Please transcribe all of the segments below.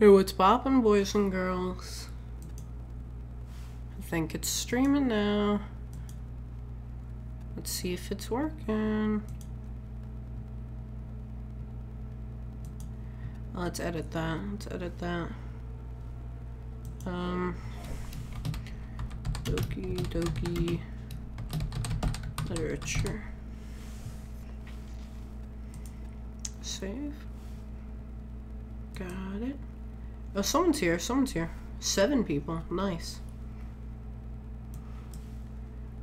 Hey, what's poppin', boys and girls? I think it's streaming now. Let's see if it's working. Oh, let's edit that. Doki literature. Save. Got it. Oh, someone's here. 7 people. Nice.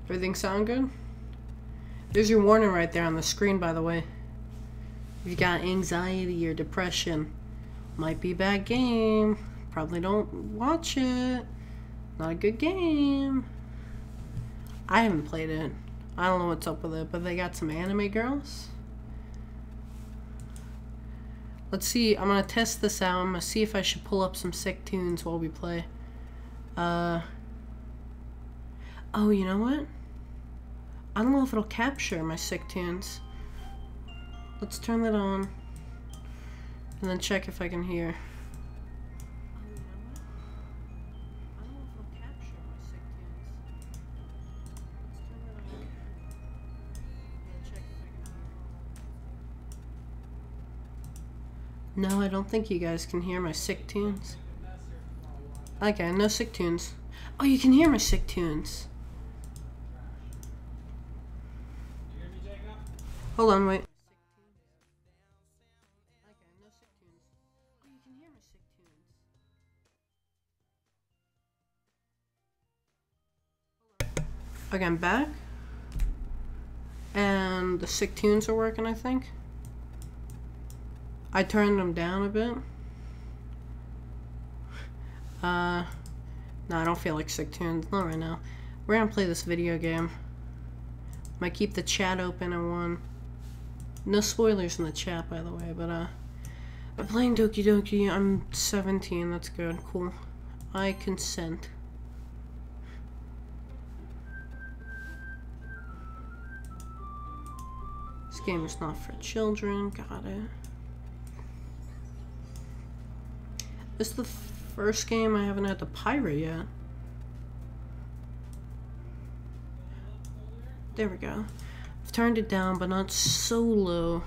Everything sound good? There's your warning right there on the screen, by the way. If you got anxiety or depression, might be a bad game. Probably don't watch it. Not a good game. I haven't played it. I don't know what's up with it, but they got some anime girls. Let's see, I'm gonna test this out. I'm gonna see if I should pull up some sick tunes while we play. Oh, you know what? I don't know if it'll capture my sick tunes. Let's turn that on. And then check if I can hear. No, I don't think you guys can hear my sick tunes. Okay, no sick tunes. Oh, you can hear my sick tunes. Hold on, wait. Okay, I'm back. And the sick tunes are working, I think. I turned them down a bit. No, I don't feel like sick tunes. Not right now. We're gonna play this video game. Might keep the chat open at 1. No spoilers in the chat, by the way, but I'm playing Doki. I'm 17, that's good. Cool. I consent. This game is not for children. Got it. This is the first game I haven't had to pirate yet. There we go. I've turned it down, but not so low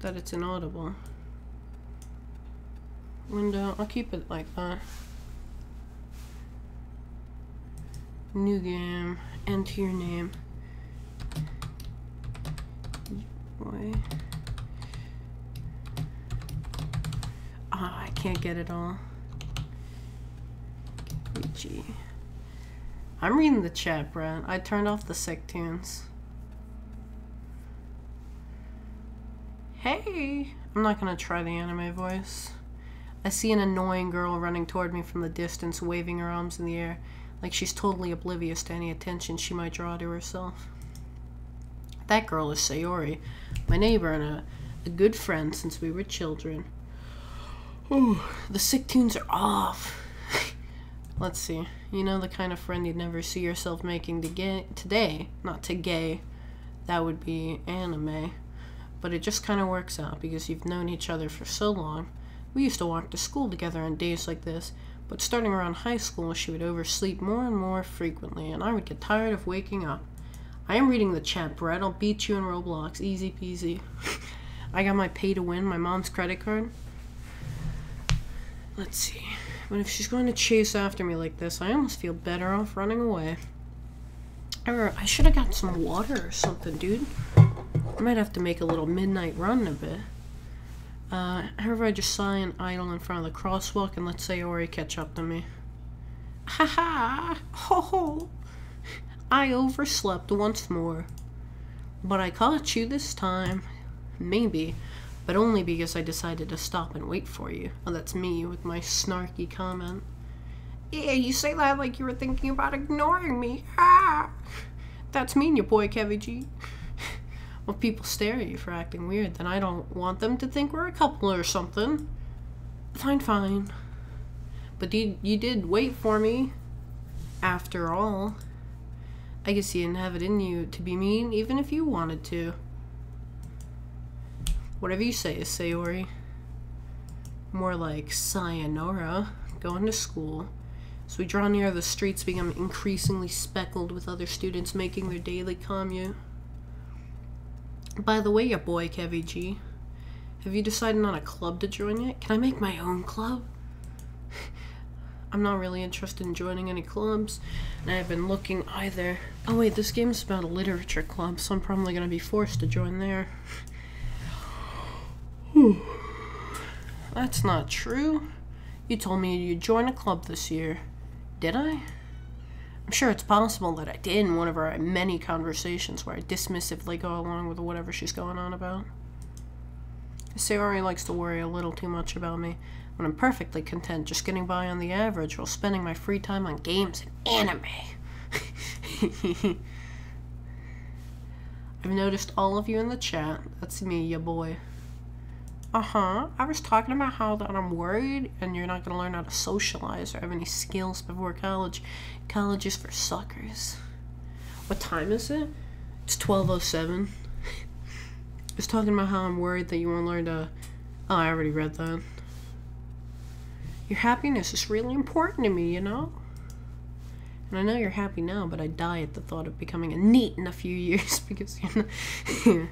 that it's inaudible. Window, I'll keep it like that. New game, enter your name. Boy. I can't get it all. Gee. I'm reading the chat, Brett. I turned off the sick tunes. Hey! I'm not gonna try the anime voice. I see an annoying girl running toward me from the distance, waving her arms in the air, like she's totally oblivious to any attention she might draw to herself. That girl is Sayori, my neighbor and a good friend since we were children. Ooh, the sick tunes are off. Let's see. You know the kind of friend you'd never see yourself making today. Not to gay. That would be anime. But it just kind of works out because you've known each other for so long. We used to walk to school together on days like this, but starting around high school, she would oversleep more and more frequently, and I would get tired of waking up. I am reading the chat, Brett. I'll beat you in Roblox. Easy peasy. I got my pay to win, my mom's credit card. Let's see. But if she's going to chase after me like this, I almost feel better off running away. I should have got some water or something, dude. I might have to make a little midnight run in a bit. However, I just sigh and idle in front of the crosswalk and let Sayori catch up to me. Haha! Ho ho! I overslept once more. But I caught you this time. Maybe. But only because I decided to stop and wait for you. Oh, that's me with my snarky comment. Yeah, you say that like you were thinking about ignoring me. Ah! That's mean, your boy, Kevy G. Well, people stare at you for acting weird, then I don't want them to think we're a couple or something. Fine, fine. But you did wait for me. After all. I guess you didn't have it in you to be mean, even if you wanted to. Whatever you say, Sayori. More like sayonara, going to school. As we draw near, the streets become increasingly speckled with other students making their daily commute. By the way, your boy, Kevy G, have you decided on a club to join yet? Can I make my own club? I'm not really interested in joining any clubs, and I have been looking either. Oh wait, this game's about a literature club, so I'm probably going to be forced to join there. That's not true. You told me you'd join a club this year. Did I? I'm sure it's possible that I did in one of our many conversations where I dismissively go along with whatever she's going on about. Sayori likes to worry a little too much about me, when I'm perfectly content just getting by on the average while spending my free time on games and anime. I've noticed all of you in the chat. That's me, ya boy. I was talking about how that I'm worried and you're not going to learn how to socialize or have any skills before college. College is for suckers. What time is it? It's 12:07. I was talking about how I'm worried that you won't learn to... Oh, I already read that. Your happiness is really important to me, you know? And I know you're happy now, but I die at the thought of becoming a NEET in a few years because you're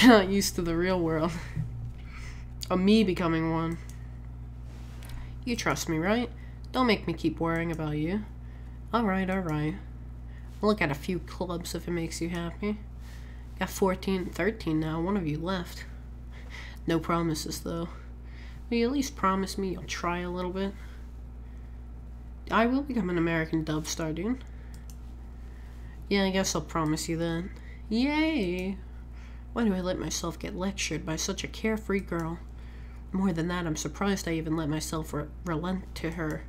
not used to the real world. Of me becoming one. You trust me, right? Don't make me keep worrying about you. Alright. I'll look at a few clubs if it makes you happy. Got 14 and 13 now. One of you left. No promises, though. Will you at least promise me you'll try a little bit? I will become an American dub star, dude. Yeah, I guess I'll promise you that. Yay! Why do I let myself get lectured by such a carefree girl? More than that, I'm surprised I even let myself relent to her.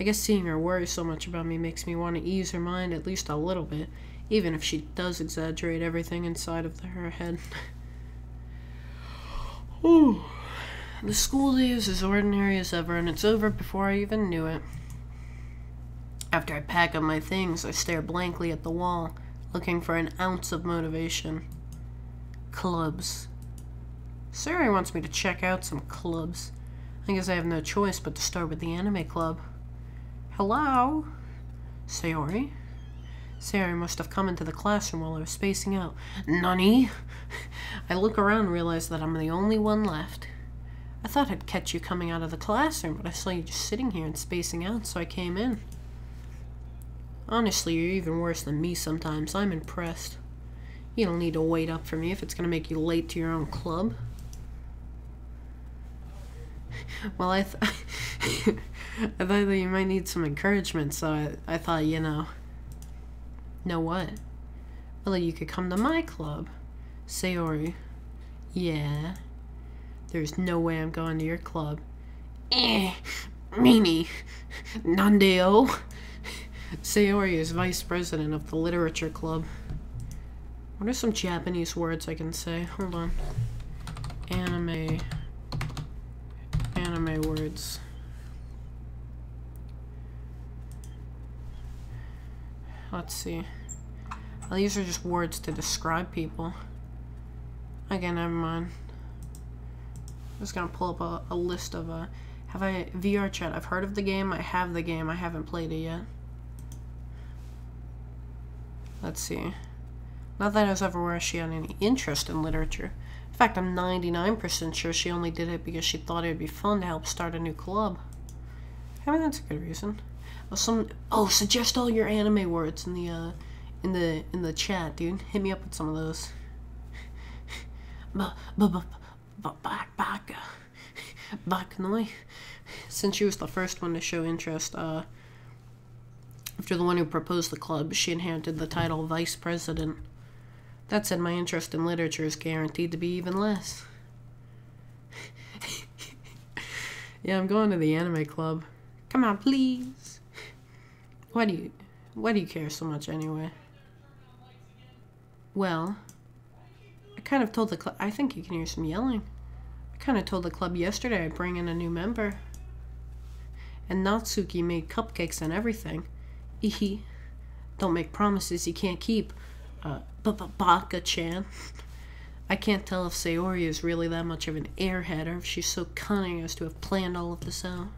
I guess seeing her worry so much about me makes me want to ease her mind at least a little bit, even if she does exaggerate everything inside of her head. Ooh. The school day is as ordinary as ever, and it's over before I even knew it. After I pack up my things, I stare blankly at the wall, looking for an ounce of motivation. Clubs. Sayori wants me to check out some clubs. I guess I have no choice but to start with the anime club. Hello? Sayori? Sayori must have come into the classroom while I was spacing out. Nani? I look around and realize that I'm the only one left. I thought I'd catch you coming out of the classroom, but I saw you just sitting here and spacing out, so I came in. Honestly, you're even worse than me sometimes. I'm impressed. You don't need to wait up for me if it's going to make you late to your own club. Well, I thought that you might need some encouragement, so I thought, you know. Know what? Well, you could come to my club. Sayori. Yeah. There's no way I'm going to your club. Meanie. Nandeo. Sayori is vice president of the literature club. What are some Japanese words I can say? Hold on. Anime words. Let's see. Well, these are just words to describe people. Okay, never mind. I'm just gonna pull up a list of have I VR chat. I've heard of the game. I have the game. I haven't played it yet. Let's see. Not that I was ever aware she had any interest in literature. In fact, I'm 99% sure she only did it because she thought it would be fun to help start a new club. I mean, that's a good reason. Suggest all your anime words in the chat, dude. Hit me up with some of those. Bakanoi. Since she was the first one to show interest, after the one who proposed the club, she inherited the title Vice President. That said, my interest in literature is guaranteed to be even less. Yeah, I'm going to the anime club. Come on, please. Why do you care so much anyway? Well, I kind of told the club. I think you can hear some yelling. I kind of told the club yesterday I'd bring in a new member. And Natsuki made cupcakes and everything. Ehe. Don't make promises you can't keep. Baka-chan. I can't tell if Sayori is really that much of an airhead or if she's so cunning as to have planned all of this out.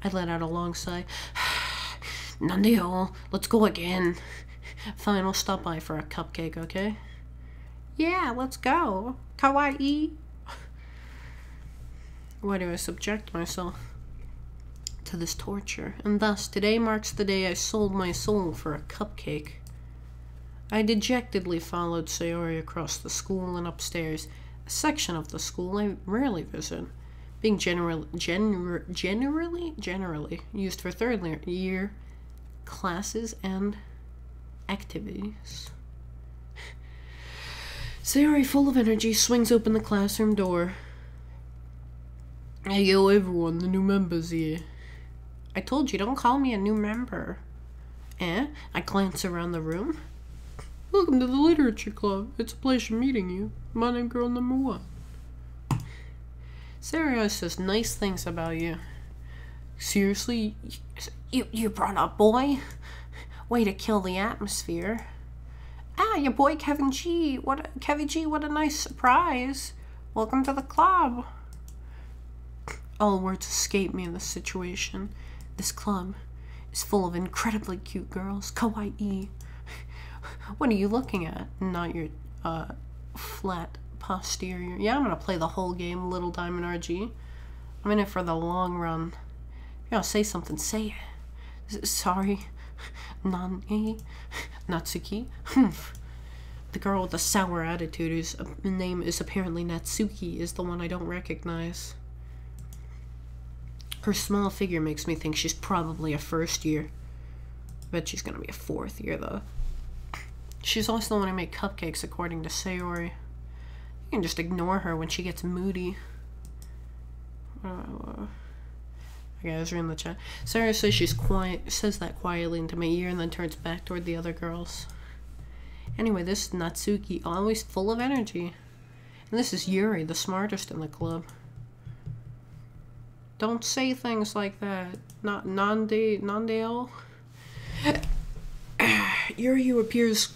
I let out a long sigh. Nandio, let's go again. Fine, I'll stop by for a cupcake, okay? Yeah, let's go. Kawaii. Why do I subject myself to this torture? And thus, today marks the day I sold my soul for a cupcake. I dejectedly followed Sayori across the school and upstairs, a section of the school I rarely visit, being generally used for third year classes and activities. Sayori, full of energy, swings open the classroom door. Hey, yo, everyone, the new member's here. I told you, don't call me a new member. Eh? I glance around the room. Welcome to the Literature Club. It's a pleasure meeting you. My name, girl number 1. Sayori says nice things about you. Seriously? You brought a boy? Way to kill the atmosphere. Ah, your boy Kevin G. What a nice surprise. Welcome to the club. All words escape me in this situation. This club is full of incredibly cute girls. Kawaii. What are you looking at? Not your flat posterior. Yeah, I'm gonna play the whole game, Little Diamond RG. I'm in it for the long run. If you wanna say something, say it. Sorry. Nani? Natsuki? The girl with the sour attitude whose name is apparently Natsuki is the one I don't recognize. Her small figure makes me think she's probably a first year. I bet she's gonna be a fourth year though. She's also the one who made cupcakes according to Sayori. You can just ignore her when she gets moody. Okay, I was reading the chat. Sayori says she's quiet, says that quietly into my ear and then turns back toward the other girls. Anyway, this Natsuki, always full of energy. And this is Yuri, the smartest in the club. Don't say things like that. Not Nandale. Yuri, who appears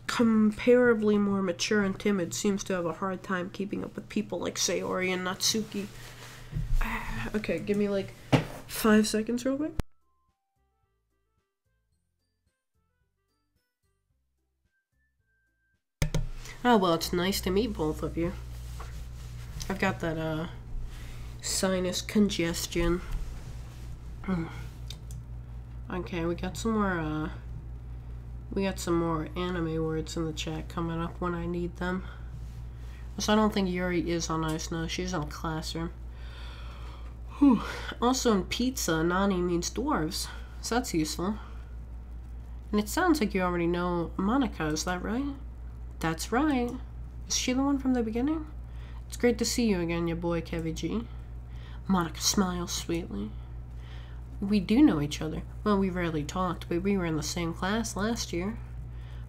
comparably more mature and timid, seems to have a hard time keeping up with people like Sayori and Natsuki. Okay, give me like 5 seconds real quick. Oh, well, it's nice to meet both of you. I've got that, sinus congestion. Okay, we got some more anime words in the chat coming up when I need them. So I don't think Yuri is on ice now. She's in a classroom. Whew. Also in pizza, Nani means dwarves, so that's useful. And it sounds like you already know Monica, is that right? That's right. Is she the one from the beginning? It's great to see you again, your boy Kevin G. Monica smiles sweetly. We do know each other. Well, we rarely talked, but we were in the same class last year.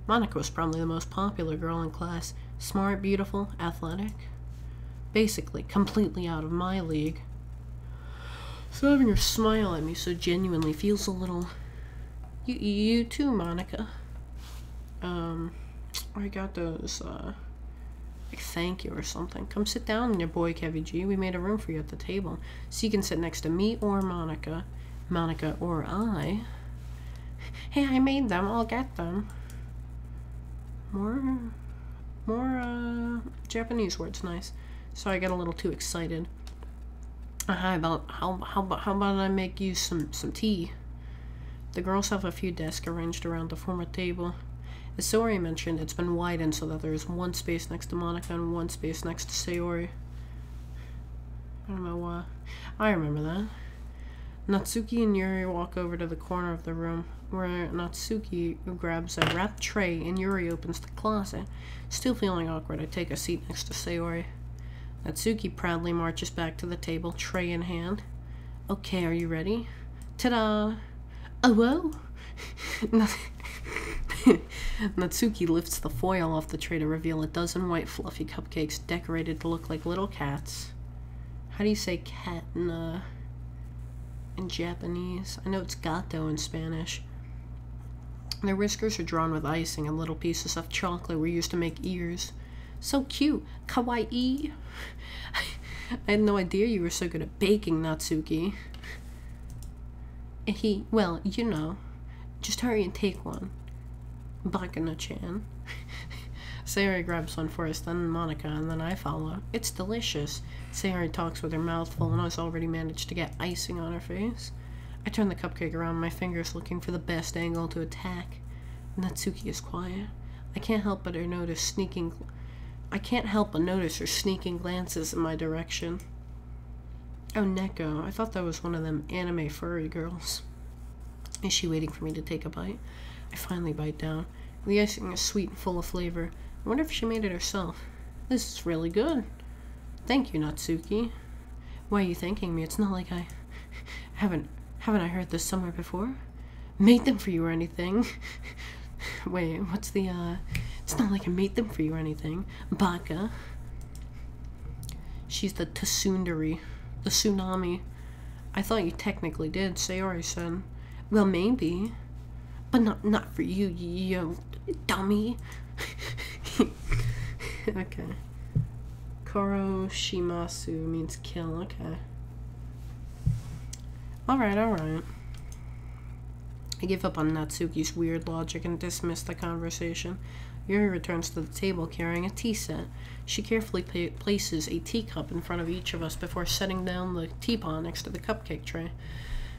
Monica was probably the most popular girl in class. Smart, beautiful, athletic. Basically, completely out of my league. So having her smile at me so genuinely feels a little... You too, Monica. I got those, like thank you or something. Come sit down, your boy Kevin G. We made a room for you at the table, so you can sit next to me or Monica. Monica or I. Hey, I made them. I'll get them. More Japanese words. Nice. Sorry, I got a little too excited. How about I make you some tea? The girls have a few desks arranged around to form a table. As Sayori mentioned, it's been widened so that there is one space next to Monica and one space next to Sayori. I don't know why. I remember that. Natsuki and Yuri walk over to the corner of the room, where Natsuki grabs a wrapped tray and Yuri opens the closet. Still feeling awkward, I take a seat next to Sayori. Natsuki proudly marches back to the table, tray in hand. Okay, are you ready? Ta-da! Oh, whoa! Natsuki lifts the foil off the tray to reveal a dozen white fluffy cupcakes decorated to look like little cats. How do you say cat in Japanese? I know it's gato in Spanish. Their whiskers are drawn with icing and little pieces of chocolate were used to make ears. So cute. Kawaii. I had no idea you were so good at baking, Natsuki. Well, you know. Just hurry and take one. Bakano-chan. Sayori grabs one first, then Monica, and then I follow. It's delicious. Sayori talks with her mouth full and has already managed to get icing on her face. I turn the cupcake around, my fingers looking for the best angle to attack. Natsuki is quiet. I can't help but notice her sneaking glances in my direction. Oh, Neko, I thought that was one of them anime furry girls. Is she waiting for me to take a bite? I finally bite down. The icing is sweet and full of flavor. I wonder if she made it herself. This is really good. Thank you, Natsuki. Why are you thanking me? It's not like I... Haven't I heard this somewhere before? Made them for you or anything. Wait, what's the, It's not like I made them for you or anything. Baka. She's the tsundere. The tsunami. I thought you technically did, Sayori said. Well, maybe. But not for you, you dummy. Okay. Koroshimasu means kill, okay. Alright. I give up on Natsuki's weird logic and dismiss the conversation. Yuri returns to the table carrying a tea set. She carefully places a teacup in front of each of us before setting down the teapot next to the cupcake tray.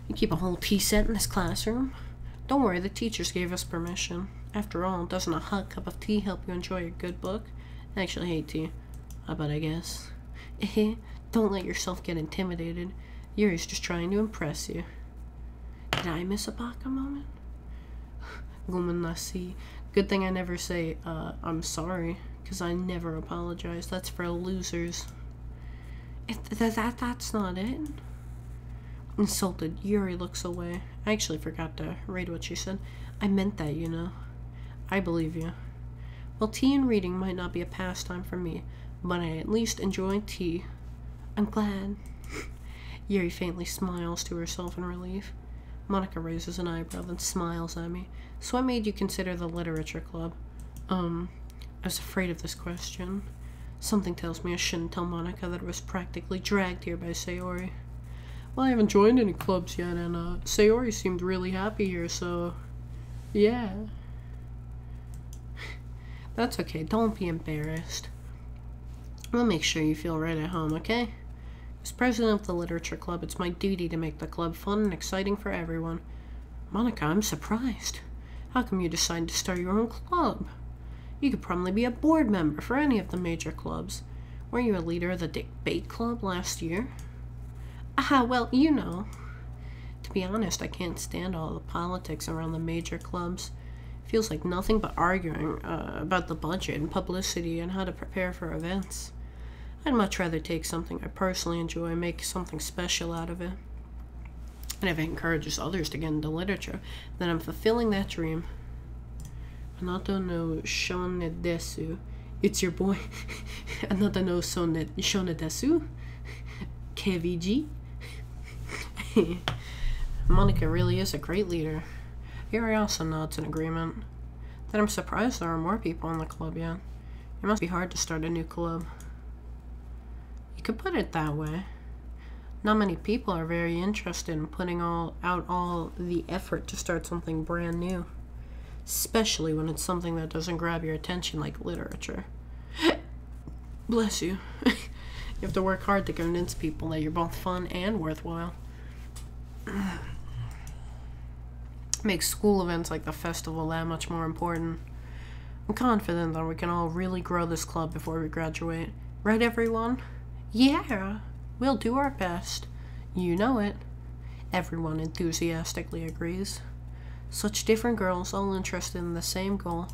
You keep a whole tea set in this classroom? Don't worry, the teachers gave us permission. After all, doesn't a hot cup of tea help you enjoy a good book? I actually hate tea. But I guess. Don't let yourself get intimidated. Yuri's just trying to impress you. Did I miss a Baka moment? Gomennashi. Good thing I never say, I'm sorry, because I never apologize. That's for losers. That's not it. Insulted, Yuri looks away. I actually forgot to read what she said. I meant that, you know. I believe you. Well, tea and reading might not be a pastime for me, but I at least enjoy tea. I'm glad. Yuri faintly smiles to herself in relief. Monica raises an eyebrow, then smiles at me. So what made you consider the literature club? I was afraid of this question. Something tells me I shouldn't tell Monica that I was practically dragged here by Sayori. Well, I haven't joined any clubs yet, and Sayori seemed really happy here, so... yeah. That's okay, don't be embarrassed. I'll make sure you feel right at home, okay? As president of the literature club, it's my duty to make the club fun and exciting for everyone. Monica, I'm surprised. How come you decided to start your own club? You could probably be a board member for any of the major clubs. Weren't you a leader of the debate club last year? Well, you know. To be honest, I can't stand all the politics around the major clubs. It feels like nothing but arguing about the budget and publicity and how to prepare for events. I'd much rather take something I personally enjoy and make something special out of it. And if it encourages others to get into literature, then I'm fulfilling that dream. Anata no shone desu. It's your boy. Anata no shone desu. KVG. Monica really is a great leader. Yuri also nods in agreement. Then I'm surprised there are more people in the club yet. It must be hard to start a new club. You could put it that way. Not many people are very interested in putting out all the effort to start something brand new. Especially when it's something that doesn't grab your attention like literature. Bless you. You have to work hard to convince people that you're both fun and worthwhile. Makes school events like the festival that much more important. I'm confident that we can all really grow this club before we graduate. Right, everyone? Yeah, we'll do our best. You know it. Everyone enthusiastically agrees. Such different girls, all interested in the same goal.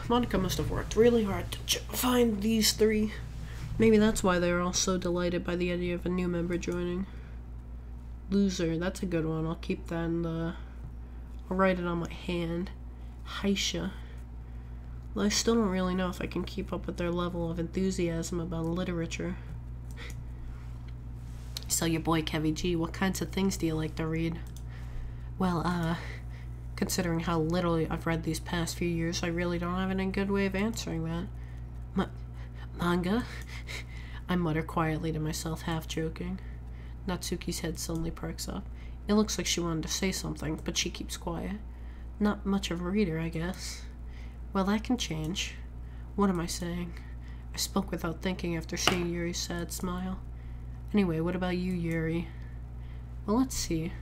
Monica must have worked really hard to find these three. Maybe that's why they were all so delighted by the idea of a new member joining. Loser, that's a good one. I'll keep that in the... I'll write it on my hand. Haisha. Well, I still don't really know if I can keep up with their level of enthusiasm about literature. So your boy Kevy G, what kinds of things do you like to read? Well, Considering how little I've read these past few years, I really don't have any good way of answering that. Manga? I mutter quietly to myself, half joking. Natsuki's head suddenly perks up. It looks like she wanted to say something, but she keeps quiet. Not much of a reader, I guess. Well, that can change. What am I saying? I spoke without thinking after seeing Yuri's sad smile. Anyway, what about you, Yuri? Well, let's see.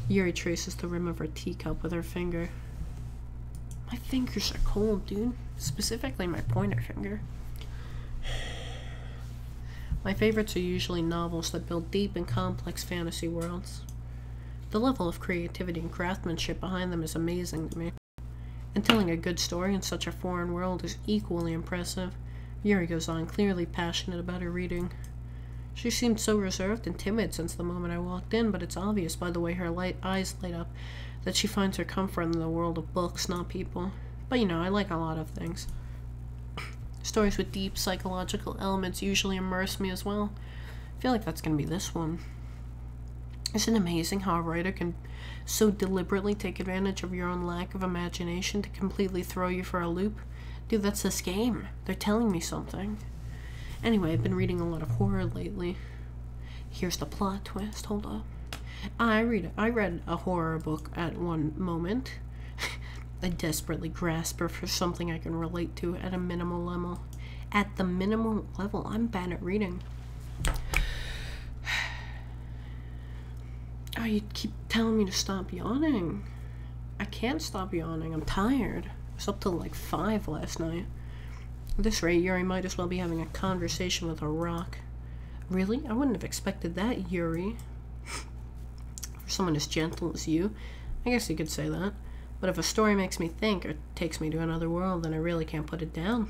Yuri traces the rim of her teacup with her finger. My fingers are cold, dude. Specifically my pointer finger. My favorites are usually novels that build deep and complex fantasy worlds. The level of creativity and craftsmanship behind them is amazing to me. And telling a good story in such a foreign world is equally impressive. Yuri goes on, clearly passionate about her reading. She seemed so reserved and timid since the moment I walked in, but it's obvious by the way her eyes light up that she finds her comfort in the world of books, not people. But you know, I like a lot of things. Stories with deep psychological elements usually immerse me as well. I feel like that's going to be this one. Isn't it amazing how a writer can so deliberately take advantage of your own lack of imagination to completely throw you for a loop? Dude, that's this game. They're telling me something. Anyway, I've been reading a lot of horror lately. Here's the plot twist. Hold up. I read a horror book at one moment. I desperately grasp for something I can relate to at a minimal level. At the minimal level, I'm bad at reading. Oh, you keep telling me to stop yawning. I can't stop yawning. I'm tired. I was up till like 5 last night. At this rate, Yuri might as well be having a conversation with a rock. Really? I wouldn't have expected that, Yuri. For someone as gentle as you, I guess you could say that. But if a story makes me think or takes me to another world, then I really can't put it down.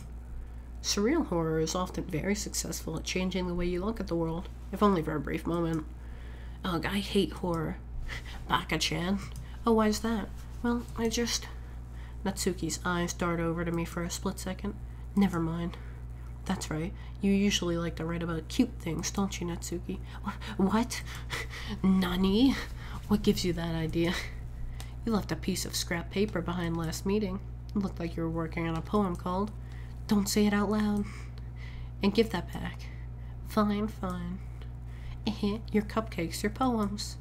Surreal horror is often very successful at changing the way you look at the world, if only for a brief moment. Ugh, I hate horror. Baka-chan. Oh, why is that? Well, Natsuki's eyes dart over to me for a split second. Never mind. That's right. You usually like to write about cute things, don't you, Natsuki? What? Nani? What gives you that idea? You left a piece of scrap paper behind last meeting. It looked like you were working on a poem called Don't Say It Out Loud. And give that back. Fine, fine. Your cupcakes, your poems.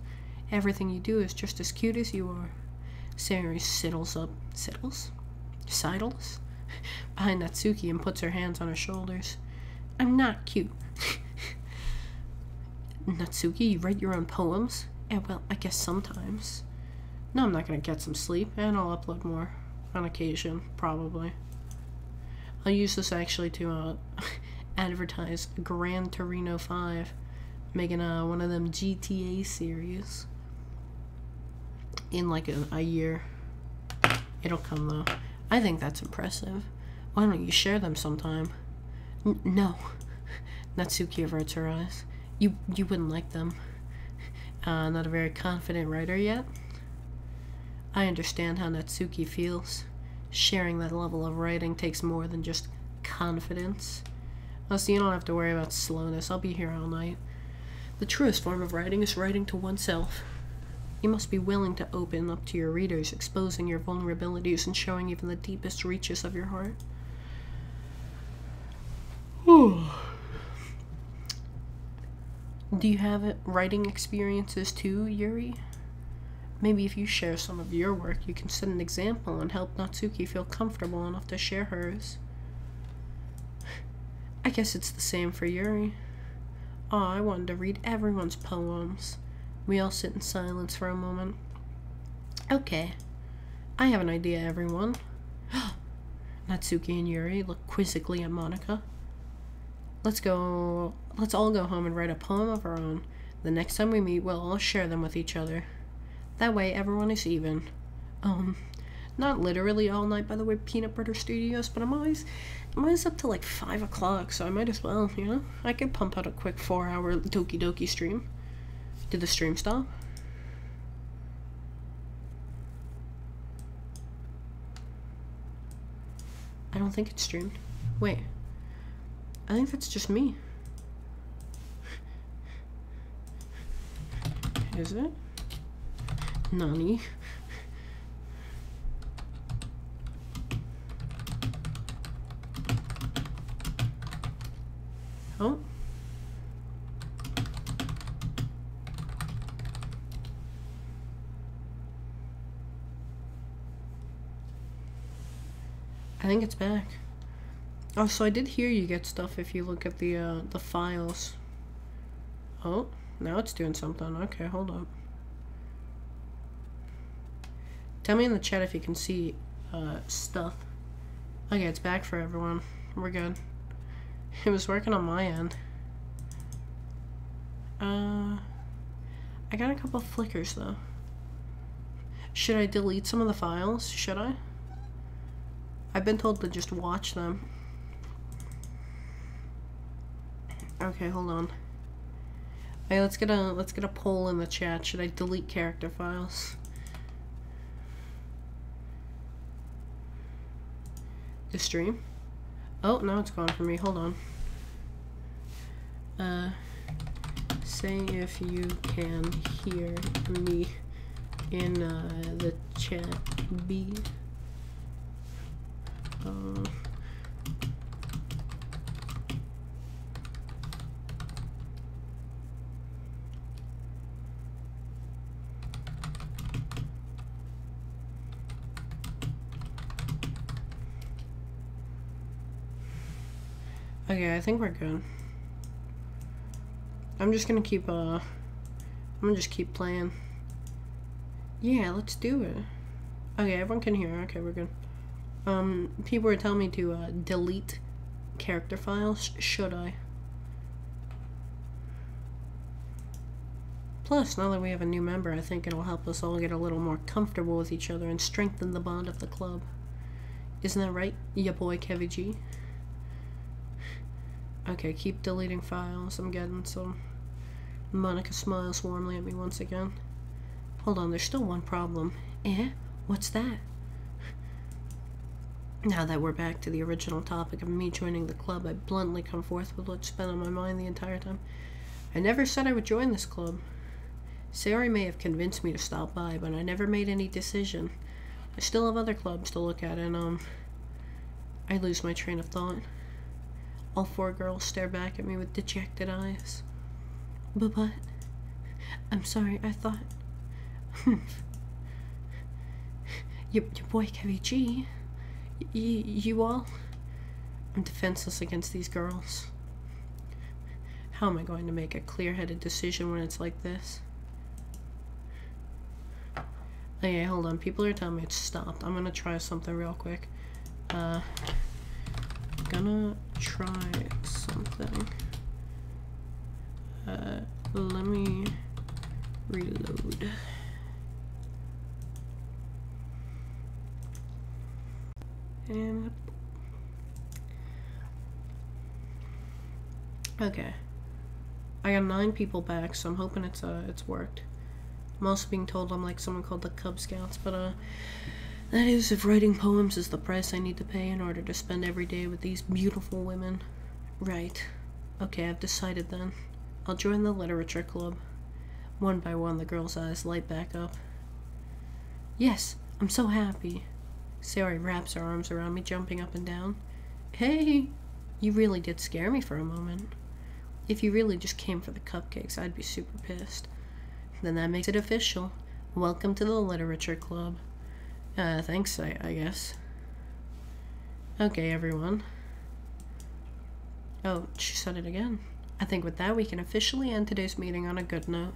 Everything you do is just as cute as you are. Sayori sidles behind Natsuki and puts her hands on her shoulders. I'm not cute. Natsuki, you write your own poems? Yeah, well, I guess sometimes. No, I'm not gonna get some sleep, and I'll upload more. On occasion, probably. I'll use this actually to advertise Gran Torino 5. Making one of them GTA series. In like a year. It'll come though. I think that's impressive. Why don't you share them sometime? No. Natsuki averts her eyes. You wouldn't like them. Not a very confident writer yet? I understand how Natsuki feels. Sharing that level of writing takes more than just confidence. So you don't have to worry about slowness. I'll be here all night. The truest form of writing is writing to oneself. You must be willing to open up to your readers, exposing your vulnerabilities and showing even the deepest reaches of your heart. Do you have writing experiences too, Yuri? Maybe if you share some of your work, you can set an example and help Natsuki feel comfortable enough to share hers. I guess it's the same for Yuri. Oh, I wanted to read everyone's poems. We all sit in silence for a moment. Okay. I have an idea, everyone. Natsuki and Yuri look quizzically at Monica. Let's all go home and write a poem of our own. The next time we meet, we'll all share them with each other. That way, everyone is even. Not literally all night, by the way, Peanut Butter Studios, but I'm always up till like 5 o'clock, so I might as well, you know? I could pump out a quick 4-hour Doki stream. Did the stream stop? I don't think it's streamed. Wait. I think that's just me. Is it? Nani? Oh. I think it's back. Oh, so I did hear you get stuff if you look at the files. Oh, now it's doing something. Okay, hold up. Tell me in the chat if you can see stuff. Okay, it's back for everyone. We're good. It was working on my end. I got a couple of flickers though. Should I delete some of the files? Should I? I've been told to just watch them. Okay, hold on. Hey, let's get a poll in the chat. Should I delete character files? The stream? Oh, now it's gone for me. Hold on. Say if you can hear me in the chat B. Okay, I think we're good. I'm just gonna keep playing. Yeah, let's do it. Okay, everyone can hear. Okay, we're good. People were telling me to delete character files. Should I? Plus, now that we have a new member, I think it'll help us all get a little more comfortable with each other and strengthen the bond of the club. Isn't that right, ya boy Kevy G? Okay, keep deleting files. I'm getting some. Monica smiles warmly at me once again. Hold on, there's still one problem. Eh? What's that? Now that we're back to the original topic of me joining the club, I bluntly come forth with what's been on my mind the entire time. I never said I would join this club. Sayori may have convinced me to stop by, but I never made any decision. I still have other clubs to look at, and I lose my train of thought. All four girls stare back at me with dejected eyes. But, I'm sorry, I thought... your boy Kevy G, you all... I'm defenseless against these girls. How am I going to make a clear-headed decision when it's like this? Okay, hold on. People are telling me it's stopped. I'm gonna try something real quick. Gonna try something. Let me reload. And okay, I got 9 people back, so I'm hoping it's worked. I'm also being told I'm like someone called the Cub Scouts, but that is if writing poems is the price I need to pay in order to spend every day with these beautiful women. Right. Okay, I've decided then. I'll join the literature club. One by one, the girls' eyes light back up. Yes, I'm so happy. Sayori wraps her arms around me, jumping up and down. Hey, you really did scare me for a moment. If you really just came for the cupcakes, I'd be super pissed. Then that makes it official. Welcome to the literature club. Thanks, I guess. Okay, everyone. Oh, she said it again. I think with that we can officially end today's meeting on a good note.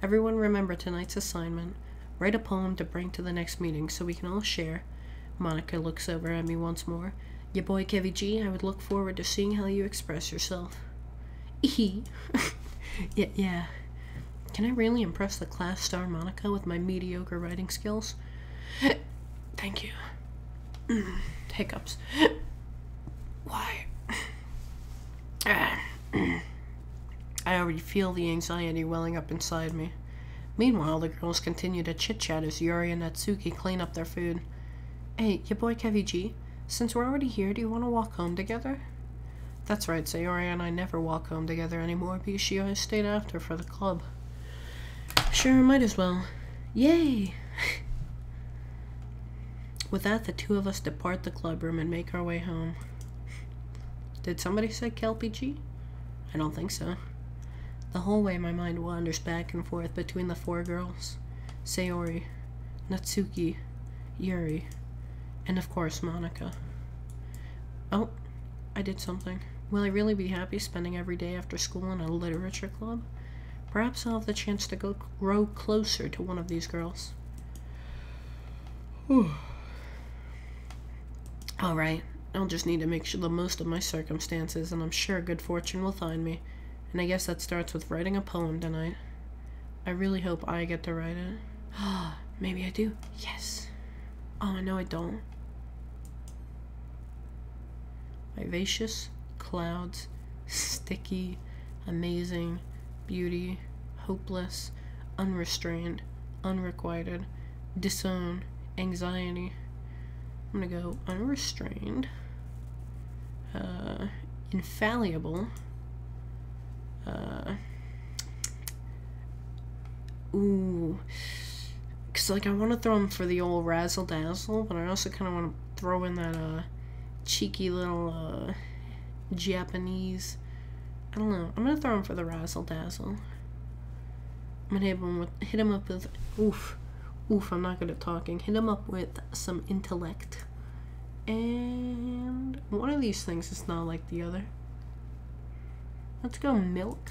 Everyone remember tonight's assignment. Write a poem to bring to the next meeting so we can all share. Monica looks over at me once more. Your boy Kevy G, I would look forward to seeing how you express yourself. Yeah. Can I really impress the class star Monica with my mediocre writing skills? Thank you. Hiccups. Why? I already feel the anxiety welling up inside me. Meanwhile, the girls continue to chit-chat as Yuri and Natsuki clean up their food. Hey, your boy Kevy G, since we're already here, do you want to walk home together? That's right, Sayori and I never walk home together anymore because she always stayed after for the club. Sure, might as well. Yay! With that, the two of us depart the club room and make our way home. Did somebody say Kelpie G? I don't think so. The whole way my mind wanders back and forth between the four girls. Sayori, Natsuki, Yuri, and of course Monika. Oh, I did something. Will I really be happy spending every day after school in a literature club? Perhaps I'll have the chance to grow closer to one of these girls. Alright, I'll just need to make the most of my circumstances, and I'm sure good fortune will find me. And I guess that starts with writing a poem tonight. I really hope I get to write it. Maybe I do. Yes. Oh, no, I don't. Vivacious, clouds, sticky, amazing, beauty, hopeless, unrestrained, unrequited, disown, anxiety. I'm gonna go unrestrained, infallible, cause like I want to throw them for the old razzle dazzle, but I also kind of want to throw in that cheeky little Japanese. I don't know. I'm gonna throw him for the razzle dazzle. I'm gonna hit him up with oof. I'm not good at talking. Hit him up with some intellect. And one of these things is not like the other. Let's go milk.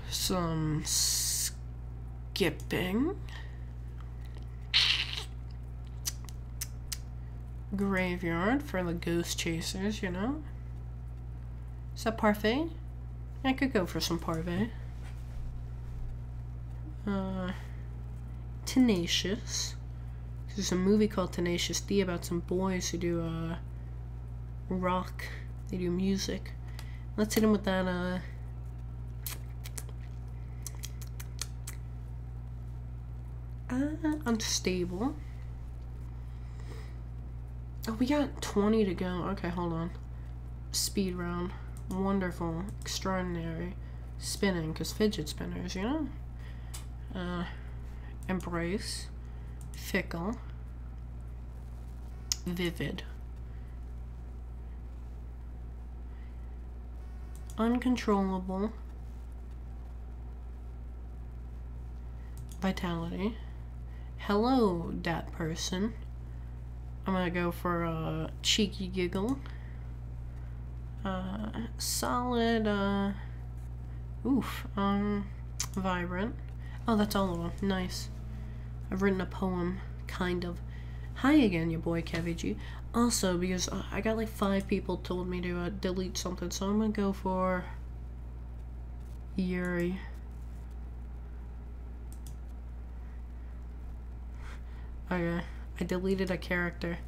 Some skipping. Graveyard for the ghost chasers, you know? Is that parfait? I could go for some parfait. Tenacious. There's a movie called Tenacious D about some boys who do rock. They do music. Let's hit him with that unstable. Oh, we got 20 to go. Okay, hold on. Speed round. Wonderful. Extraordinary. Spinning, because fidget spinners, you know? Embrace. Fickle. Vivid. Uncontrollable. Vitality. Hello, that person. I'm gonna go for a cheeky giggle. Solid, vibrant. Oh, that's all of them. Nice. I've written a poem, kind of. Hi again, your boy Kevy G. Also, because I got like 5 people told me to delete something, so I'm gonna go for Yuri. Okay, I deleted a character.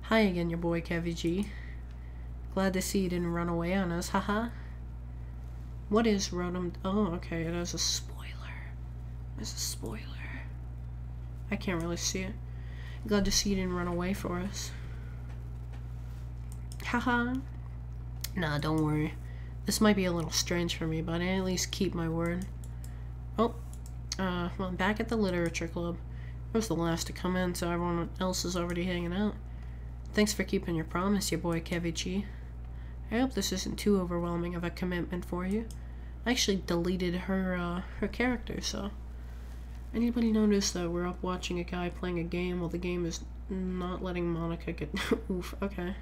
Hi again, your boy Kevy G. Glad to see you didn't run away on us, haha. What is Rotom? Oh, okay, it has a spoiler. There's a spoiler. I can't really see it. Glad to see you didn't run away for us. Haha. Nah, don't worry. This might be a little strange for me, but I at least keep my word. Oh, well, I'm back at the literature club. I was the last to come in, so everyone else is already hanging out. Thanks for keeping your promise, your boy Kevy G. I hope this isn't too overwhelming of a commitment for you. I actually deleted her character, so... Anybody notice that we're up watching a guy playing a game while the game is not letting Monika get... Oof, okay.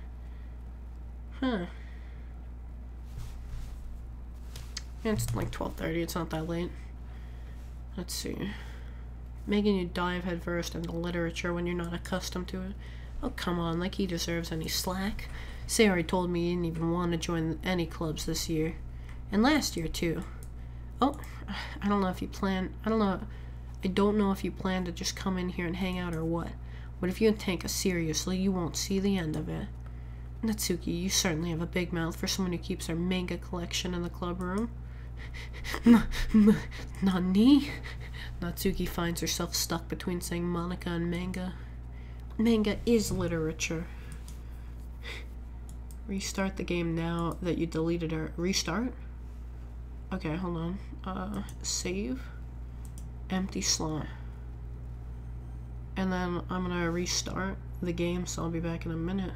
Huh. Yeah, it's like 12:30, it's not that late. Let's see. Making you dive headfirst into literature when you're not accustomed to it. Oh, come on, like he deserves any slack. Sayori told me he didn't even want to join any clubs this year. And last year, too. Oh, I don't know if you plan... I don't know if you plan to just come in here and hang out or what. But if you take us seriously, you won't see the end of it. Natsuki, you certainly have a big mouth for someone who keeps their manga collection in the club room. Nani? Natsuki finds herself stuck between saying Monika and manga. Manga is literature. Restart the game now that you deleted it. Restart? Okay, hold on. Save. Empty slot. And then I'm gonna restart the game, so I'll be back in a minute.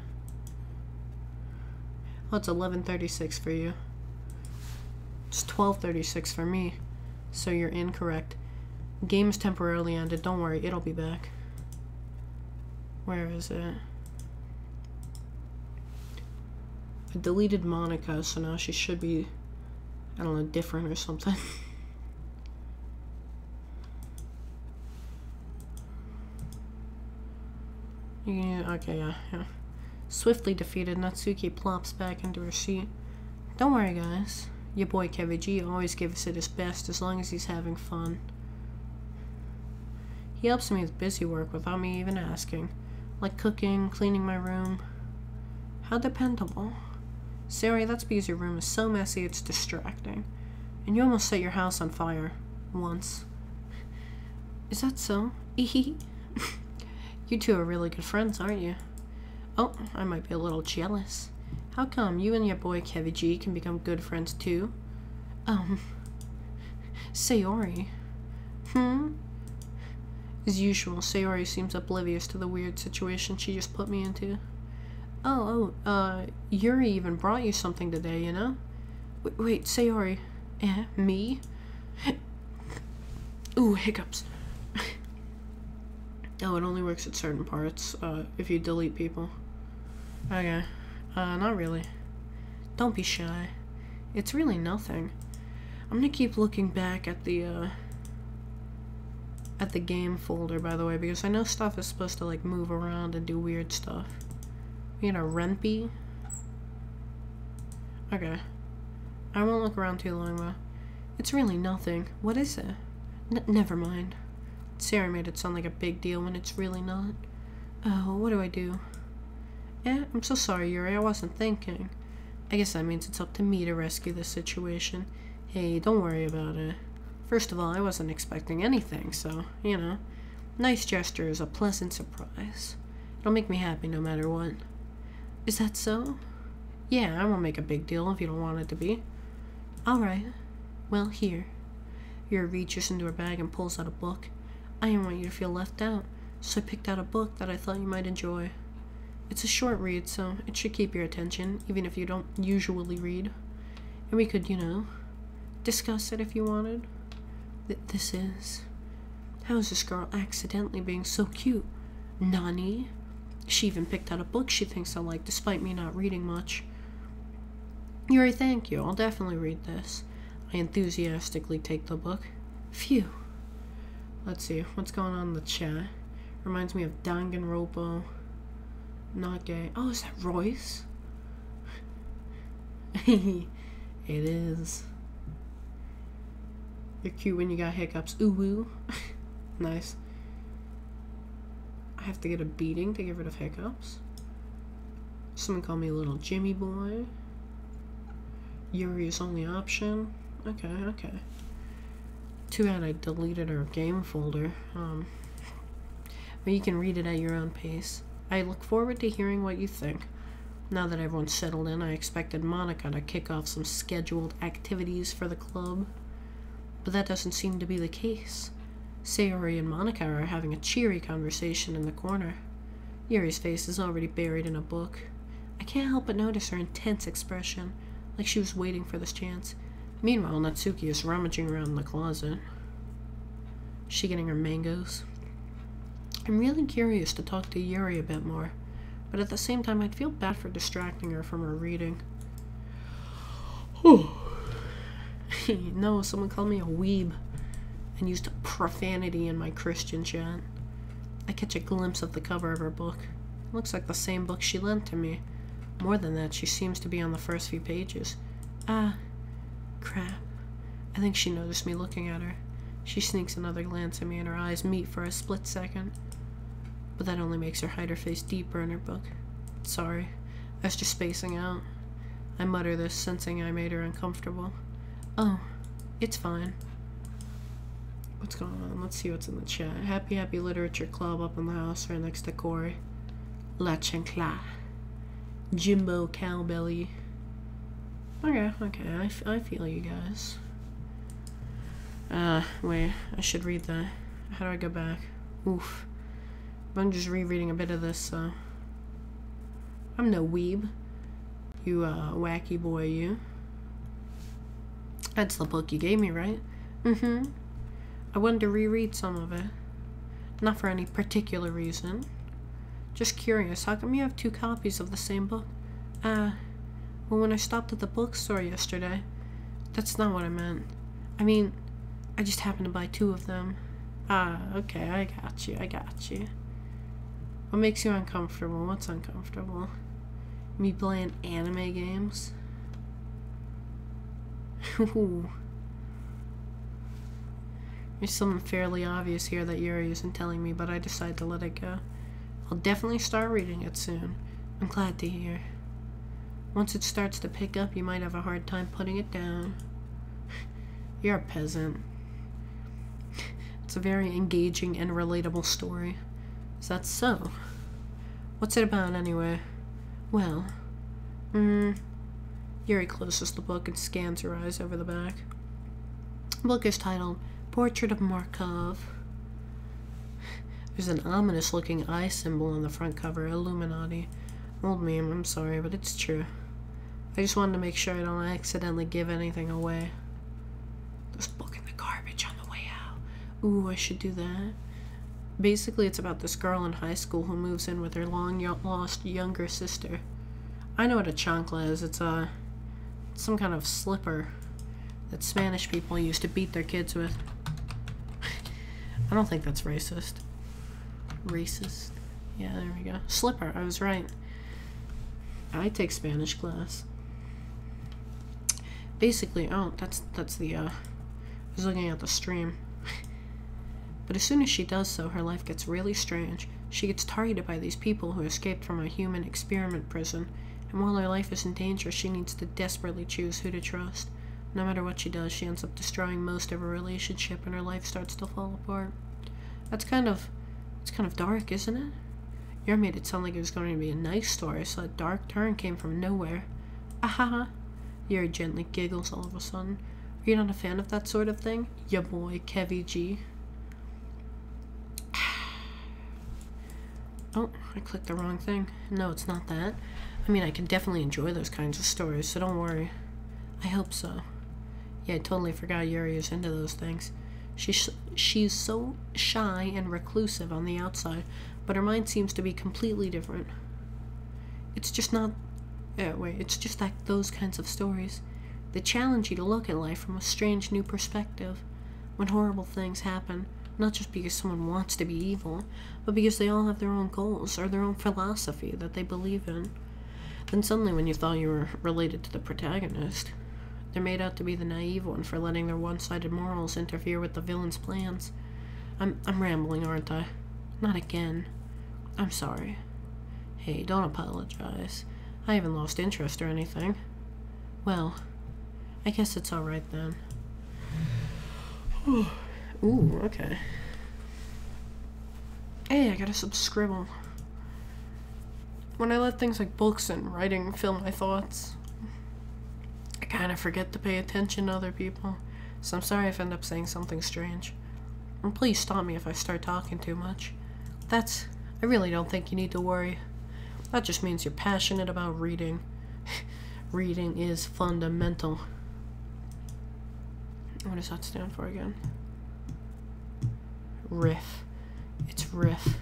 Oh, it's 11:36 for you. It's 12:36 for me. So you're incorrect. Game's temporarily ended. Don't worry, it'll be back. Where is it? I deleted Monica, so now she should be, I don't know, different or something. Yeah, okay, yeah. Swiftly defeated, Natsuki plops back into her seat. Don't worry, guys. Your boy Kevin G always gives it his best as long as he's having fun. He helps me with busy work without me even asking. Like cooking, cleaning my room. How dependable. Sorry, that's because your room is so messy it's distracting. And you almost set your house on fire. Once. Is that so? Eehee. You two are really good friends, aren't you? Oh, I might be a little jealous. How come you and your boy Kevin G can become good friends too? Sayori. As usual, Sayori seems oblivious to the weird situation she just put me into. Yuri even brought you something today, you know? Wait, Sayori. Me? Ooh, hiccups. Oh, it only works at certain parts, if you delete people. Okay. Not really. Don't be shy. It's really nothing. I'm gonna keep looking back at the game folder, by the way, because I know stuff is supposed to, like, move around and do weird stuff. You know, Renpy? Okay. I won't look around too long, though. It's really nothing. What is it? Never mind. Sarah made it sound like a big deal when it's really not. Oh, what do I do? I'm so sorry, Yuri. I wasn't thinking. I guess that means it's up to me to rescue the situation. Hey, don't worry about it. First of all, I wasn't expecting anything, so, you know. Nice gesture is a pleasant surprise. It'll make me happy no matter what. Is that so? Yeah, I won't make a big deal if you don't want it to be. Alright. Well, here. Yuri reaches into her bag and pulls out a book. I didn't want you to feel left out, so I picked out a book that I thought you might enjoy. It's a short read, so it should keep your attention, even if you don't usually read. And we could, you know, discuss it if you wanted. This is... How is this girl accidentally being so cute? Nani? She even picked out a book she thinks I like, despite me not reading much. Yuri, thank you. I'll definitely read this. I enthusiastically take the book. Phew. Let's see, what's going on in the chat? Reminds me of Danganronpa. Not gay. Oh, is that Royce? It is. You're cute when you got hiccups. Ooh woo. Nice. I have to get a beating to get rid of hiccups. Someone call me a little Jimmy boy. Yuri's only option. Okay. Too bad I deleted our game folder. But you can read it at your own pace. I look forward to hearing what you think. Now that everyone's settled in, I expected Monica to kick off some scheduled activities for the club. But that doesn't seem to be the case. Sayori and Monica are having a cheery conversation in the corner. Yuri's face is already buried in a book. I can't help but notice her intense expression, like she was waiting for this chance. Meanwhile, Natsuki is rummaging around in the closet. Is she getting her mangoes? I'm really curious to talk to Yuri a bit more, but at the same time I'd feel bad for distracting her from her reading. No, someone called me a weeb and used profanity in my Christian chat. I catch a glimpse of the cover of her book. It looks like the same book she lent to me. More than that, she seems to be on the first few pages. Ah, crap. I think she noticed me looking at her. She sneaks another glance at me and her eyes meet for a split second. But that only makes her hide her face deeper in her book. Sorry, I was just spacing out. I mutter this, sensing I made her uncomfortable. Oh, it's fine. What's going on? Let's see what's in the chat. Happy Literature Club up in the house right next to Corey. La Chancla. Jimbo Cowbelly. Okay, I feel you guys. Wait, I should read that. How do I go back? Oof. I'm just rereading a bit of this, so... I'm no weeb. You, wacky boy, you. That's the book you gave me, right? Mm-hmm. I wanted to reread some of it. Not for any particular reason. Just curious, how come you have 2 copies of the same book? Well, when I stopped at the bookstore yesterday, that's not what I meant. I mean, I just happened to buy 2 of them. Okay, I got you. What makes you uncomfortable? What's uncomfortable? Me playing anime games? Ooh. There's something fairly obvious here that Yuri isn't telling me, but I decide to let it go. I'll definitely start reading it soon. I'm glad to hear. Once it starts to pick up, you might have a hard time putting it down. You're a peasant. It's a very engaging and relatable story. Is that so? What's it about, anyway? Well, Yuri closes the book and scans her eyes over the back. The book is titled Portrait of Markov. There's an ominous-looking eye symbol on the front cover, Illuminati. Old meme, I'm sorry, but it's true. I just wanted to make sure I don't accidentally give anything away. This book in the garbage on the way out. Ooh, I should do that. Basically, it's about this girl in high school who moves in with her long-lost younger sister. I know what a chancla is. It's some kind of slipper that Spanish people used to beat their kids with. I don't think that's racist. Racist? Yeah, there we go. Slipper, I was right. I take Spanish class. Basically, oh, that's the, I was looking at the stream. But as soon as she does so, her life gets really strange. She gets targeted by these people who escaped from a human experiment prison, and while her life is in danger, she needs to desperately choose who to trust. No matter what she does, she ends up destroying most of her relationship, and her life starts to fall apart. It's kind of dark, isn't it? You made it sound like it was going to be a nice story, so that dark turn came from nowhere. Ahaha. Yuri gently giggles all of a sudden. Are you not a fan of that sort of thing? Ya boy, Kevy G. Oh, I clicked the wrong thing. No, it's not that. I mean, I can definitely enjoy those kinds of stories, so don't worry. I hope so. Yeah, I totally forgot Yuri is into those things. She's so shy and reclusive on the outside, but her mind seems to be completely different. It's just not... it's just like those kinds of stories. They challenge you to look at life from a strange new perspective. When horrible things happen, not just because someone wants to be evil, but because they all have their own goals or their own philosophy that they believe in. Then suddenly when you thought you were related to the protagonist, they're made out to be the naive one for letting their one-sided morals interfere with the villain's plans. I'm rambling, aren't I? Not again. I'm sorry. Hey, don't apologize. I haven't lost interest or anything. Well, I guess it's alright then. Ooh, okay. Hey, I got a scribble. When I let things like books and writing fill my thoughts, I kind of forget to pay attention to other people, so I'm sorry if I end up saying something strange. And please stop me if I start talking too much. I really don't think you need to worry. That just means you're passionate about reading. Reading is fundamental. What does that stand for again? Riff. It's Riff.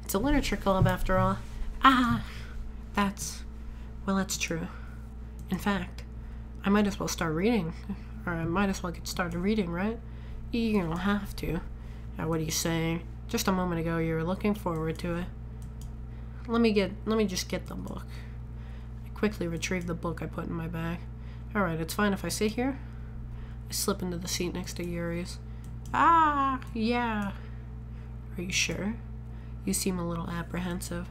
It's a literature club after all. That's true. In fact, I might as well start reading. Or I might as well get started reading, right? You don't have to. What are you saying? Just a moment ago you were looking forward to it. Let me just get the book. I quickly retrieve the book I put in my bag. Alright, it's fine if I sit here. I slip into the seat next to Yuri's. Yeah. Are you sure? You seem a little apprehensive.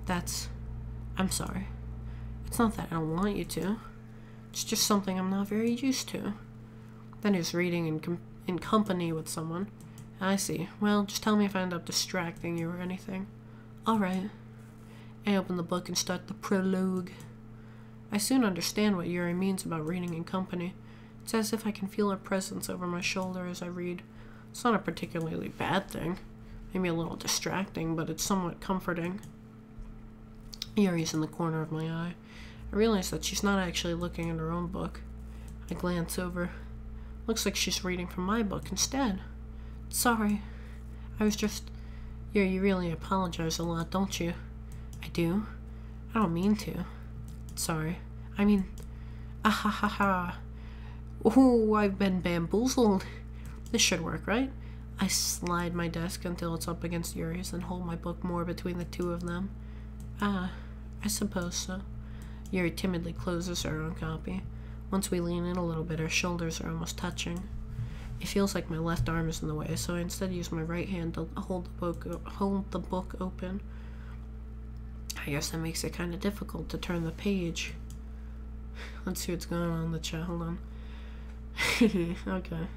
I'm sorry. It's not that I don't want you to. It's just something I'm not very used to. That is reading in company with someone. I see. Well, just tell me if I end up distracting you or anything. Alright. I open the book and start the prologue. I soon understand what Yuri means about reading in company. It's as if I can feel her presence over my shoulder as I read. It's not a particularly bad thing. Maybe a little distracting, but it's somewhat comforting. Yuri's in the corner of my eye. I realize that she's not actually looking at her own book. I glance over. Looks like she's reading from my book instead. Sorry. I was just... Yuri, you really apologize a lot, don't you? I do. I don't mean to. Sorry. I mean... Ah ha ha ha. Oh, I've been bamboozled. This should work, right? I slide my desk until it's up against Yuri's and hold my book more between the two of them. Ah, I suppose so. Yuri timidly closes her own copy. Once we lean in a little bit, our shoulders are almost touching. It feels like my left arm is in the way, so I instead use my right hand to hold the book open. I guess that makes it kind of difficult to turn the page. Let's see what's going on in the chat. Hold on. Okay.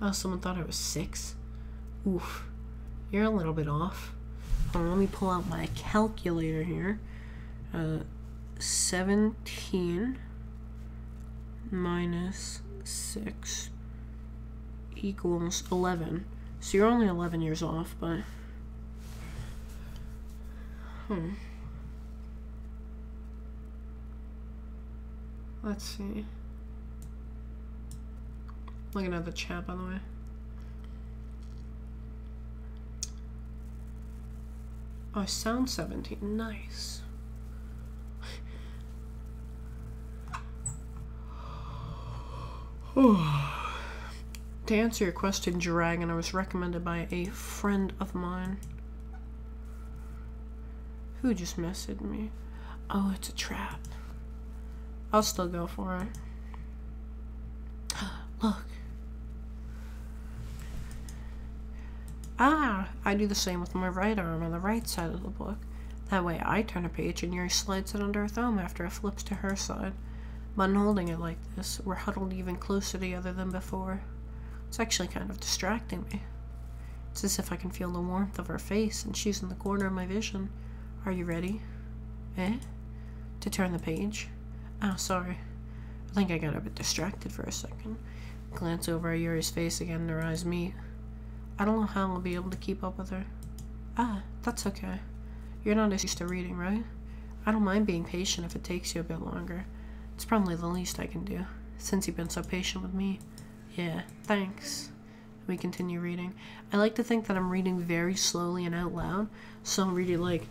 Oh, someone thought I was 6? Oof. You're a little bit off. Hold on, let me pull out my calculator here. 17 minus 6 equals 11. So you're only 11 years off, but... Let's see. Looking at the chat, by the way. Oh, I sound 17. Nice. To answer your question, Dragon, I was recommended by a friend of mine. Who just messaged me? Oh, it's a trap. I'll still go for it. Look. Ah, I do the same with my right arm on the right side of the book. That way I turn a page and Yuri slides it under her thumb after it flips to her side. But in holding it like this, we're huddled even closer together than before. It's actually kind of distracting me. It's as if I can feel the warmth of her face and she's in the corner of my vision. Are you ready? Eh? To turn the page? Oh, sorry. I think I got a bit distracted for a second. Glance over at Yuri's face again and her eyes meet. I don't know how I'll be able to keep up with her. Ah, that's okay. You're not as used to reading, right? I don't mind being patient if it takes you a bit longer. It's probably the least I can do, since you've been so patient with me. Yeah, thanks. We continue reading. I like to think that I'm reading very slowly and out loud, so I'm reading like,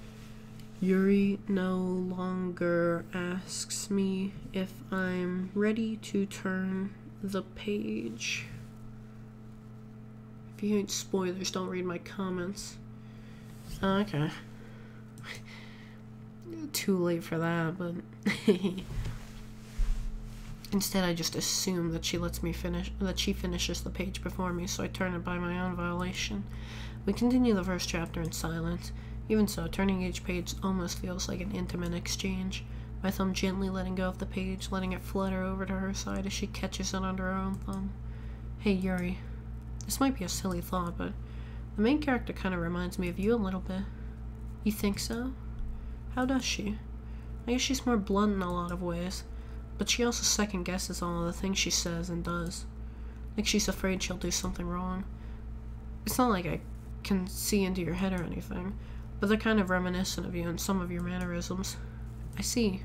Yuri no longer asks me if I'm ready to turn the page. If you hate spoilers, don't read my comments. Oh, okay. Too late for that, but... Instead, I just assume that she lets me finish, that she finishes the page before me, so I turn it by my own violation. We continue the first chapter in silence. Even so, turning each page almost feels like an intimate exchange. My thumb gently letting go of the page, letting it flutter over to her side as she catches it under her own thumb. Hey, Yuri. This might be a silly thought, but the main character kind of reminds me of you a little bit. You think so? How does she? I guess she's more blunt in a lot of ways, but she also second guesses all of the things she says and does. Like she's afraid she'll do something wrong. It's not like I can see into your head or anything, but they're kind of reminiscent of you and some of your mannerisms. I see.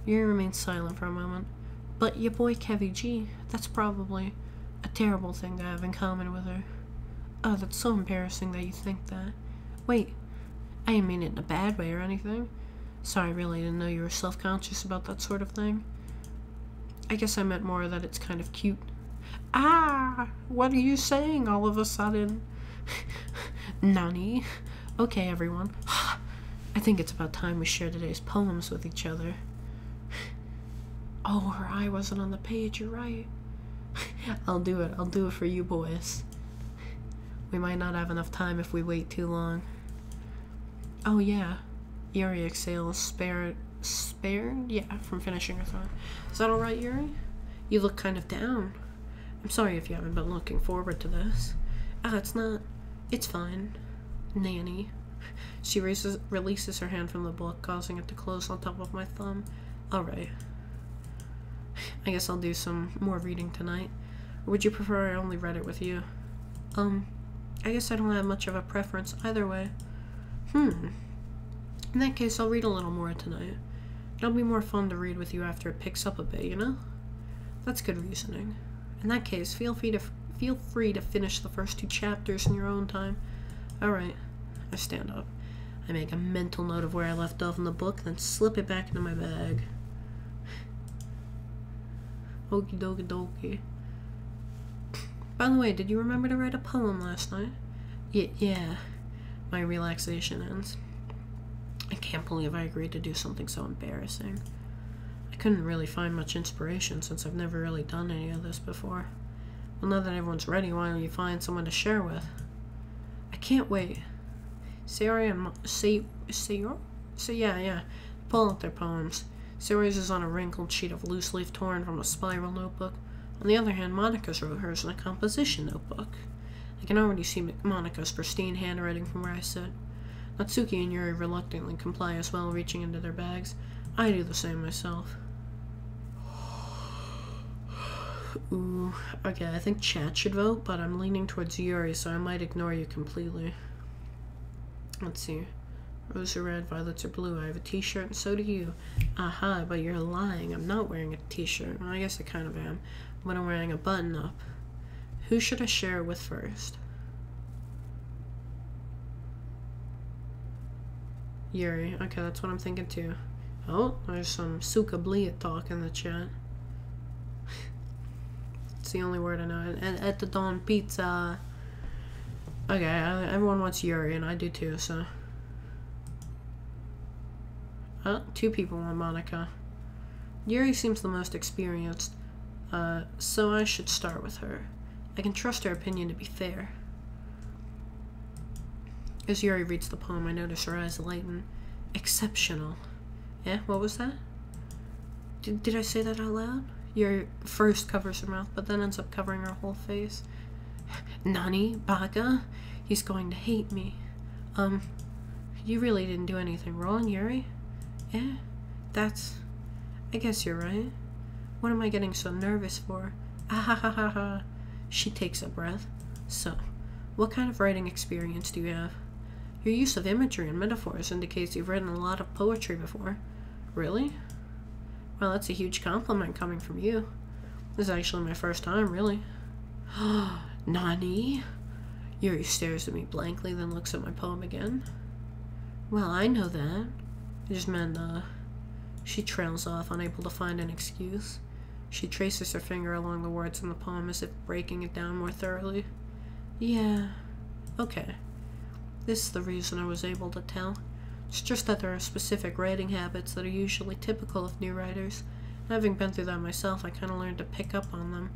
Yuri remains silent for a moment. But your boy Kevy G, that's probably a terrible thing to have in common with her. Oh, that's so embarrassing that you think that. Wait, I didn't mean it in a bad way or anything. Sorry, I really didn't know you were self-conscious about that sort of thing. I guess I meant more that it's kind of cute. Ah, what are you saying all of a sudden? Nani? Okay, everyone. I think it's about time we share today's poems with each other. Oh, her eye wasn't on the page, you're right. I'll do it for you boys. We might not have enough time if we wait too long. Oh yeah. Yuri exhales, spared? Yeah, from finishing her thought. Is that alright, Yuri? You look kind of down. I'm sorry if you haven't been looking forward to this. Ah, it's not. It's fine. Nanny. She releases her hand from the book, causing it to close on top of my thumb. Alright. I guess I'll do some more reading tonight. Or would you prefer I only read it with you? I guess I don't have much of a preference either way. In that case, I'll read a little more tonight. It'll be more fun to read with you after it picks up a bit, you know? That's good reasoning. In that case, feel free to finish the first 2 chapters in your own time. Alright. I stand up. I make a mental note of where I left off in the book, then slip it back into my bag. Okie dokie dokie. By the way, did you remember to write a poem last night? Yeah. My relaxation ends. I can't believe I agreed to do something so embarrassing. I couldn't really find much inspiration since I've never really done any of this before. Well, now that everyone's ready, why don't you find someone to share with? I can't wait. Sayori and yeah. Pull out their poems. Sayori's is on a wrinkled sheet of loose leaf torn from a spiral notebook. On the other hand, Monica's wrote hers in a composition notebook. I can already see Monica's pristine handwriting from where I sit. Natsuki and Yuri reluctantly comply as well, reaching into their bags. I do the same myself. Ooh, okay, I think chat should vote, but I'm leaning towards Yuri, so I might ignore you completely. Let's see. Rose are red, violets are blue. I have a t-shirt, and so do you. Aha, but you're lying. I'm not wearing a t-shirt. Well, I guess I kind of am, but I'm wearing a button-up. Who should I share it with first? Yuri. Okay, that's what I'm thinking too. Oh, there's some Suka Bliat talk in the chat. It's the only word I know. At the Dawn Pizza. Okay, everyone wants Yuri, and I do too, so. 2 people want Monica. Yuri seems the most experienced, so I should start with her. I can trust her opinion to be fair. As Yuri reads the poem, I notice her eyes lighten. Exceptional. Yeah, what was that? Did I say that out loud? Yuri first covers her mouth, but then ends up covering her whole face. Nani? Baka? He's going to hate me. You really didn't do anything wrong, Yuri? Yeah? I guess you're right. What am I getting so nervous for? Ah. She takes a breath. So, what kind of writing experience do you have? Your use of imagery and metaphors indicates you've written a lot of poetry before. Really? Well, that's a huge compliment coming from you. This is actually my first time, really. Nani? Yuri stares at me blankly, then looks at my poem again. Well, I know that. I just meant, She trails off, unable to find an excuse. She traces her finger along the words in the poem as if breaking it down more thoroughly. Yeah. Okay. This is the reason I was able to tell. It's just that there are specific writing habits that are usually typical of new writers. Having been through that myself, I kind of learned to pick up on them.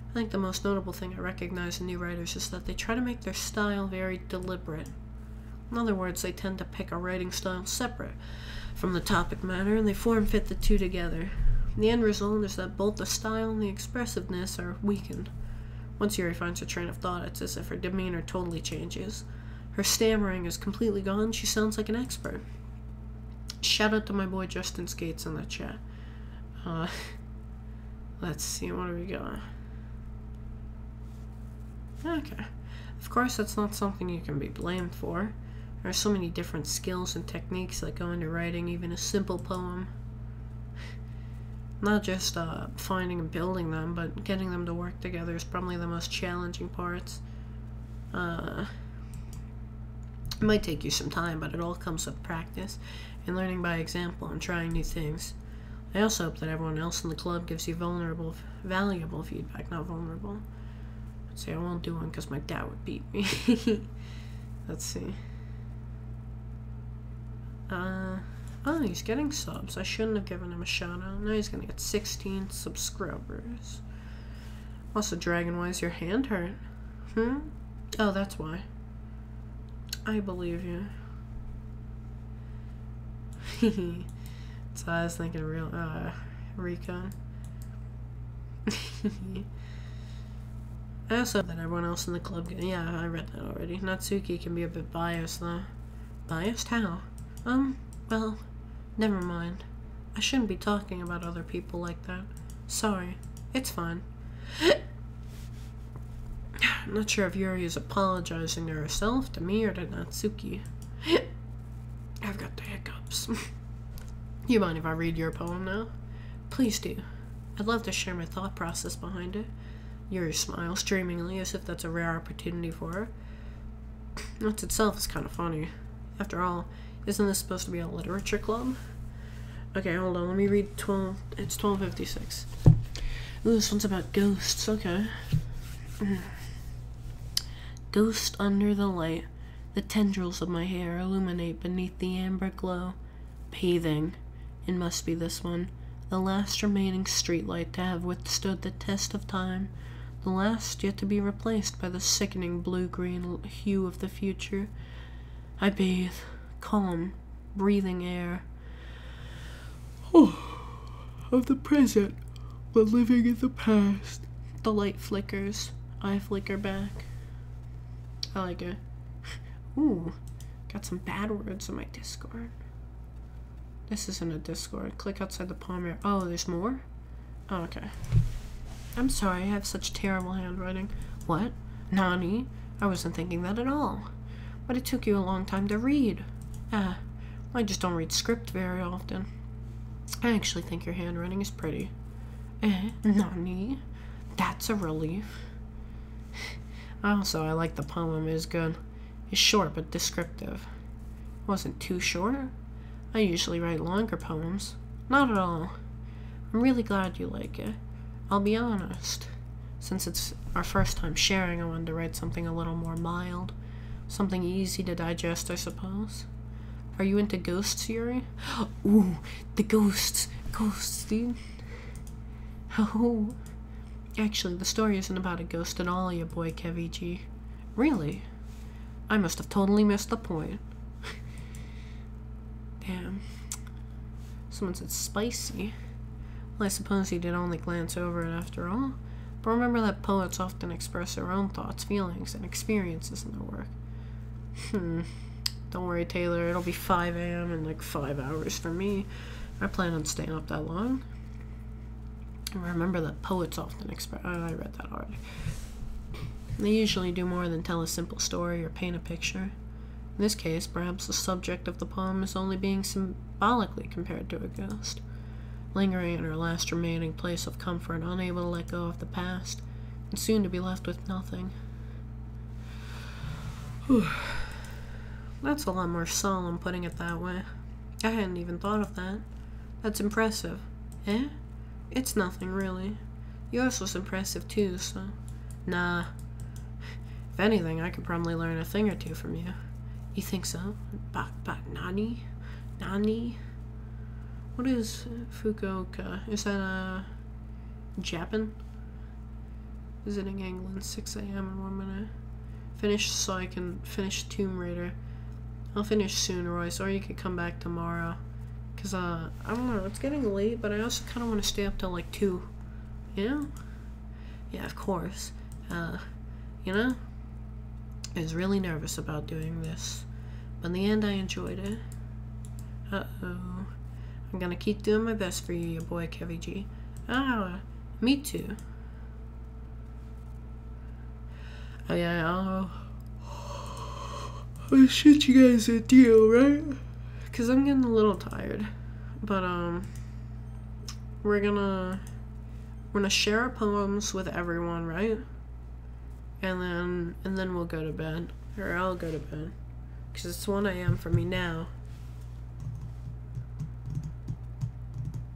I think the most notable thing I recognize in new writers is that they try to make their style very deliberate. In other words, they tend to pick a writing style separate from the topic matter, and they form-fit the two together. The end result is that both the style and the expressiveness are weakened. Once Yuri finds her train of thought, it's as if her demeanor totally changes. Her stammering is completely gone. She sounds like an expert. Shout out to my boy Justin Skates in the chat. Let's see, what do we got? Okay. Of course, that's not something you can be blamed for. There are so many different skills and techniques that go into writing even a simple poem. Not just finding and building them, but getting them to work together is probably the most challenging parts. It might take you some time, but it all comes with practice and learning by example and trying new things. I also hope that everyone else in the club gives you valuable feedback, not vulnerable. Let's see, I won't do one because my dad would beat me. Let's see. Oh, he's getting subs. I shouldn't have given him a shout out. Now he's gonna get 16 subscribers. Also, Dragon, why is your hand hurt? Oh, that's why. I believe you. So I was thinking Recon. I also hope that everyone else in the club, yeah, I read that already. Natsuki can be a bit biased though. Biased? How? Well, never mind. I shouldn't be talking about other people like that. Sorry. It's fine. I'm not sure if Yuri is apologizing to herself, to me, or to Natsuki. I've got the hiccups. You mind if I read your poem now? Please do. I'd love to share my thought process behind it. Yuri smiles dreamingly, as if that's a rare opportunity for her. That itself is kind of funny. After all, isn't this supposed to be a literature club? Okay, hold on, let me read 12. It's 12:56. Ooh, this one's about ghosts, okay. Ghost under the light. The tendrils of my hair illuminate beneath the amber glow. Bathing. It must be this one. The last remaining streetlight to have withstood the test of time. The last yet to be replaced by the sickening blue-green hue of the future. I bathe. Calm. Breathing air. Of the present, but living in the past. The light flickers. I flicker back. I like it. Ooh, got some bad words in my Discord. This isn't a Discord. Click outside the palm here. Oh, there's more? Oh, okay. I'm sorry, I have such terrible handwriting. What? Nani? I wasn't thinking that at all. But it took you a long time to read. I just don't read script very often. I actually think your handwriting is pretty. Nani? That's a relief. Also, I like the poem. It is good. It's short but descriptive. It wasn't too short. I usually write longer poems. Not at all. I'm really glad you like it. I'll be honest. Since it's our first time sharing, I wanted to write something a little more mild. Something easy to digest, I suppose. Are you into ghosts, Yuri? Ooh, the ghosts. Ghosts, dude. Oh. Actually, the story isn't about a ghost at all, you boy Keviji. Really? I must have totally missed the point. Damn. Someone said spicy. Well, I suppose you did only glance over it after all. But remember that poets often express their own thoughts, feelings, and experiences in their work. Don't worry, Taylor. It'll be 5 a.m. in like 5 hours for me. I plan on staying up that long. And remember that poets often express... Oh, I read that already. They usually do more than tell a simple story or paint a picture. In this case, perhaps the subject of the poem is only being symbolically compared to a ghost, lingering in her last remaining place of comfort, unable to let go of the past, and soon to be left with nothing. Whew. That's a lot more solemn putting it that way. I hadn't even thought of that. That's impressive. Eh? It's nothing, really. Yours was impressive, too, so... Nah. If anything, I could probably learn a thing or two from you. You think so? But Nani? Nani? What is Fukuoka? Is that, Japan? Visiting England, 6 a.m. in 1 minute. Finish so I can finish Tomb Raider. I'll finish soon, Royce, or you could come back tomorrow. Because, I don't know, it's getting late, but I also kind of want to stay up till, like, 2. You know? Yeah, of course. You know? I was really nervous about doing this. But in the end, I enjoyed it. Uh-oh. I'm gonna keep doing my best for you, your boy, Keviji. Ah, me too. Oh, yeah, I'll shoot you guys a deal, right? Because I'm getting a little tired. But, we're gonna share our poems with everyone, right? And then we'll go to bed. Or I'll go to bed. Because it's 1 a.m. for me now.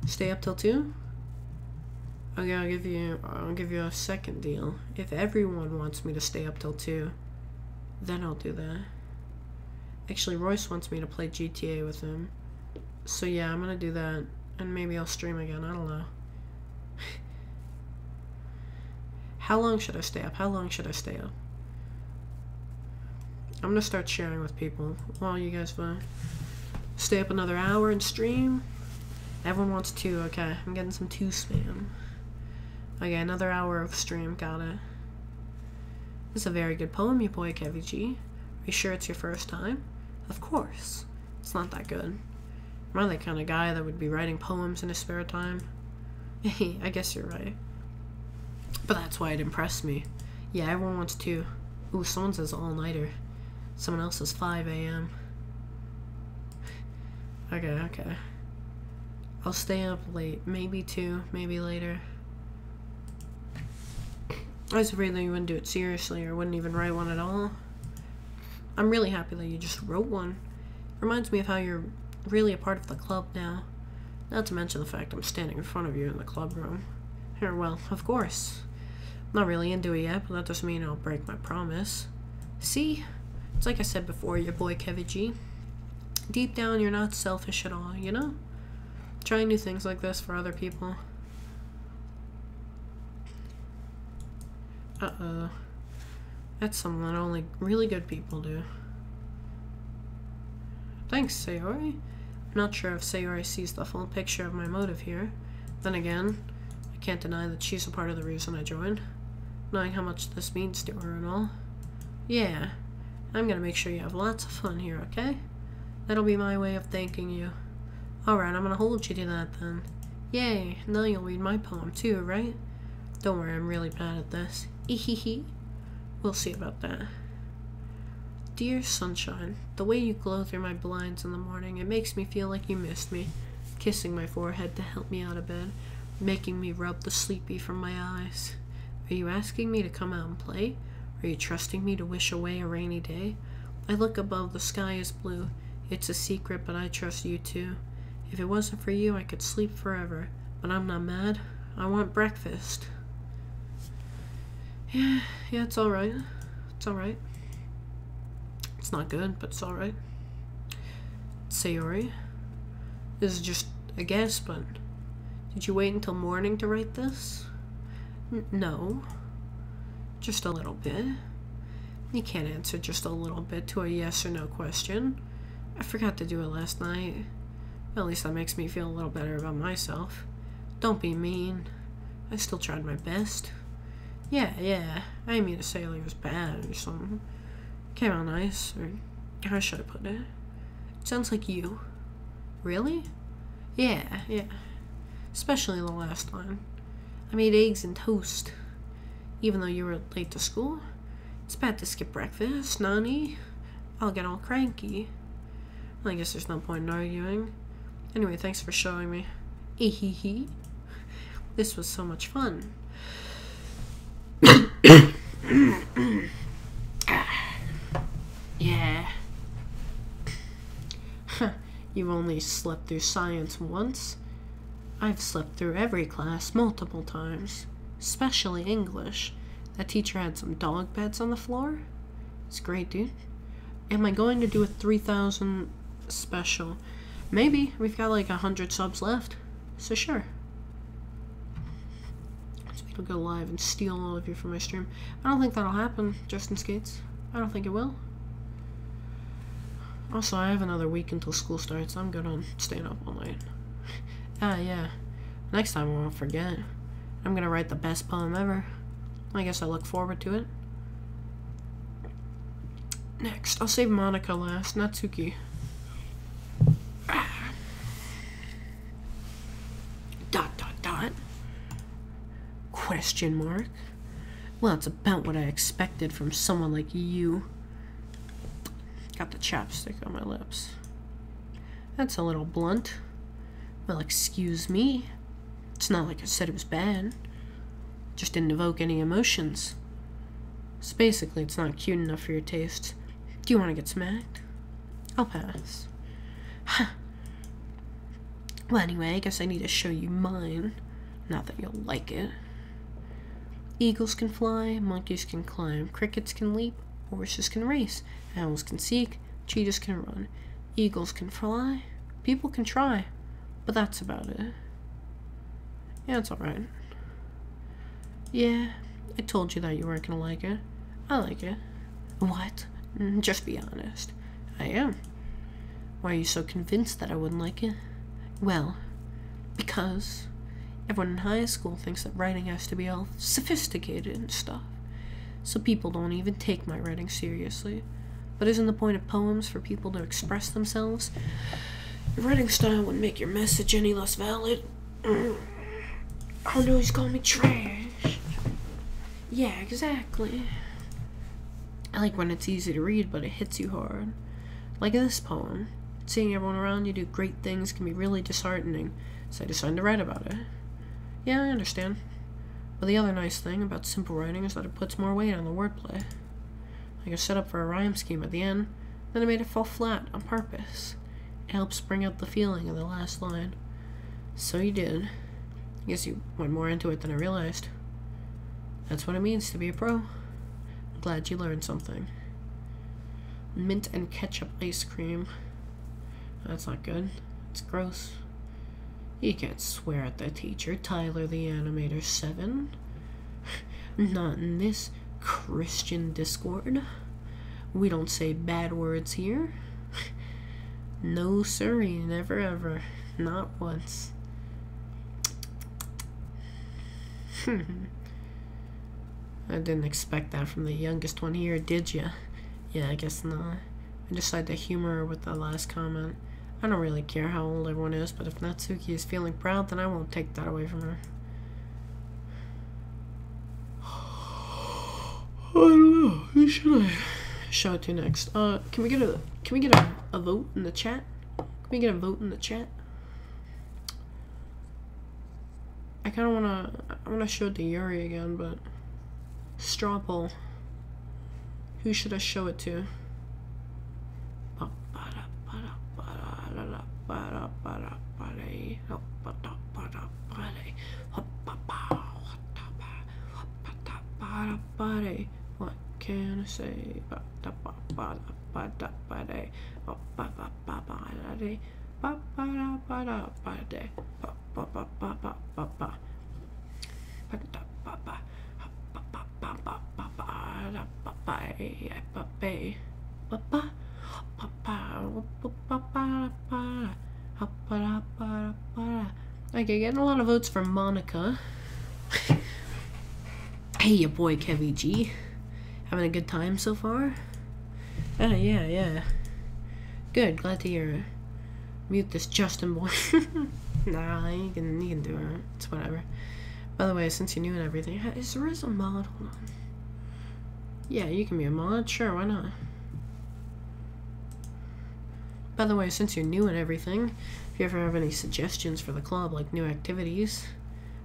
Stay up till 2? Okay, I'll give you a second deal. If everyone wants me to stay up till 2, then I'll do that. Actually, Royce wants me to play GTA with him. So yeah, I'm gonna do that. And maybe I'll stream again, I don't know. How long should I stay up? How long should I stay up? I'm gonna start sharing with people while you guys stay up another hour and stream. Everyone wants 2, okay. I'm getting some 2 spam. Okay, another hour of stream, got it. This is a very good poem, you boy Keviji. Are you sure it's your first time? Of course. It's not that good. Am I the kind of guy that would be writing poems in his spare time? Hey, I guess you're right. But that's why it impressed me. Yeah, everyone wants to. Ooh, someone says all-nighter. Someone else says 5 a.m. Okay. I'll stay up late. Maybe 2, maybe later. I was afraid that you wouldn't do it seriously or wouldn't even write one at all. I'm really happy that you just wrote one. Reminds me of how you're really a part of the club now. Not to mention the fact I'm standing in front of you in the club room. Here, well, of course. I'm not really into it yet, but that doesn't mean I'll break my promise. See? It's like I said before, your boy Kevin G. Deep down, you're not selfish at all, you know? Trying new things like this for other people. Uh-oh. That's something that only really good people do. Thanks, Sayori. I'm not sure if Sayori sees the full picture of my motive here. Then again, I can't deny that she's a part of the reason I joined. Knowing how much this means to her and all. Yeah, I'm gonna make sure you have lots of fun here, okay? That'll be my way of thanking you. Alright, I'm gonna hold you to that then. Yay, now you'll read my poem too, right? Don't worry, I'm really bad at this. Ehehe. We'll see about that. Dear sunshine, the way you glow through my blinds in the morning, it makes me feel like you missed me. Kissing my forehead to help me out of bed, making me rub the sleepy from my eyes. Are you asking me to come out and play? Are you trusting me to wish away a rainy day? I look above, the sky is blue. It's a secret, but I trust you too. If it wasn't for you, I could sleep forever. But I'm not mad. I want breakfast. Yeah, it's alright. It's alright. It's not good, but it's alright. Sayori, this is just a guess, but did you wait until morning to write this? No. Just a little bit. You can't answer just a little bit to a yes or no question. I forgot to do it last night. At least that makes me feel a little better about myself. Don't be mean. I still tried my best. Yeah, I didn't mean to say like it was bad or something. Came out nice, or how should I put it? It sounds like you. Really? Yeah. Especially the last line. I made eggs and toast. Even though you were late to school? It's bad to skip breakfast, Nani. I'll get all cranky. Well, I guess there's no point in arguing. Anyway, thanks for showing me. Ehehe. This was so much fun. Yeah. You've only slept through science once. I've slept through every class multiple times. Especially English. That teacher had some dog beds on the floor. It's great, dude. Am I going to do a 3,000 special? Maybe. We've got like 100 subs left. So sure. I'll go live and steal all of you from my stream. I don't think that'll happen, Justin Skates. I don't think it will. Also, I have another week until school starts. I'm good on staying up all night. Yeah. Next time I won't forget. I'm gonna write the best poem ever. I guess I look forward to it. Next, I'll save Monica last, Natsuki. Dot. Question mark. Well, it's about what I expected from someone like you. Got the chapstick on my lips. That's a little blunt. Well, excuse me. It's not like I said it was bad. Just didn't evoke any emotions. So basically, it's not cute enough for your taste. Do you want to get smacked? I'll pass. Well, anyway, I guess I need to show you mine. Not that you'll like it. Eagles can fly, monkeys can climb, crickets can leap, horses can race, owls can seek, cheetahs can run, eagles can fly, people can try, but that's about it. Yeah, it's alright. Yeah, I told you that you weren't gonna like it. I like it. What? Just be honest. I am. Why are you so convinced that I wouldn't like it? Well, because everyone in high school thinks that writing has to be all sophisticated and stuff. So people don't even take my writing seriously. But isn't the point of poems for people to express themselves? Your writing style wouldn't make your message any less valid. Oh no, he's calling me trash. Yeah, exactly. I like when it's easy to read, but it hits you hard. Like this poem. Seeing everyone around you do great things can be really disheartening, so I decided to write about it. Yeah, I understand. But the other nice thing about simple writing is that it puts more weight on the wordplay. Like I set up for a rhyme scheme at the end, then I made it fall flat on purpose. It helps bring out the feeling in the last line. So you did. I guess you went more into it than I realized. That's what it means to be a pro. I'm glad you learned something. Mint and ketchup ice cream. That's not good. It's gross. You can't swear at the teacher, Tyler the Animator 7. Not in this Christian Discord. We don't say bad words here. No siree, never ever. Not once. I didn't expect that from the youngest one here, did ya? Yeah, I guess not. I decided to humor her with the last comment. I don't really care how old everyone is, but if Natsuki is feeling proud, then I won't take that away from her. I don't know. Who should I show it to next? Can we get a vote in the chat? Can we get a vote in the chat? I kind of wanna show it to Yuri again, but straw poll. Who should I show it to? What can I say? Okay, getting a lot of votes for Monica. Hey, your boy Kevy G. Having a good time so far? Yeah. Good, glad to hear it. Mute this Justin boy. Nah, you can do it. It's whatever. By the way, since you're new and everything, is there a mod? Hold on. Yeah, you can be a mod. Sure, why not? By the way, since you're new and everything, if you ever have any suggestions for the club, like new activities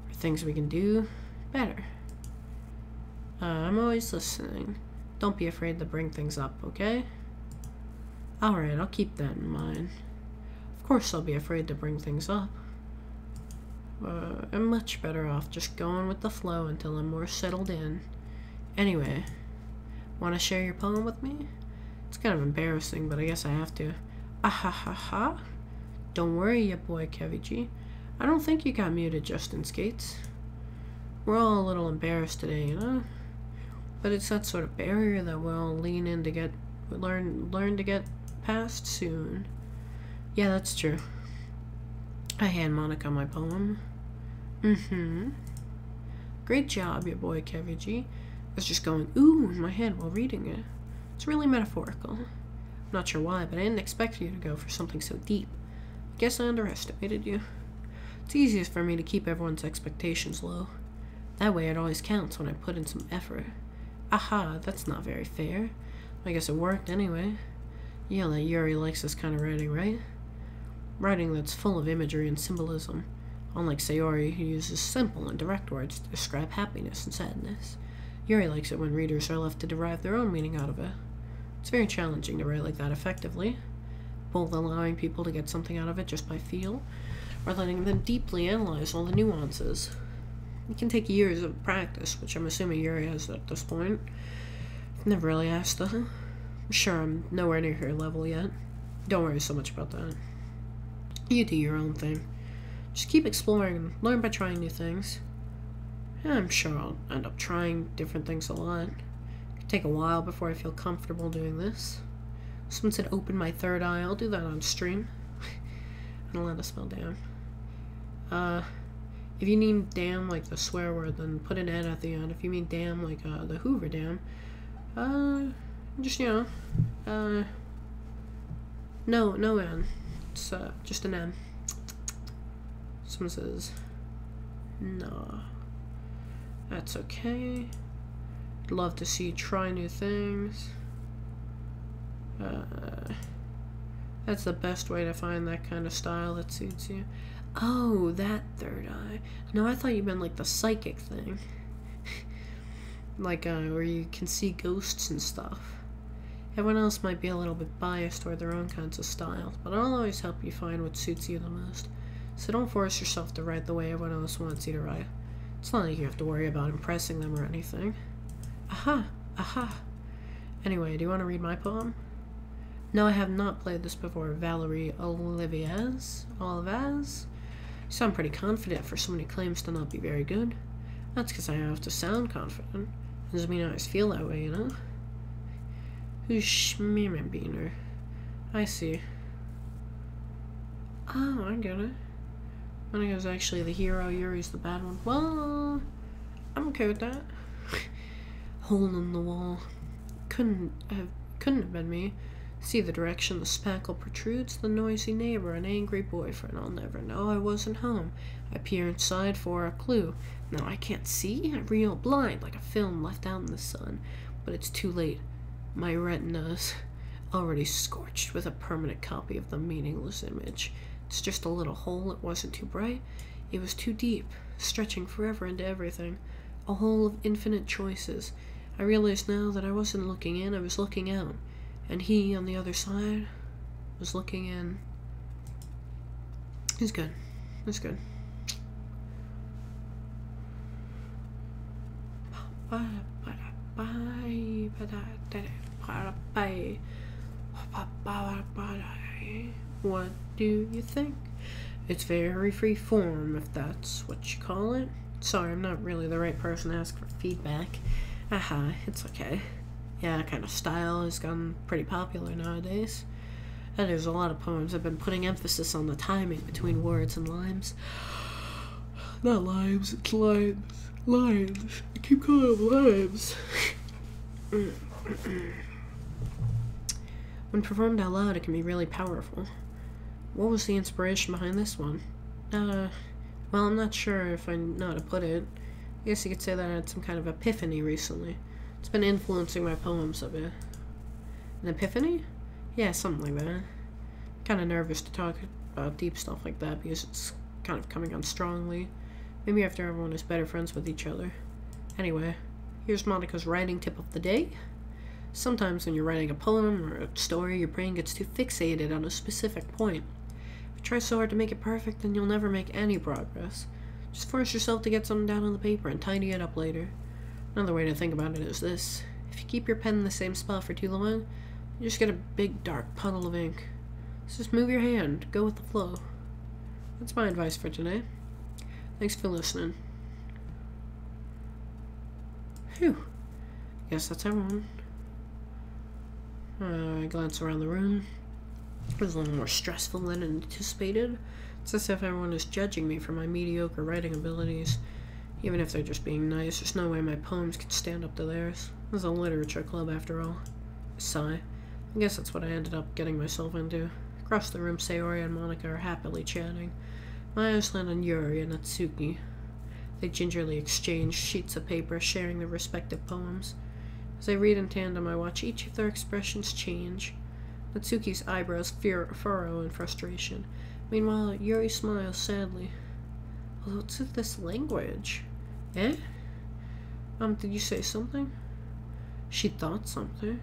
or things we can do better, I'm always listening. Don't be afraid to bring things up, okay? Alright, I'll keep that in mind. Of course I'll be afraid to bring things up. I'm much better off just going with the flow until I'm more settled in. Anyway, want to share your poem with me? It's kind of embarrassing, but I guess I have to. Ahahaha. Don't worry, ya boy Kevy G. I don't think you got muted, Justin Skates. We're all a little embarrassed today, you know? But it's that sort of barrier that we'll all lean in to learn to get past soon. Yeah, that's true. I hand Monica my poem. Great job, your boy Kevy G. I was just going ooh in my head while reading it. It's really metaphorical. I'm not sure why, but I didn't expect you to go for something so deep. I guess I underestimated you. It's easiest for me to keep everyone's expectations low. That way it always counts when I put in some effort. Aha, that's not very fair. I guess it worked anyway. Yeah, that Yuri likes this kind of writing, right? Writing that's full of imagery and symbolism. Unlike Sayori, who uses simple and direct words to describe happiness and sadness. Yuri likes it when readers are left to derive their own meaning out of it. It's very challenging to write like that effectively, both allowing people to get something out of it just by feel, or letting them deeply analyze all the nuances. It can take years of practice, which I'm assuming Yuri has at this point. I've never really asked though. I'm sure I'm nowhere near her level yet. Don't worry so much about that. You do your own thing. Just keep exploring and learn by trying new things. Yeah, I'm sure I'll end up trying different things a lot. It could take a while before I feel comfortable doing this. Someone said open my third eye. I'll do that on stream. I don't know how to spell damn. If you mean damn like the swear word, then put an N at the end. If you mean damn like the Hoover Dam, Just, you know, no N. It's, just an M. Someone says, no. That's okay. Love to see you try new things. That's the best way to find that kind of style that suits you. Oh, that third eye. No, I thought you meant like the psychic thing. Like, where you can see ghosts and stuff. Everyone else might be a little bit biased toward their own kinds of styles, but I'll always help you find what suits you the most. So don't force yourself to write the way everyone else wants you to write. It's not like you have to worry about impressing them or anything. Aha! Aha! Anyway, do you want to read my poem? No, I have not played this before. Valerie Olivaz? You sound pretty confident for someone who claims to not be very good. That's because I have to sound confident. Doesn't mean I always feel that way, you know? Who's Schmierenbeaner? I see. Oh, I get it. Monica's actually the hero, Yuri's the bad one. Well, I'm okay with that. Hole in the wall. Couldn't have been me. See the direction the spackle protrudes, the noisy neighbor, an angry boyfriend. I'll never know I wasn't home. I peer inside for a clue. Now I can't see. I'm real blind, like a film left out in the sun. But it's too late. My retina's already scorched with a permanent copy of the meaningless image. It's just a little hole. It wasn't too bright. It was too deep, stretching forever into everything. A hole of infinite choices. I realize now that I wasn't looking in, I was looking out. And he, on the other side, was looking in. He's good. That's good. What do you think? It's very free form, if that's what you call it. Sorry, I'm not really the right person to ask for feedback. Aha, it's okay. Yeah, that kind of style has gotten pretty popular nowadays. And there's a lot of poems that have been putting emphasis on the timing between words and limes. Not limes, it's lines. Lines. I keep calling them limes. When performed out loud, it can be really powerful. What was the inspiration behind this one? Well, I'm not sure if I know how to put it. I guess you could say that I had some kind of epiphany recently. It's been influencing my poems a bit. An epiphany? Yeah, something like that. Kind of nervous to talk about deep stuff like that because it's kind of coming on strongly. Maybe after everyone is better friends with each other. Anyway, here's Monica's writing tip of the day. Sometimes when you're writing a poem or a story, your brain gets too fixated on a specific point. If you try so hard to make it perfect, then you'll never make any progress. Just force yourself to get something down on the paper and tidy it up later. Another way to think about it is this. If you keep your pen in the same spot for too long, you just get a big dark puddle of ink. So just move your hand, go with the flow. That's my advice for today. Thanks for listening. Phew. Guess that's everyone. I glance around the room. It was a little more stressful than anticipated. It's as if everyone is judging me for my mediocre writing abilities. Even if they're just being nice, there's no way my poems can stand up to theirs. This is a literature club after all. I sigh. I guess that's what I ended up getting myself into. Across the room, Sayori and Monica are happily chatting. My eyes land on Yuri and Natsuki. They gingerly exchange sheets of paper, sharing their respective poems. As I read in tandem, I watch each of their expressions change. Natsuki's eyebrows furrow in frustration. Meanwhile, Yuri smiles sadly. Well, what's with this language? Eh? Did you say something? She thought something.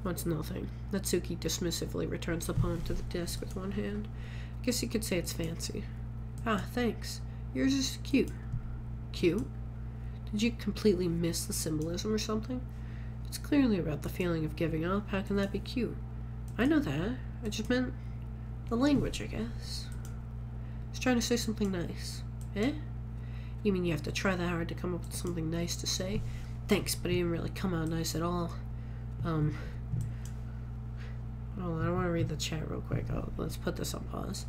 Oh, it's nothing. Natsuki dismissively returns the poem to the desk with one hand. I guess you could say it's fancy. Ah, thanks. Yours is cute. Cute? Did you completely miss the symbolism or something? It's clearly about the feeling of giving up. How can that be cute? I know that. I just meant the language, I guess. I was trying to say something nice. Eh? You mean you have to try that hard to come up with something nice to say? Thanks, but it didn't really come out nice at all. Oh, I don't want to read the chat real quick. Let's put this on pause.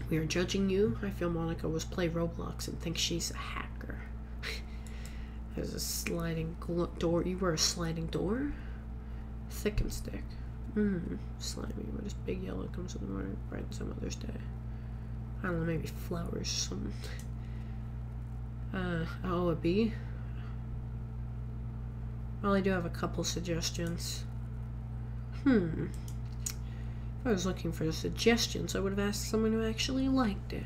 We are judging you. I feel Monica was play Roblox and thinks she's a hacker. There's a sliding door. You were a sliding door? Thick and stick. Slimy. What is big yellow comes in the morning, bright some Mother's Day. I don't know, maybe flowers or something. Oh, a bee? Well, I do have a couple suggestions. If I was looking for suggestions, I would have asked someone who actually liked it.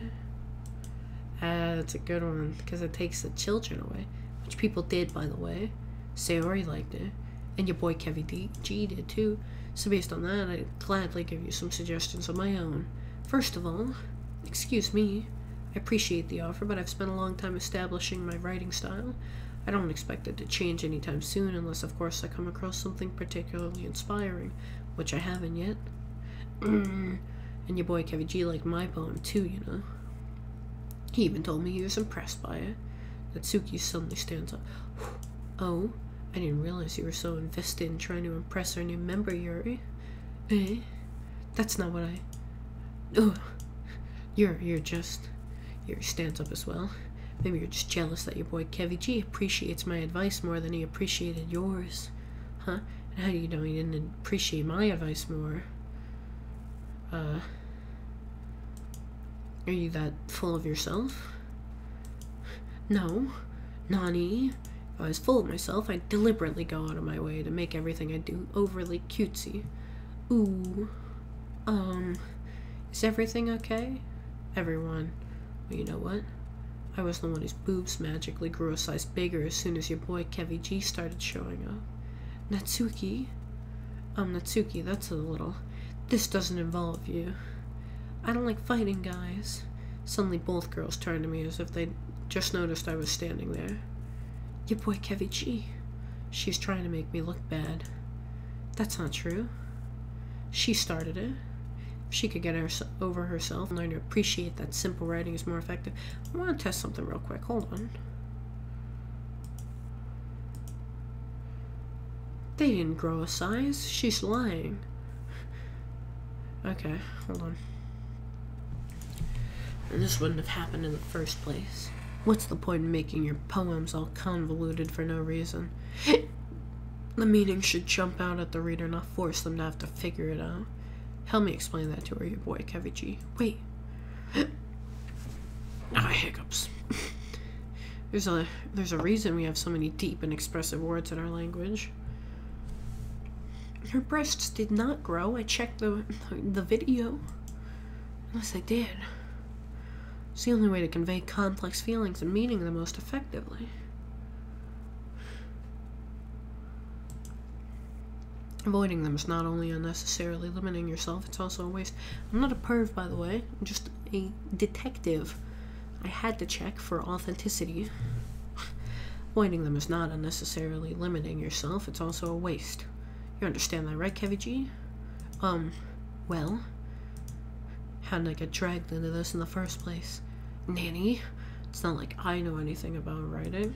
That's a good one, because it takes the children away. Which people did, by the way. Sayori liked it. And your boy Kevy G did too. So based on that, I'd gladly give you some suggestions of my own. First of all, excuse me, I appreciate the offer, but I've spent a long time establishing my writing style. I don't expect it to change anytime soon, unless of course I come across something particularly inspiring, which I haven't yet. And your boy Kevy G liked my poem too, you know. He even told me he was impressed by it. Natsuki suddenly stands up. Oh, I didn't realize you were so invested in trying to impress our new member, Yuri. Eh? That's not what I... Ugh. Yuri stands up as well. Maybe you're just jealous that your boy Kevy G appreciates my advice more than he appreciated yours. Huh? And how do you know he didn't appreciate my advice more? Are you that full of yourself? No. Nani? If I was full of myself, I'd deliberately go out of my way to make everything I do overly cutesy. Ooh. Is everything okay? Everyone. Well, you know what? I was the one whose boobs magically grew a size bigger as soon as your boy Kevy G started showing up. Natsuki? Natsuki, that's a little... This doesn't involve you. I don't like fighting guys. Suddenly both girls turned to me as if they'd just noticed I was standing there. Your boy Kevy G. She's trying to make me look bad. That's not true. She started it. If she could get over herself and learn to appreciate that simple writing is more effective. I want to test something real quick. Hold on. They didn't grow a size. She's lying. Okay, hold on. And this wouldn't have happened in the first place. What's the point in making your poems all convoluted for no reason? The meaning should jump out at the reader, not force them to have to figure it out. Help me explain that to her, your boy Kevy G. Wait. Hiccups. There's a reason we have so many deep and expressive words in our language. Her breasts did not grow. I checked the video. Unless I did. It's the only way to convey complex feelings and meaning the most effectively. Avoiding them is not only unnecessarily limiting yourself, it's also a waste. I'm not a perv, by the way. I'm just a detective. I had to check for authenticity. Avoiding them is not unnecessarily limiting yourself, it's also a waste. You understand that, right, Kevy G? Well... How did I get dragged into this in the first place? Nanny? It's not like I know anything about writing.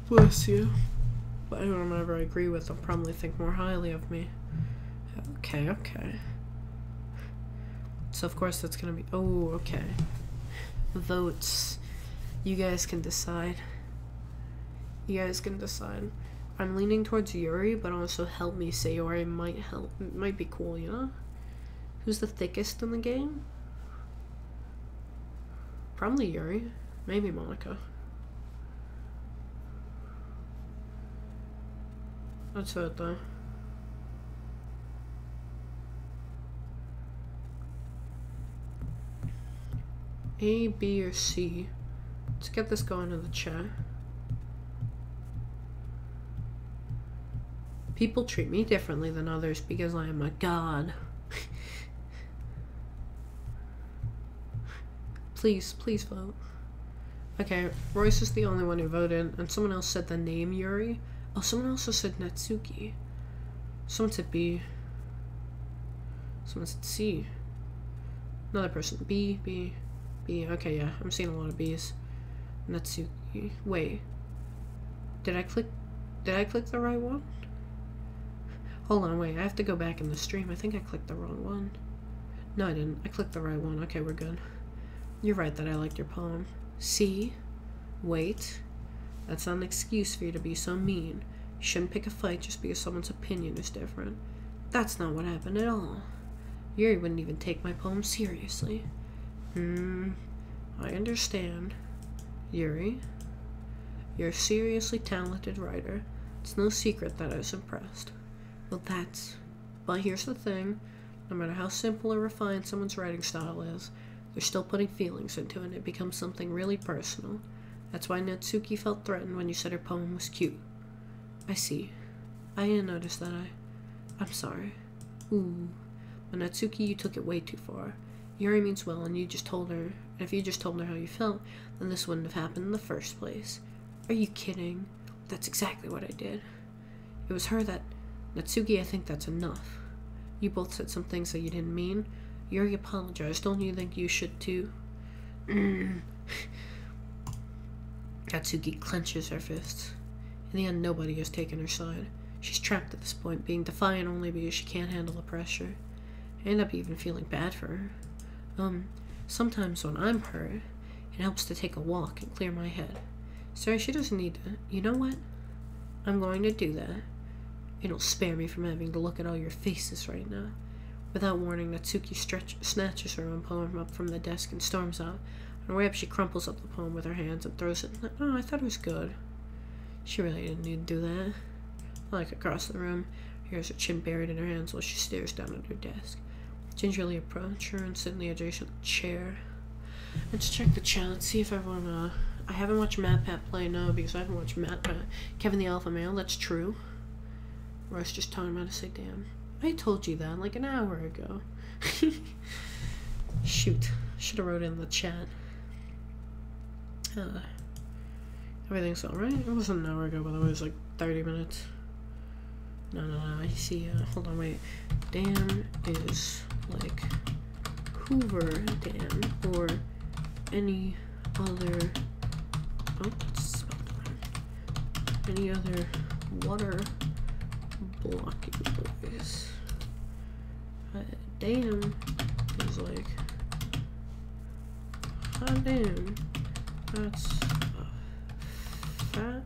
Bless you. But whoever I agree with, they'll probably think more highly of me. Okay. So of course that's gonna be... Oh, okay. Votes. You guys can decide. I'm leaning towards Yuri, but also help me Sayori might help. It might be cool, you know? Who's the thickest in the game? Probably Yuri. Maybe Monica. Let's vote though. A, B, or C? Let's get this going in the chat. People treat me differently than others because I am a god. Please vote. Okay, Royce is the only one who voted, and someone else said the name Yuri. Oh, someone also said Natsuki. Someone said B. Someone said C. Another person. B. Okay, yeah, I'm seeing a lot of B's. Natsuki. Wait. Did I click the right one? Hold on, wait, I have to go back in the stream. I think I clicked the wrong one. No, I didn't. I clicked the right one. Okay, we're good. You're right that I liked your poem. See? Wait. That's not an excuse for you to be so mean. You shouldn't pick a fight just because someone's opinion is different. That's not what happened at all. Yuri wouldn't even take my poem seriously. I understand. Yuri, you're a seriously talented writer. It's no secret that I was impressed. But here's the thing. No matter how simple or refined someone's writing style is, they're still putting feelings into it and it becomes something really personal. That's why Natsuki felt threatened when you said her poem was cute. I see. I didn't notice that. I'm sorry. Ooh. But Natsuki, you took it way too far. Yuri means well, and you just told her. And if you just told her how you felt, then this wouldn't have happened in the first place. Are you kidding? That's exactly what I did. It was her that... Natsuki, I think that's enough. You both said some things that you didn't mean. Yuri apologized. Don't you think you should too? Natsuki clenches her fists. In the end, nobody has taken her side. She's trapped at this point, being defiant only because she can't handle the pressure. I end up even feeling bad for her. Sometimes when I'm hurt, it helps to take a walk and clear my head. Sorry, she doesn't need to. You know what? I'm going to do that. It'll spare me from having to look at all your faces right now. Without warning, Natsuki snatches her own poem up from the desk and storms out. On her way up, she crumples up the poem with her hands and throws it. Oh, I thought it was good. She really didn't need to do that. Like across the room, here's her chin buried in her hands while she stares down at her desk. Gingerly approach her and sit in the adjacent chair. Let's check the chat. Let's see if everyone, I haven't watched MatPat play, no, because I haven't watched MatPat. Kevin the Alpha Male, that's true. Roy's just telling me how to say damn. I told you that like an hour ago. Shoot. Should have wrote it in the chat. Everything's alright? It wasn't an hour ago, by the way. It was like 30 minutes. No. I see, hold on, wait. Dam is like Hoover Dam or any other... Oh, that's spelled wrong. Any other water blocking boys. Dam is like... Hot damn. That's fat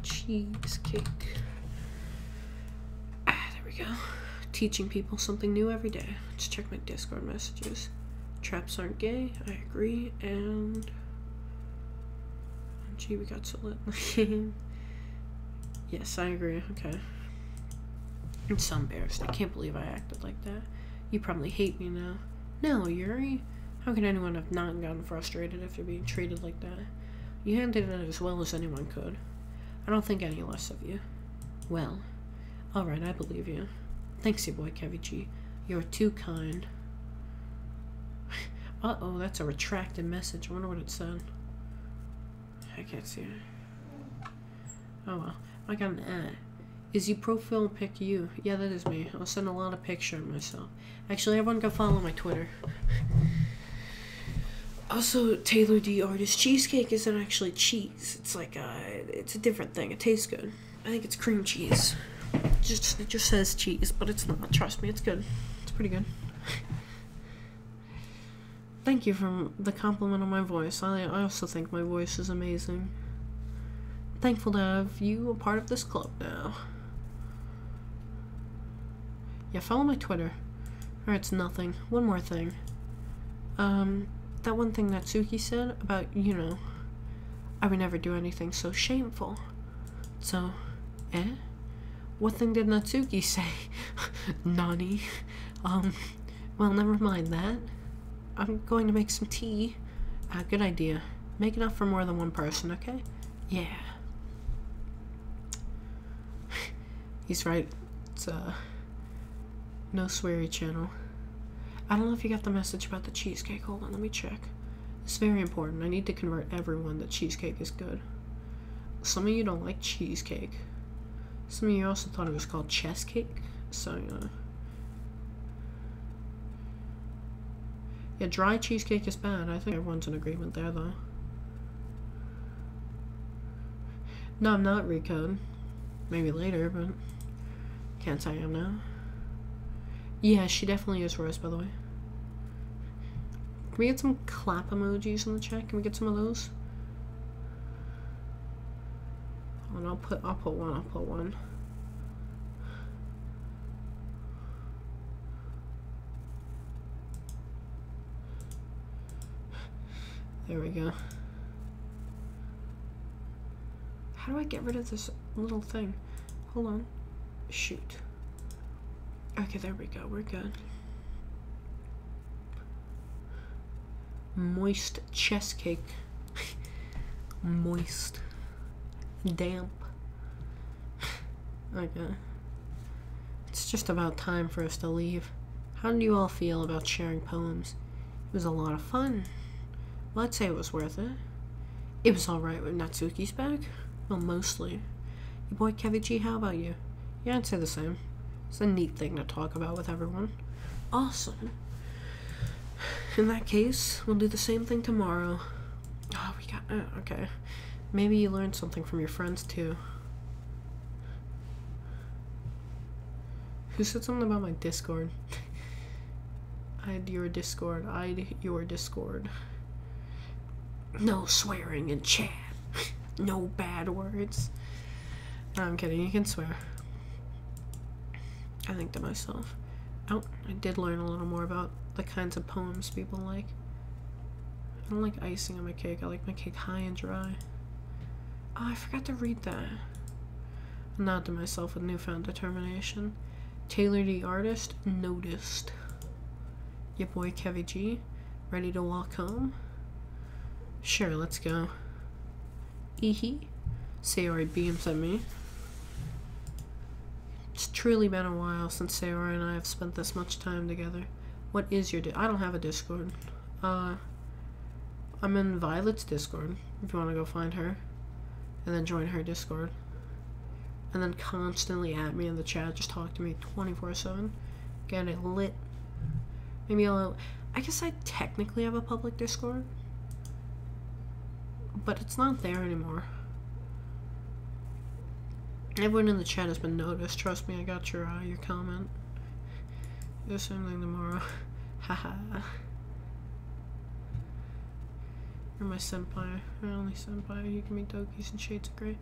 cheesecake. There we go. Teaching people something new every day. Let's check my Discord messages. Traps aren't gay. I agree. And gee, we got so lit. Yes, I agree. Okay. I'm so embarrassed. I can't believe I acted like that. You probably hate me now. No, Yuri. How can anyone have not gotten frustrated after being treated like that? You handled it as well as anyone could. I don't think any less of you. Well, alright, I believe you. Thanks, your boy, Kevy G. You're too kind. Uh-oh, that's a retracted message. I wonder what it said. I can't see it. Oh well. I got an ad. Is you profile pic you? Yeah, that is me. I'll send a lot of pictures of myself. Actually, everyone go follow my Twitter. Also, Taylor D. Artist cheesecake isn't actually cheese. It's like it's a different thing. It tastes good. I think it's cream cheese. It just says cheese, but it's not. Trust me, it's good. It's pretty good. Thank you for the compliment on my voice. I also think my voice is amazing. Thankful to have you a part of this club now. Yeah, follow my Twitter. Or it's nothing. One more thing. That one thing Natsuki said about, you know, I would never do anything so shameful. So, what thing did Natsuki say? Nani? Well, never mind that. I'm going to make some tea. Good idea. Make enough for more than one person, okay? Yeah. He's right. It's, no sweary channel. I don't know if you got the message about the cheesecake. Hold on, let me check. It's very important. I need to convert everyone that cheesecake is good. Some of you don't like cheesecake. Some of you also thought it was called chess cake. So, yeah, dry cheesecake is bad. I think everyone's in agreement there, though. No, I'm not Recode. Maybe later, but can't say I am now. Yeah, she definitely is Rose, by the way. Can we get some clap emojis in the chat? Can we get some of those? Oh, and I'll put one. There we go. How do I get rid of this little thing? Hold on. Shoot. Okay, there we go. We're good. Moist chest cake. Moist. Damp. Okay. It's just about time for us to leave. How do you all feel about sharing poems? It was a lot of fun. Well, I'd say it was worth it. It was alright with Natsuki's back. Well, mostly. Your boy Kevin G, how about you? Yeah, I'd say the same. It's a neat thing to talk about with everyone. Awesome. In that case, we'll do the same thing tomorrow. Oh, we got... okay. Maybe you learned something from your friends, too. Who said something about my Discord? I'd your Discord. No swearing in chat. No bad words. No, I'm kidding. You can swear. I think to myself. Oh, I did learn a little more about the kinds of poems people like. I don't like icing on my cake. I like my cake high and dry. Oh, I forgot to read that. I nod to myself with newfound determination. Taylor the artist noticed. Your boy Kevin G. Ready to walk home? Sure, let's go. Eehee. Sayori beams at me. It's truly been a while since Sayori and I have spent this much time together. What is your I don't have a Discord. I'm in Violet's Discord, if you want to go find her. And then join her Discord. And then constantly at me in the chat, just talk to me 24/7. Get it lit. Maybe I guess I technically have a public Discord. But it's not there anymore. Everyone in the chat has been noticed. Trust me, I got your comment. Do the same thing tomorrow. Haha. You're my senpai. My only senpai. You can be Doki's and Shades of Grey.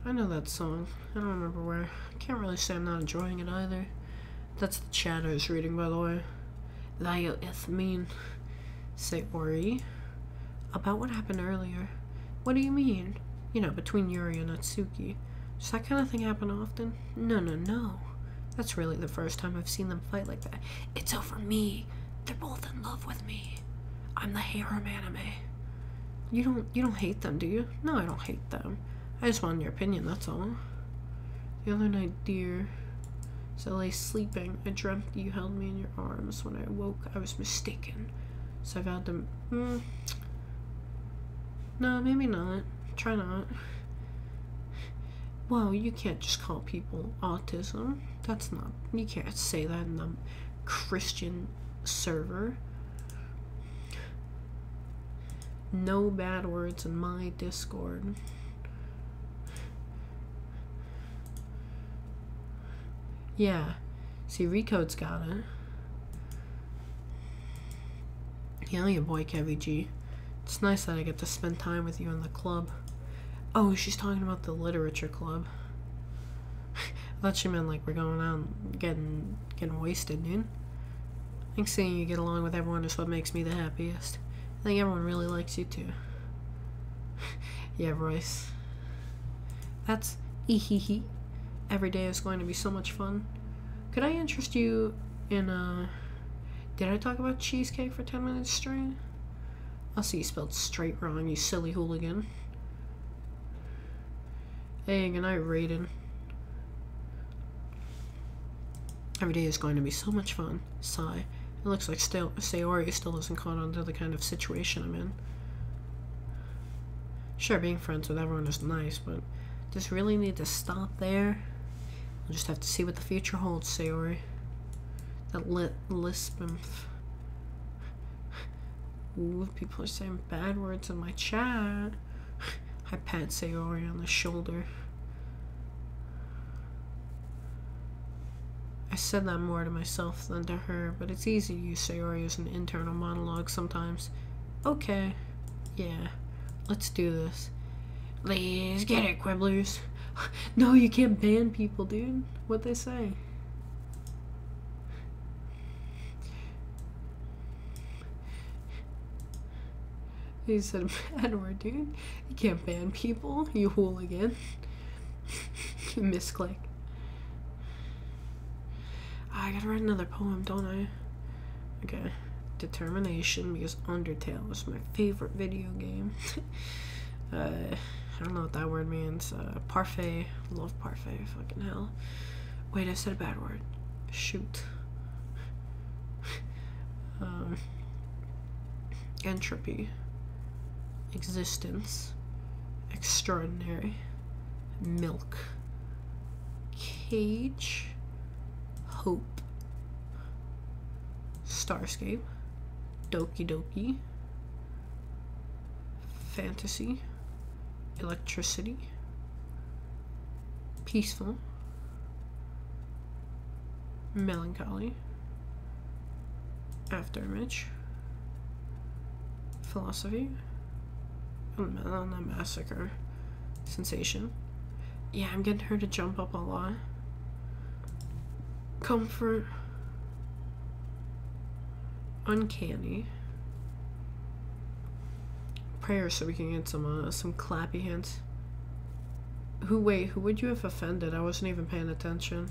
I know that song. I don't remember where. I can't really say I'm not enjoying it either. That's the chat I was reading, by the way. That is mean. Sayori. About what happened earlier. What do you mean? You know, between Yuri and Natsuki. Does that kind of thing happen often? No. That's really the first time I've seen them fight like that. It's over me. They're both in love with me. I'm the harem anime. You don't hate them, do you? No, I don't hate them. I just wanted your opinion, that's all. The other night, dear, as I lay sleeping, I dreamt you held me in your arms. When I awoke, I was mistaken. So I vowed to... No, maybe not. Try not. Well, you can't just call people autism. That's not... You can't say that in the Christian server. No bad words in my Discord. Yeah. See, Recode's got it. Yeah, your boy Kevin G. It's nice that I get to spend time with you in the club. Oh, she's talking about the literature club. I thought she meant like we're going out and getting wasted, dude. I think seeing you get along with everyone is what makes me the happiest. I think everyone really likes you too. Yeah, Royce. That's ehehe. Every day is going to be so much fun. Could I interest you in did I talk about cheesecake for 10 minutes straight? I'll see you spelled straight wrong, you silly hooligan. Hey, good night, Raiden. Every day is going to be so much fun. Sigh. It looks like Sayori still isn't caught on to the kind of situation I'm in. Sure, being friends with everyone is nice, but does really need to stop there? We'll just have to see what the future holds, Sayori. That lisp and... Ooh, people are saying bad words in my chat. I pat Sayori on the shoulder. I said that more to myself than to her, but it's easy to use Sayori as an internal monologue sometimes. Okay. Yeah. Let's do this. Let's get it, Quibblers. No, you can't ban people, dude. What'd they say? He said a bad word, dude. You can't ban people, you hooligan. Misclick. I gotta write another poem, don't I? Okay. Determination, because Undertale is my favorite video game. I don't know what that word means. Parfait. Love parfait. Fucking hell. Wait, I said a bad word. Shoot. Entropy. Existence. Extraordinary. Milk. Cage. Hope. Starscape. Doki Doki. Fantasy. Electricity. Peaceful. Melancholy. Afterimage. Philosophy. Massacre. Sensation. Yeah, I'm getting her to jump up a lot. Comfort. Uncanny. Prayer, so we can get some clappy hands. Who would you have offended? I wasn't even paying attention.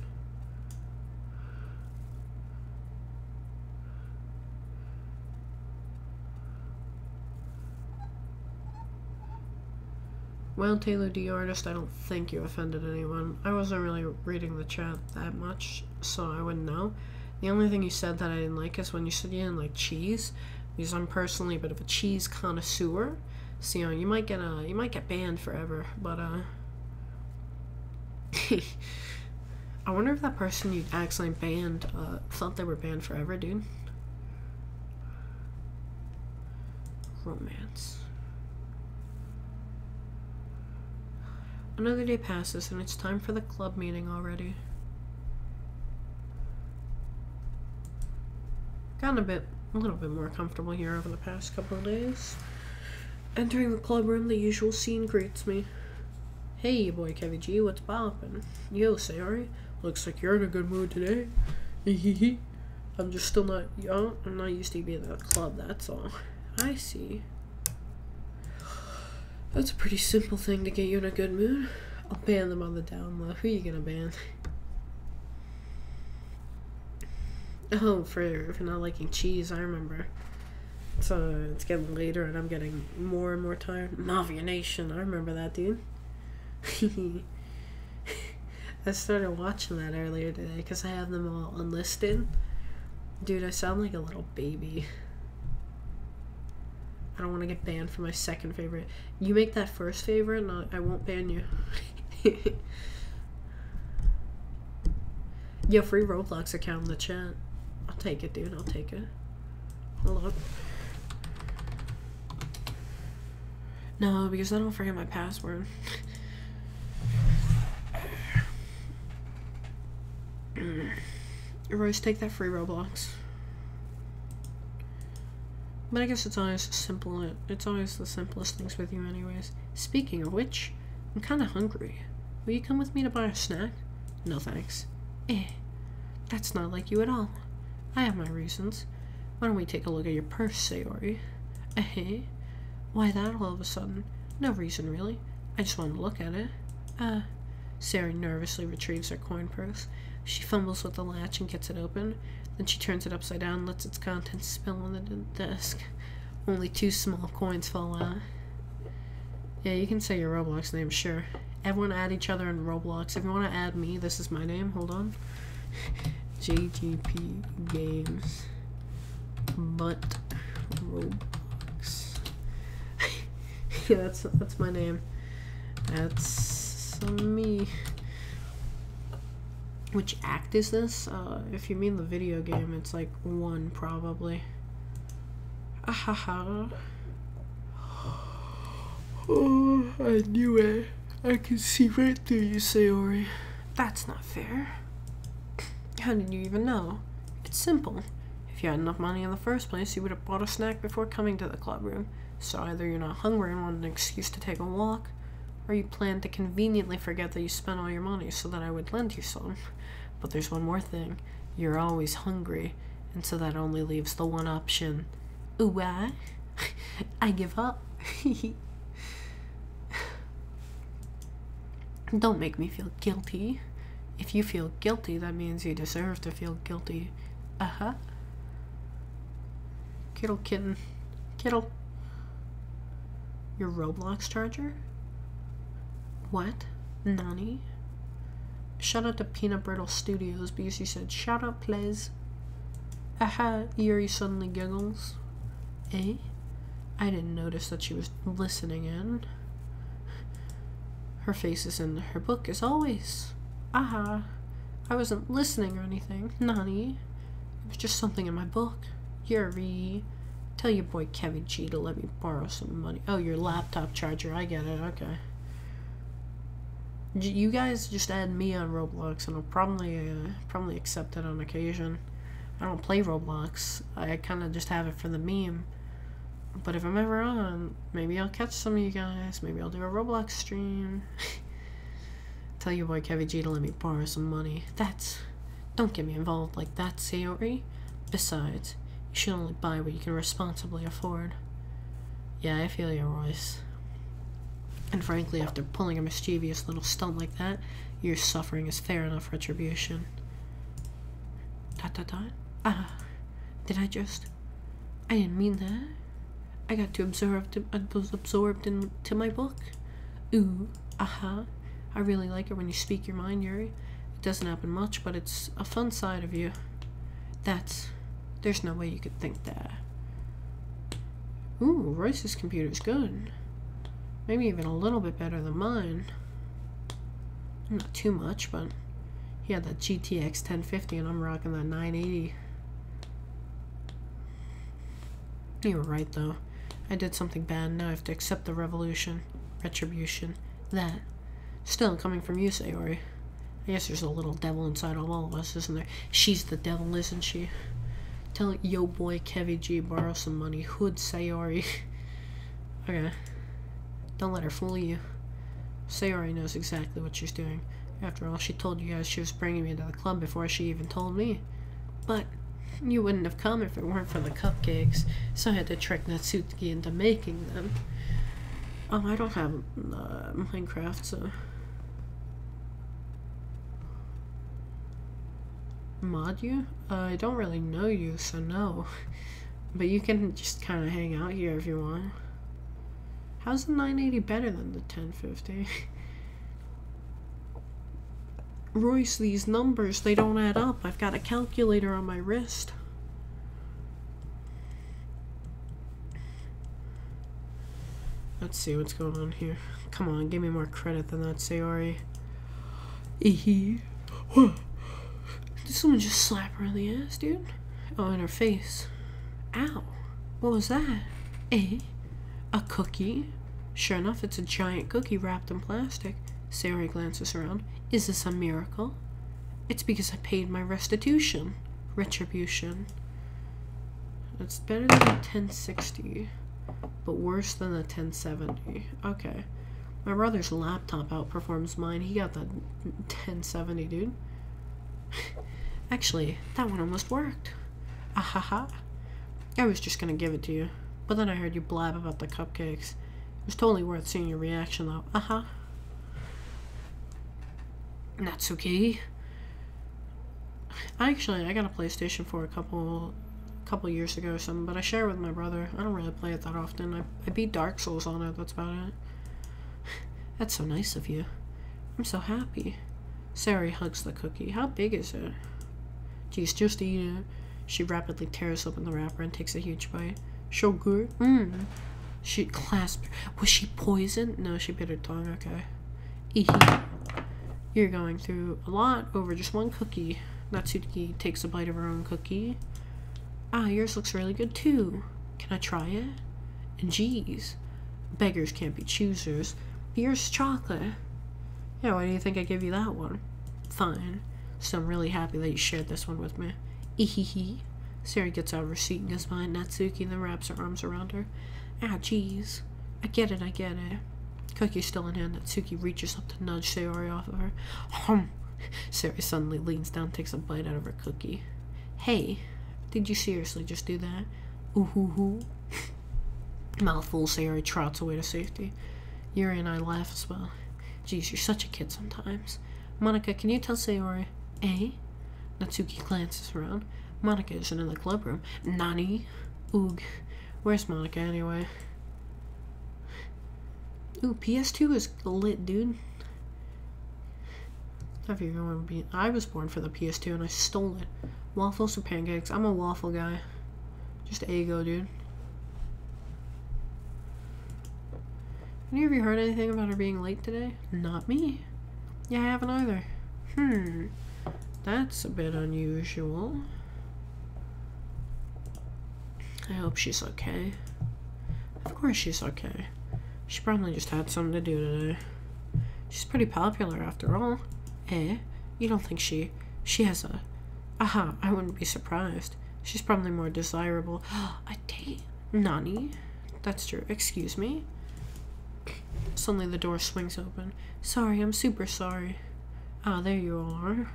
Well, Taylor D. Artist, I don't think you offended anyone. I wasn't really reading the chat that much, so I wouldn't know. The only thing you said that I didn't like is when you said you didn't like cheese, because I'm personally a bit of a cheese connoisseur. So, you know, you might get banned forever, but, I wonder if that person you accidentally banned, thought they were banned forever, dude. Romance. Another day passes, and it's time for the club meeting already. Gotten a little bit more comfortable here over the past couple of days. Entering the club room, the usual scene greets me. Hey, boy Kevy G, what's poppin'? Yo, Sayori, looks like you're in a good mood today. I'm just still not, I'm not used to being at the club, that's all. I see. That's a pretty simple thing to get you in a good mood. I'll ban them on the down low. Who are you gonna ban? Oh, for not liking cheese, I remember. So it's getting later and I'm getting more and more tired. Navia Nation, I remember that, dude. I started watching that earlier today because I have them all unlisted. Dude, I sound like a little baby. I don't want to get banned for my second favorite. You make that first favorite and I won't ban you. Yo, free Roblox account in the chat. I'll take it, dude. I'll take it. Hold on. No, because I don't forget my password. Royce, take that free Roblox. But I guess it's always simple. It's always the simplest things with you anyways. Speaking of which, I'm kind of hungry. Will you come with me to buy a snack? No thanks. That's not like you at all. I have my reasons. Why don't we take a look at your purse, Sayori? Why that all of a sudden? No reason really. I just wanted to look at it. Sayori nervously retrieves her coin purse. She fumbles with the latch and gets it open. Then she turns it upside down and lets its contents spill on the desk. Only 2 small coins fall out. Yeah, you can say your Roblox name, sure. Everyone add each other in Roblox. If you want to add me, this is my name. Hold on. JGP Games. But Roblox. Yeah, that's my name. That's me. Which act is this? If you mean the video game, it's like 1 probably. Ahaha. Oh, I knew it. I can see right through you, Sayori. That's not fair. How did you even know? It's simple. If you had enough money in the first place, you would have bought a snack before coming to the club room. So either you're not hungry and want an excuse to take a walk, or you plan to conveniently forget that you spent all your money so that I would lend you some. But there's one more thing. You're always hungry, and so that only leaves the one option. Ooh, I give up. Don't make me feel guilty. If you feel guilty, that means you deserve to feel guilty. Uh-huh. Kittle kitten. Kittle. Your Roblox charger? What? Nani? Shout out to Peanut Brittle Studios because he said, shout out, please. Aha, Yuri suddenly giggles. Eh? I didn't notice that she was listening in. Her face is in her book as always. Aha. I wasn't listening or anything. Nani? It was just something in my book. Yuri. Tell your boy Kevin G to let me borrow some money. Oh, your laptop charger. I get it. Okay. You guys just add me on Roblox and I'll probably accept it on occasion. I don't play Roblox. I kind of just have it for the meme. But if I'm ever on, maybe I'll catch some of you guys. Maybe I'll do a Roblox stream. Tell your boy Kevin G to let me borrow some money. Don't get me involved like that, Sayori. Besides, you should only buy what you can responsibly afford. Yeah, I feel you, Royce. And frankly, after pulling a mischievous little stunt like that, your suffering is fair enough retribution. Did I just... I didn't mean that. I got I was absorbed into my book. Ooh, aha. I really like it when you speak your mind, Yuri. It doesn't happen much, but it's a fun side of you. There's no way you could think that. Ooh, Royce's computer's good. Maybe even a little bit better than mine. Not too much, but he had that GTX 1050 and I'm rocking that 980. You were right, though. I did something bad, now I have to accept the retribution. That. Still, coming from you, Sayori. I guess there's a little devil inside of all of us, isn't there? She's the devil, isn't she? Tell yo boy Kevin G borrow some money. Hood Sayori. Okay. Don't let her fool you. Sayori knows exactly what she's doing. After all, she told you guys she was bringing me to the club before she even told me. But you wouldn't have come if it weren't for the cupcakes, so I had to trick Natsuki into making them. Oh, I don't have Minecraft, so... Mod you? I don't really know you, so no. But you can just kind of hang out here if you want. How's the 980 better than the 1050? Royce, these numbers, they don't add up. I've got a calculator on my wrist. Let's see what's going on here. Come on, give me more credit than that, Sayori. Did someone just slap her in the ass, dude? Oh, in her face. Ow. What was that? A cookie? Sure enough, it's a giant cookie wrapped in plastic. Sayori glances around. Is this a miracle? It's because I paid my restitution. Retribution. It's better than the 1060, but worse than the 1070. Okay. My brother's laptop outperforms mine. He got the 1070, dude. Actually, that one almost worked. Ahaha. I was just gonna give it to you, but then I heard you blab about the cupcakes. It was totally worth seeing your reaction, though. Aha. Natsuki. Actually, I got a PlayStation 4 a couple years ago or something, but I share it with my brother. I don't really play it that often. I beat Dark Souls on it, that's about it. That's so nice of you. I'm so happy. Sayori hugs the cookie. How big is it? Geez, just eat it. She rapidly tears open the wrapper and takes a huge bite. So good. She clasped her. Was she poisoned? No, she bit her tongue. Okay. You're going through a lot over just one cookie. Natsuki takes a bite of her own cookie. Ah, yours looks really good too. Can I try it? And geez, beggars can't be choosers. Yours chocolate. Yeah, why do you think I gave you that one? Fine. So I'm really happy that you shared this one with me. Ehehe. Sarah gets out a receipt and goes behind Natsuki and then wraps her arms around her. Ah, jeez. I get it. Cookie still in hand, Natsuki reaches up to nudge Sayori off of her. Hum. Sayori suddenly leans down and takes a bite out of her cookie. Hey, did you seriously just do that? Ooh hoo hoo. Mouthful, Sayori trots away to safety. Yuri and I laugh as well. Geez, you're such a kid sometimes. Monica, can you tell Sayori? Eh? Natsuki glances around. Monica isn't in the club room. Nani? Oog. Where's Monica anyway? Ooh, PS2 is lit, dude. I was born for the PS2 and I stole it. Waffles or pancakes? I'm a waffle guy. Just ego, dude. Any of you heard anything about her being late today? Not me. Yeah, I haven't either. That's a bit unusual. I hope she's okay. Of course she's okay. She probably just had something to do today. She's pretty popular after all. Eh? You don't think she has a... Aha, I wouldn't be surprised. She's probably more desirable. A date? Nani? That's true. Excuse me? Suddenly the door swings open. Sorry, I'm super sorry. Ah, there you are.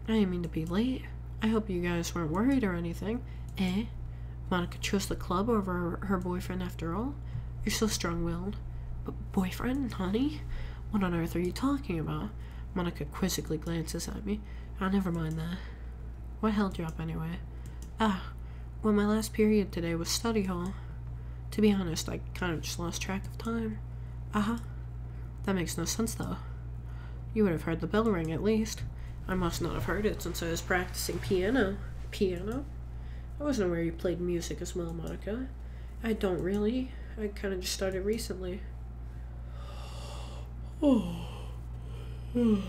I didn't mean to be late. I hope you guys weren't worried or anything. Eh? Monica chose the club over her boyfriend after all? You're so strong-willed. But boyfriend, honey? What on earth are you talking about? Monica quizzically glances at me. Oh, never mind that. What held you up anyway? Ah, well, my last period today was study hall. To be honest, I kind of just lost track of time. That makes no sense, though. You would have heard the bell ring, at least. I must not have heard it since I was practicing piano. Piano? I wasn't aware you played music as well, Monica. I don't really. I kind of just started recently. Plain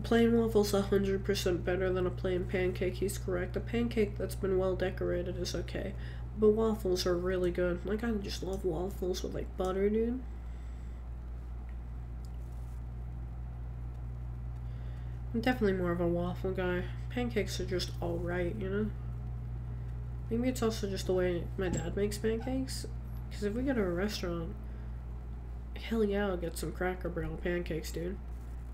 waffle's 100% better than a plain pancake, he's correct. A pancake that's been well decorated is okay, but waffles are really good. Like, I just love waffles with, like, butter, dude. I'm definitely more of a waffle guy. Pancakes are just alright, you know? Maybe it's also just the way my dad makes pancakes. Because if we go to a restaurant, hell yeah, I'll get some Cracker Barrel pancakes, dude.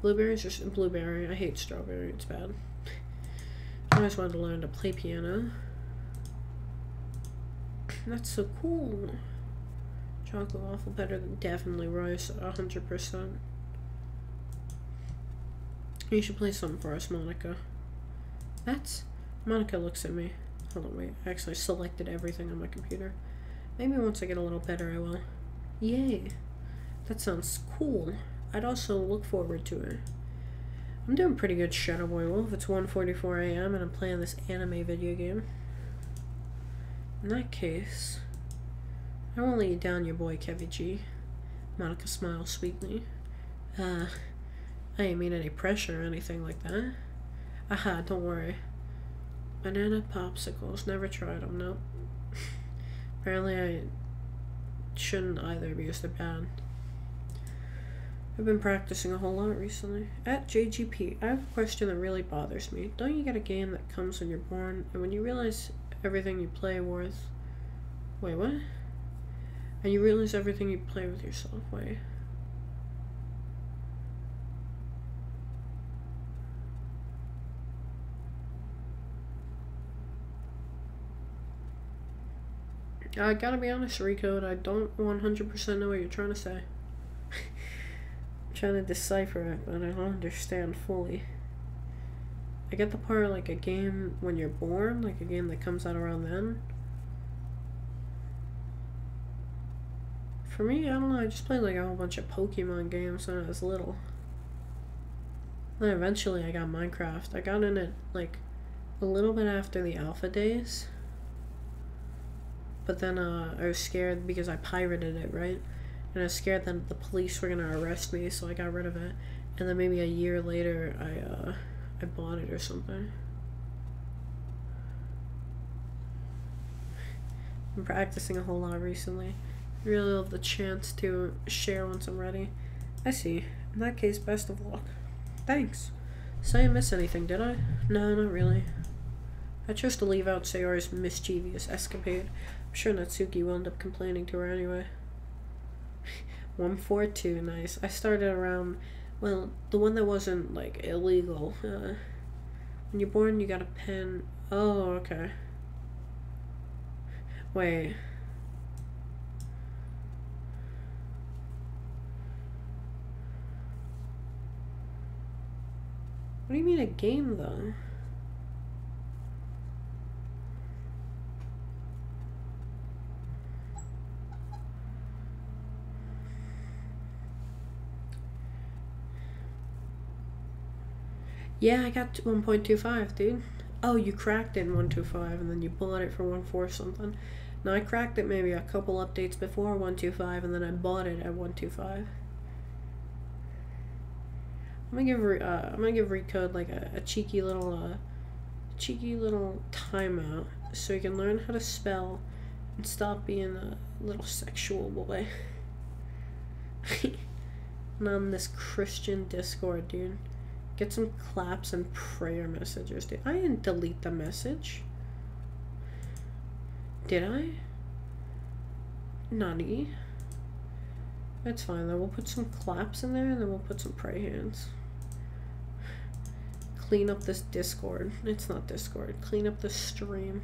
Blueberries or blueberry. I hate strawberry. It's bad. I always wanted to learn to play piano. That's so cool. Chocolate waffle better than definitely rice. 100%. You should play something for us, Monica. Monica looks at me. Hold on, wait. I actually selected everything on my computer. Maybe once I get a little better, I will. Yay. That sounds cool. I'd also look forward to it. I'm doing pretty good, Shadow Boy Wolf. It's 1:44 a.m. and I'm playing this anime video game. In that case, I won't let you down, your boy Kevy G. Monica smiles sweetly. I didn't mean any pressure or anything like that. Aha, don't worry. Banana popsicles. Never tried them, nope. Apparently I shouldn't either because they're bad. I've been practicing a whole lot recently. At JGP, I have a question that really bothers me. Don't you get a game that comes when you're born, and when you realize everything you play worth... Wait, what? And you realize everything you play with yourself, wait. I gotta be honest, Recode, I don't 100% know what you're trying to say. I'm trying to decipher it, but I don't understand fully. I get the part like a game when you're born, like a game that comes out around then. For me, I don't know, I just played like a whole bunch of Pokemon games when I was little. Then eventually I got Minecraft. I got in it like a little bit after the alpha days. But then I was scared because I pirated it, right? And I was scared that the police were gonna arrest me, so I got rid of it. And then maybe a year later, I bought it or something. I'm practicing a whole lot recently. Really love the chance to share once I'm ready. I see. In that case, best of luck. Thanks. So I didn't miss anything, did I? No, not really. I chose to leave out Sayori's mischievous escapade. I'm sure Natsuki will end up complaining to her anyway. 142, nice. I started around, well, the one that wasn't, like, illegal. When you're born, you got a pen. Oh, okay. Wait. What do you mean a game, though? Yeah, I got 1.25, dude. Oh, you cracked it in 125 and then you bought it for 1.4 something. No, I cracked it maybe a couple updates before 125 and then I bought it at 125. I'm gonna give Recode like a cheeky little timeout so he can learn how to spell and stop being a little sexual boy. And on this Christian Discord, dude. Get some claps and prayer messages, dude. I didn't delete the message. Did I? Nani? That's fine though. We'll put some claps in there and then we'll put some pray hands. Clean up this Discord. It's not Discord. Clean up the stream.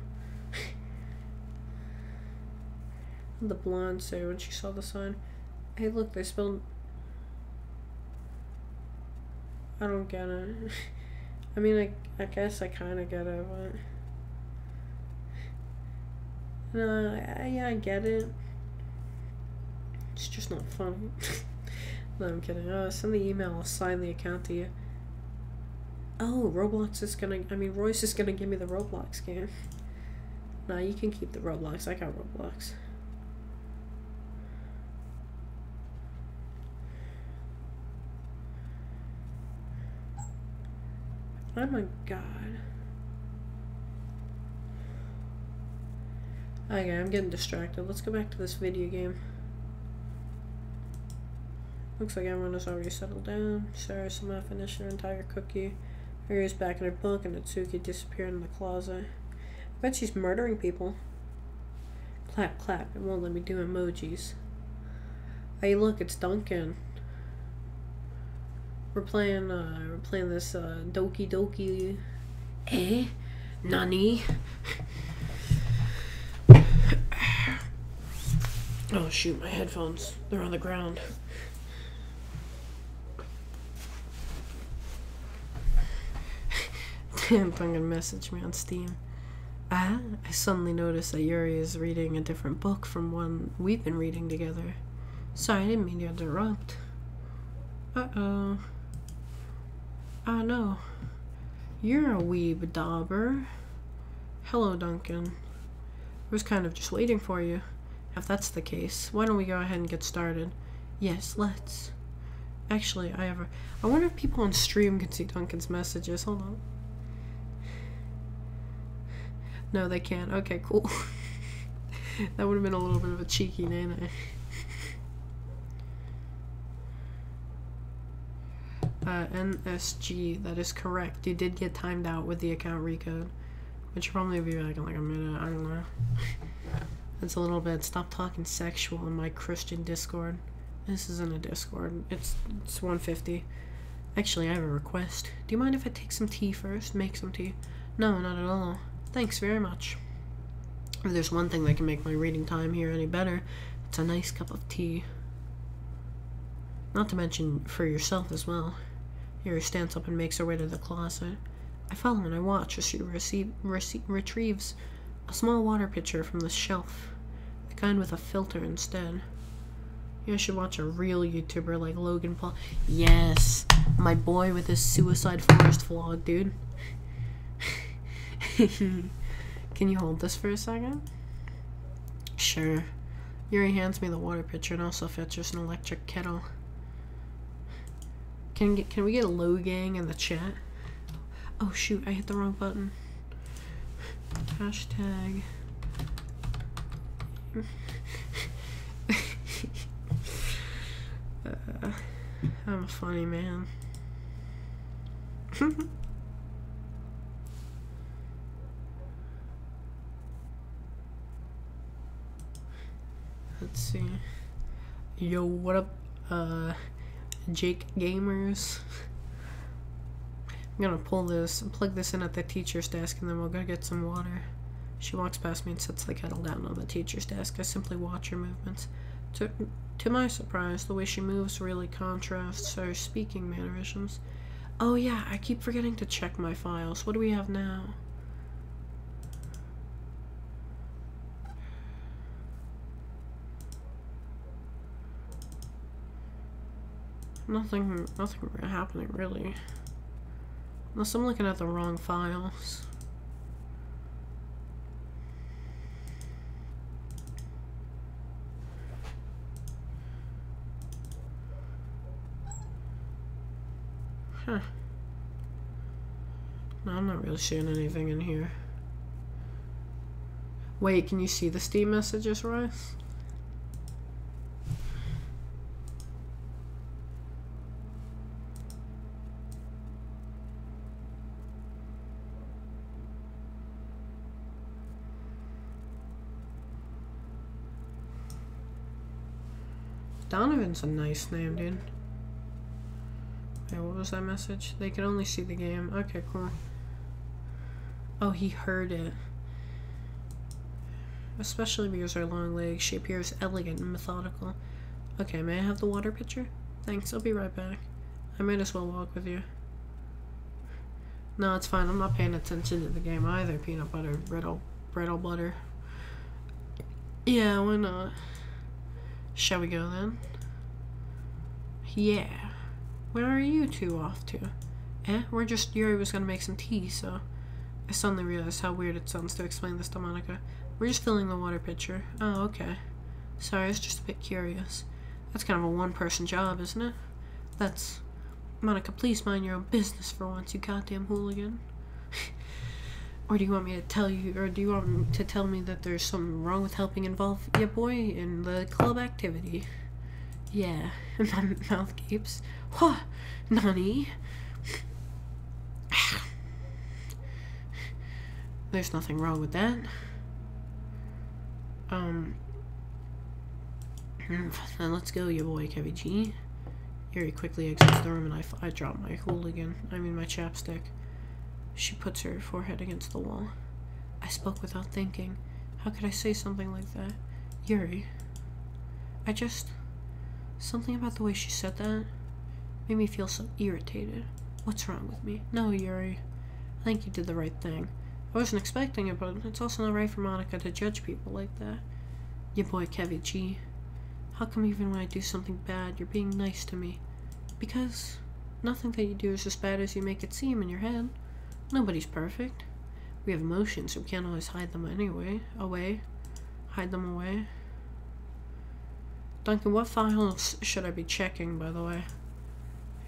The blonde said when she saw the sign, hey look, they spelled... I don't get it. I mean, I guess I kind of get it, but... No, yeah, I get it. It's just not funny. No, I'm kidding. Send the email, I'll sign the account to you. Oh, Roblox is gonna... I mean, Royce is gonna give me the Roblox game. Nah, you can keep the Roblox. I got Roblox. Oh my god. Okay, I'm getting distracted. Let's go back to this video game. Looks like everyone has already settled down. Sarah somehow finished her entire cookie. Yuri's back in her book and Natsuki disappeared in the closet. I bet she's murdering people. Clap, clap. It won't let me do emojis. Hey, look, it's Duncan. We're playing this Doki. Eh? Nani? Oh shoot, my headphones. They're on the ground. Damn, Duncan messaged me on Steam. I suddenly noticed that Yuri is reading a different book from one we've been reading together. Sorry, I didn't mean to interrupt. Uh-oh. Ah, no. You're a weeb dauber. Hello, Duncan. I was kind of just waiting for you. If that's the case, why don't we go ahead and get started? Yes, let's. Actually, I wonder if people on stream can see Duncan's messages. Hold on. No, they can't. Okay, cool. That would have been a little bit of a cheeky name. NSG, that is correct. You did get timed out with the account recode, which will probably be back in like a minute. I don't know. It's a little bit. Stop talking sexual in my Christian Discord. This isn't a Discord. It's 150. Actually, I have a request. Do you mind if I take some tea first? Make some tea? No, not at all. Thanks very much. If there's one thing that can make my reading time here any better, it's a nice cup of tea. Not to mention for yourself as well. Yuri stands up and makes her way to the closet. I follow and I watch as she retrieves a small water pitcher from the shelf, the kind with a filter instead. You should watch a real YouTuber like Logan Paul. Yes, my boy with his Suicide Forest vlog, dude. Can you hold this for a second? Sure. Yuri hands me the water pitcher and also fetches an electric kettle. Can we get a low gang in the chat? Oh shoot, I hit the wrong button. Hashtag. I'm a funny man. Let's see. Yo, what up, Jake Gamers? I'm gonna plug this in at the teacher's desk, and then we'll go get some water. She walks past me and sets the kettle down on the teacher's desk. I simply watch her movements. To my surprise, the way she moves really contrasts her speaking mannerisms. Oh yeah, I keep forgetting to check my files. What do we have now? Nothing happening really. Unless I'm looking at the wrong files. Huh. No, I'm not really seeing anything in here. Wait, can you see the Steam messages, Rice? Donovan's a nice name, dude. Wait, what was that message? They can only see the game. Okay, cool. Oh, he heard it. Especially because her long legs, she appears elegant and methodical. Okay, may I have the water pitcher? Thanks, I'll be right back. I might as well walk with you. No, it's fine. I'm not paying attention to the game either. Peanut butter, brittle butter. Yeah, why not? Shall we go then? Yeah. Where are you two off to? Yuri was gonna make some tea, so... I suddenly realized how weird it sounds to explain this to Monica. We're just filling the water pitcher. Oh, okay. Sorry, I was just a bit curious. That's kind of a one-person job, isn't it? That's... Monica, please mind your own business for once, you goddamn hooligan. Or do you want me to tell you, or do you want to tell me that there's something wrong with helping involve your boy in the club activity? Yeah, my mouth gapes. What? Nani? There's nothing wrong with that. Then let's go, your boy, Kevy G. Yuri quickly exits the room, and I drop my my chapstick. She puts her forehead against the wall. I spoke without thinking. How could I say something like that? Yuri. Something about the way she said that made me feel so irritated. What's wrong with me? No, Yuri. I think you did the right thing. I wasn't expecting it, but it's also not right for Monica to judge people like that. Your boy, Kevy G. How come even when I do something bad, you're being nice to me? Because nothing that you do is as bad as you make it seem in your head. Nobody's perfect. We have emotions, so we can't always hide them away. Duncan, what files should I be checking, by the way?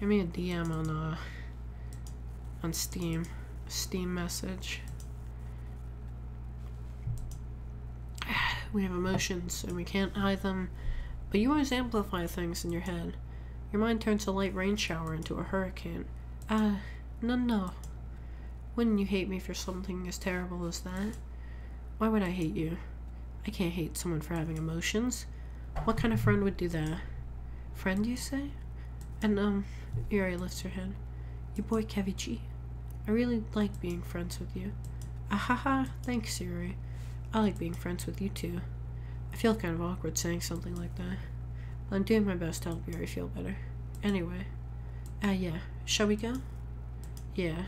Give me a DM on Steam. A Steam message. We have emotions, and we can't hide them, but you always amplify things in your head. Your mind turns a light rain shower into a hurricane. No. Wouldn't you hate me for something as terrible as that? Why would I hate you? I can't hate someone for having emotions. What kind of friend would do that? Friend, you say? And, Yuri lifts her head. Your boy, Kevy G. I really like being friends with you. Ahaha, thanks, Yuri. I like being friends with you, too. I feel kind of awkward saying something like that. But I'm doing my best to help Yuri feel better. Anyway. Yeah. Shall we go? Yeah.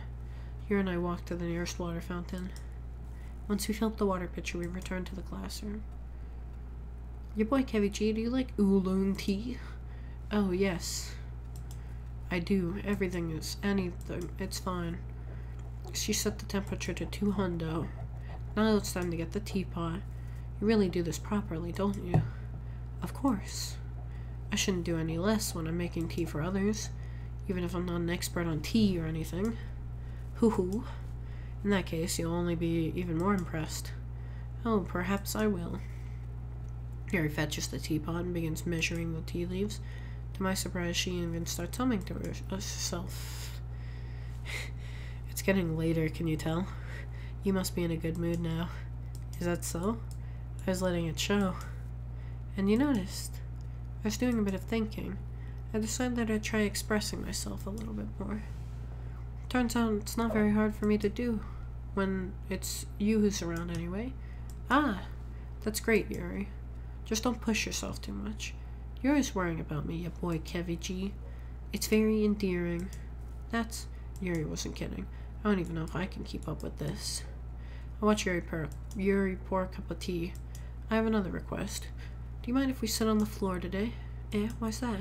Yuri and I walk to the nearest water fountain. Once we fill up the water pitcher, we return to the classroom. Your boy, Kevy G, do you like oolong tea? Oh, yes. I do. Everything is. Anything. It's fine. She set the temperature to 200. Now it's time to get the teapot. You really do this properly, don't you? Of course. I shouldn't do any less when I'm making tea for others, even if I'm not an expert on tea or anything. Hoo-hoo. In that case, you'll only be even more impressed. Oh, perhaps I will. Yuri fetches the teapot and begins measuring the tea leaves. To my surprise, she even starts humming to herself. getting later, can you tell? You must be in a good mood now. Is that so? I was letting it show. And you noticed. I was doing a bit of thinking. I decided that I'd try expressing myself a little bit more. Turns out it's not very hard for me to do when it's you who's around anyway. Ah, that's great, Yuri. Just don't push yourself too much. You're always worrying about me, ya boy Kevy G. It's very endearing. Yuri wasn't kidding. I don't even know if I can keep up with this. I watch Yuri pour a cup of tea. I have another request. Do you mind if we sit on the floor today? Why's that?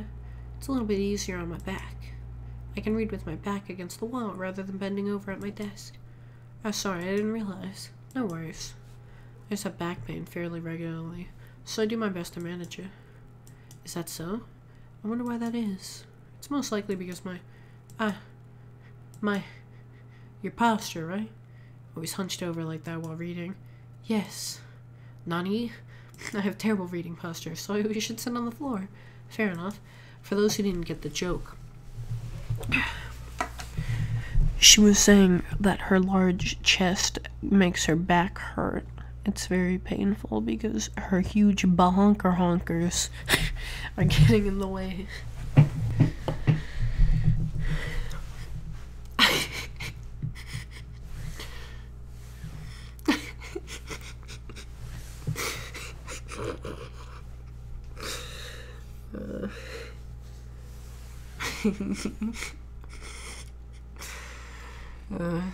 It's a little bit easier on my back. I can read with my back against the wall rather than bending over at my desk. Oh, sorry, I didn't realize. No worries. I just have back pain fairly regularly, so I do my best to manage it. Is that so? I wonder why that is. It's most likely because your posture, right? Always hunched over like that while reading. Yes. Nani? I have terrible reading posture, so we should sit on the floor. Fair enough. For those who didn't get the joke, she was saying that her large chest makes her back hurt. It's very painful because her huge honkers are getting in the way.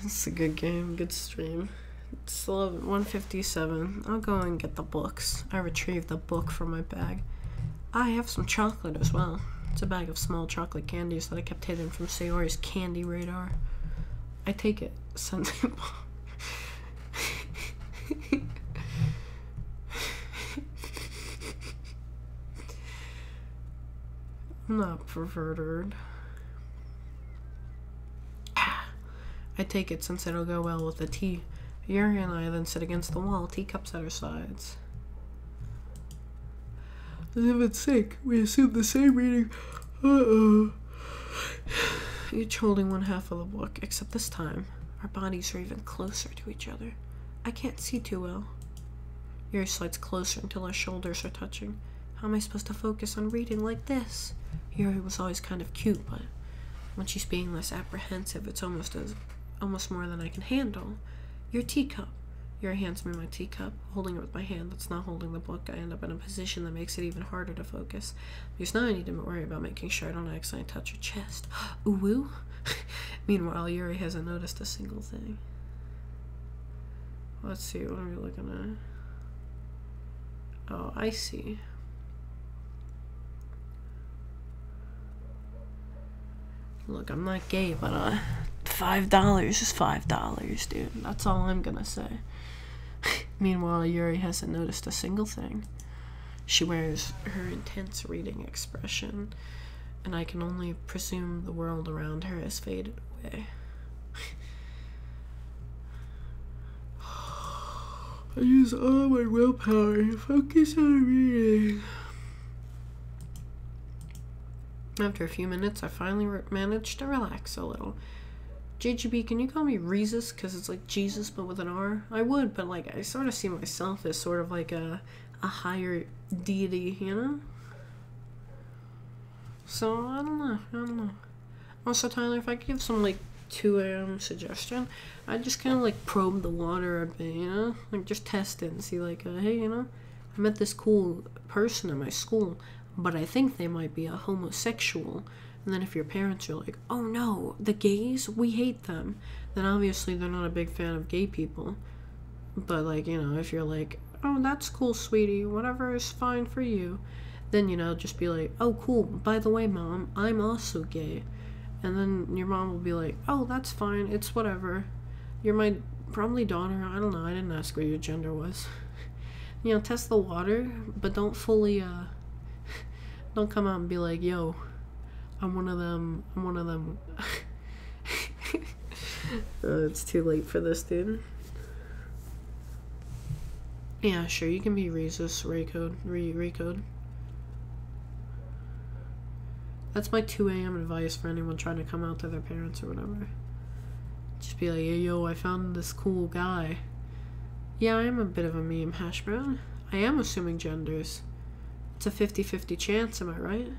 It's a good game, good stream. It's 1:57. I'll go and get the books. I retrieved the book from my bag. I have some chocolate as well. It's a bag of small chocolate candies that I kept hidden from Sayori's candy radar. I take it, Sensei. I'm not perverted. I take it since it'll go well with the tea. Yuri and I then sit against the wall, teacups at our sides. As if it's sick, we assume the same reading. Uh-oh. Each holding one half of the book, except this time, our bodies are even closer to each other. I can't see too well. Yuri slides closer until our shoulders are touching. How am I supposed to focus on reading like this? Yuri was always kind of cute, but when she's being less apprehensive, it's almost more than I can handle. Your teacup. Yuri hands me my teacup. Holding it with my hand that's not holding the book, I end up in a position that makes it even harder to focus. Because now I need to worry about making sure I don't accidentally touch her chest. Ooh-woo? Meanwhile, Yuri hasn't noticed a single thing. Let's see, what are we looking at? Oh, I see. Look, I'm not gay, but $5 is $5, dude. That's all I'm gonna say. Meanwhile, Yuri hasn't noticed a single thing. She wears her intense reading expression, and I can only presume the world around her has faded away. I use all my willpower to focus on reading. After a few minutes, I finally managed to relax a little. JGB, can you call me Reezus? Because it's like Jesus, but with an R? I would, but like, I sort of see myself as sort of like a higher deity, you know? So, I don't know. Also, Tyler, if I could give some, like, 2 a.m. suggestion, I'd just kind of, like, probe the water a bit, you know? Like, just test it and see, like, hey, you know? I met this cool person in my school, but I think they might be a homosexual. And then if your parents are like, oh no, the gays, we hate them, then obviously they're not a big fan of gay people. But, like, you know, if you're like, oh, that's cool, sweetie, whatever is fine for you, then, you know, just be like, oh, cool, by the way, Mom, I'm also gay. And then your mom will be like, oh, that's fine, it's whatever. You're my probably daughter, I don't know, I didn't ask what your gender was. You know, test the water, but don't fully, don't come out and be like, yo, I'm one of them. It's too late for this, dude. Yeah, sure, you can be Reezus, Recode. That's my 2 a.m. advice for anyone trying to come out to their parents or whatever. Just be like, hey, yo, I found this cool guy. Yeah, I am a bit of a meme, hash brown. I am assuming genders. It's a 50-50 chance, am I right?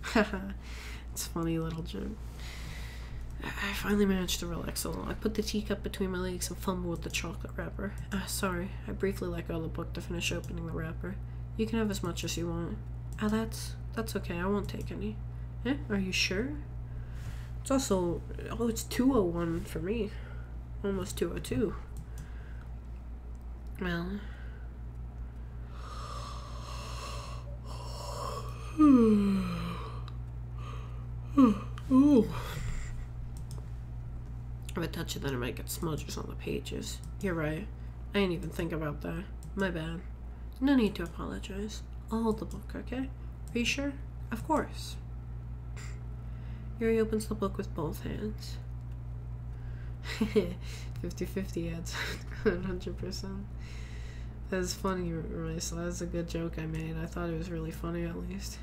Haha. It's a funny little joke. I finally managed to relax a little. I put the teacup between my legs and fumbled with the chocolate wrapper. Sorry. I briefly let go of the book to finish opening the wrapper. You can have as much as you want. That's okay. I won't take any. Eh? Are you sure? It's also... Oh, it's 2:01 for me. Almost 2:02. Well... Ooh. If I touch it, then it might get smudges on the pages. You're right. I didn't even think about that. My bad. No need to apologize. I'll hold the book, okay? Are you sure? Of course. Yuri opens the book with both hands. 50-50 ads. 100%. That's funny, Rice. That's a good joke I made. I thought it was really funny, at least.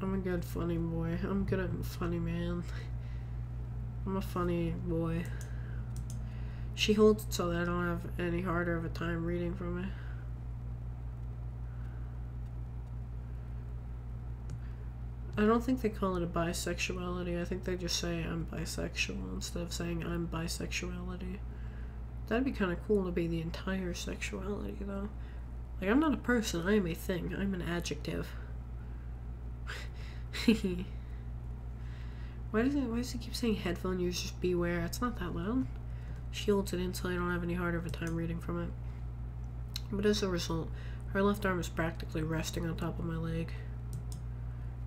I'm a good funny boy. I'm good at funny, man. I'm a funny boy. She holds it so that I don't have any harder of a time reading from it. I don't think they call it a bisexuality. I think they just say I'm bisexual instead of saying I'm bisexuality. That'd be kind of cool to be the entire sexuality, though. Like, I'm not a person. I am a thing. I'm an adjective. Why does it keep saying headphone users beware? It's not that loud. She holds it in so I don't have any harder of a time reading from it. But as a result, her left arm is practically resting on top of my leg.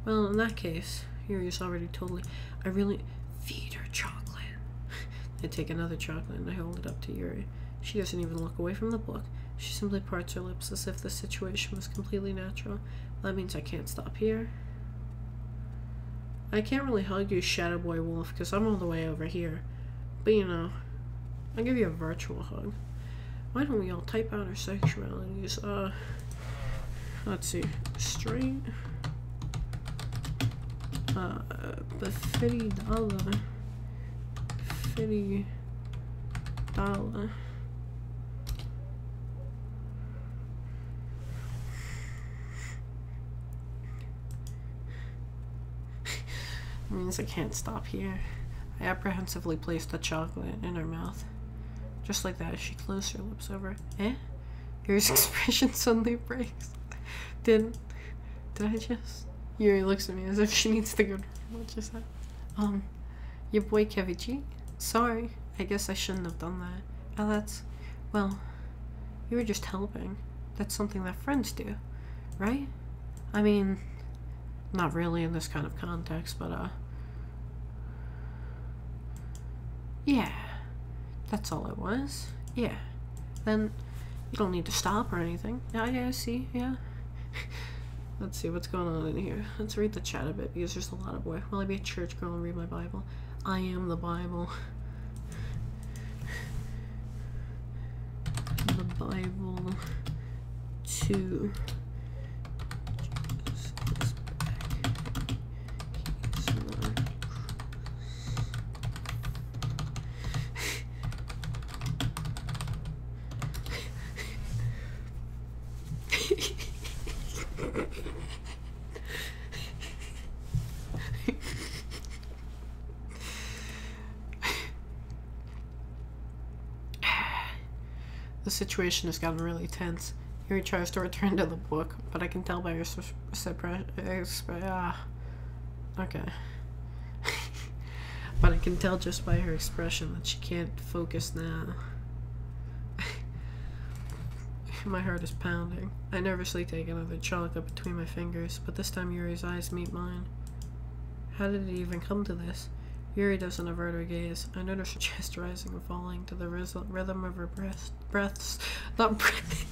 Well, in that case, Yuri's already totally... I really... Feed her chocolate. I take another chocolate and I hold it up to Yuri. She doesn't even look away from the book. She simply parts her lips as if the situation was completely natural. That means I can't stop here. I can't really hug you, Shadow Boy Wolf, because I'm all the way over here. But you know, I'll give you a virtual hug. Why don't we all type out our sexualities? Let's see. Straight. Fitty dollar. Fitty dollar. Means I can't stop here. I apprehensively placed the chocolate in her mouth. Just like that, she closed her lips over. Eh? Yuri's expression suddenly breaks. Did I just? Yuri looks at me as if she needs to go. What just happened? Your boy Kevichi? Sorry. I guess I shouldn't have done that. Oh, that's... Well, you were just helping. That's something that friends do, right? I mean... Not really in this kind of context, but, yeah. That's all it was. Yeah. Then, you don't need to stop or anything. Yeah, I see, yeah. Let's see what's going on in here. Let's read the chat a bit, because there's a lot of boy. Will I be a church girl and read my Bible? I am the Bible. The Bible to... The situation has gotten really tense. Yuri tries to return to the book, but I can tell by her okay. But I can tell just by her expression that she can't focus now. My heart is pounding. I nervously take another chocolate between my fingers, but this time Yuri's eyes meet mine. How did it even come to this? Yuri doesn't avert her gaze. I notice her chest rising and falling to the rhythm of her breaths. Not breath.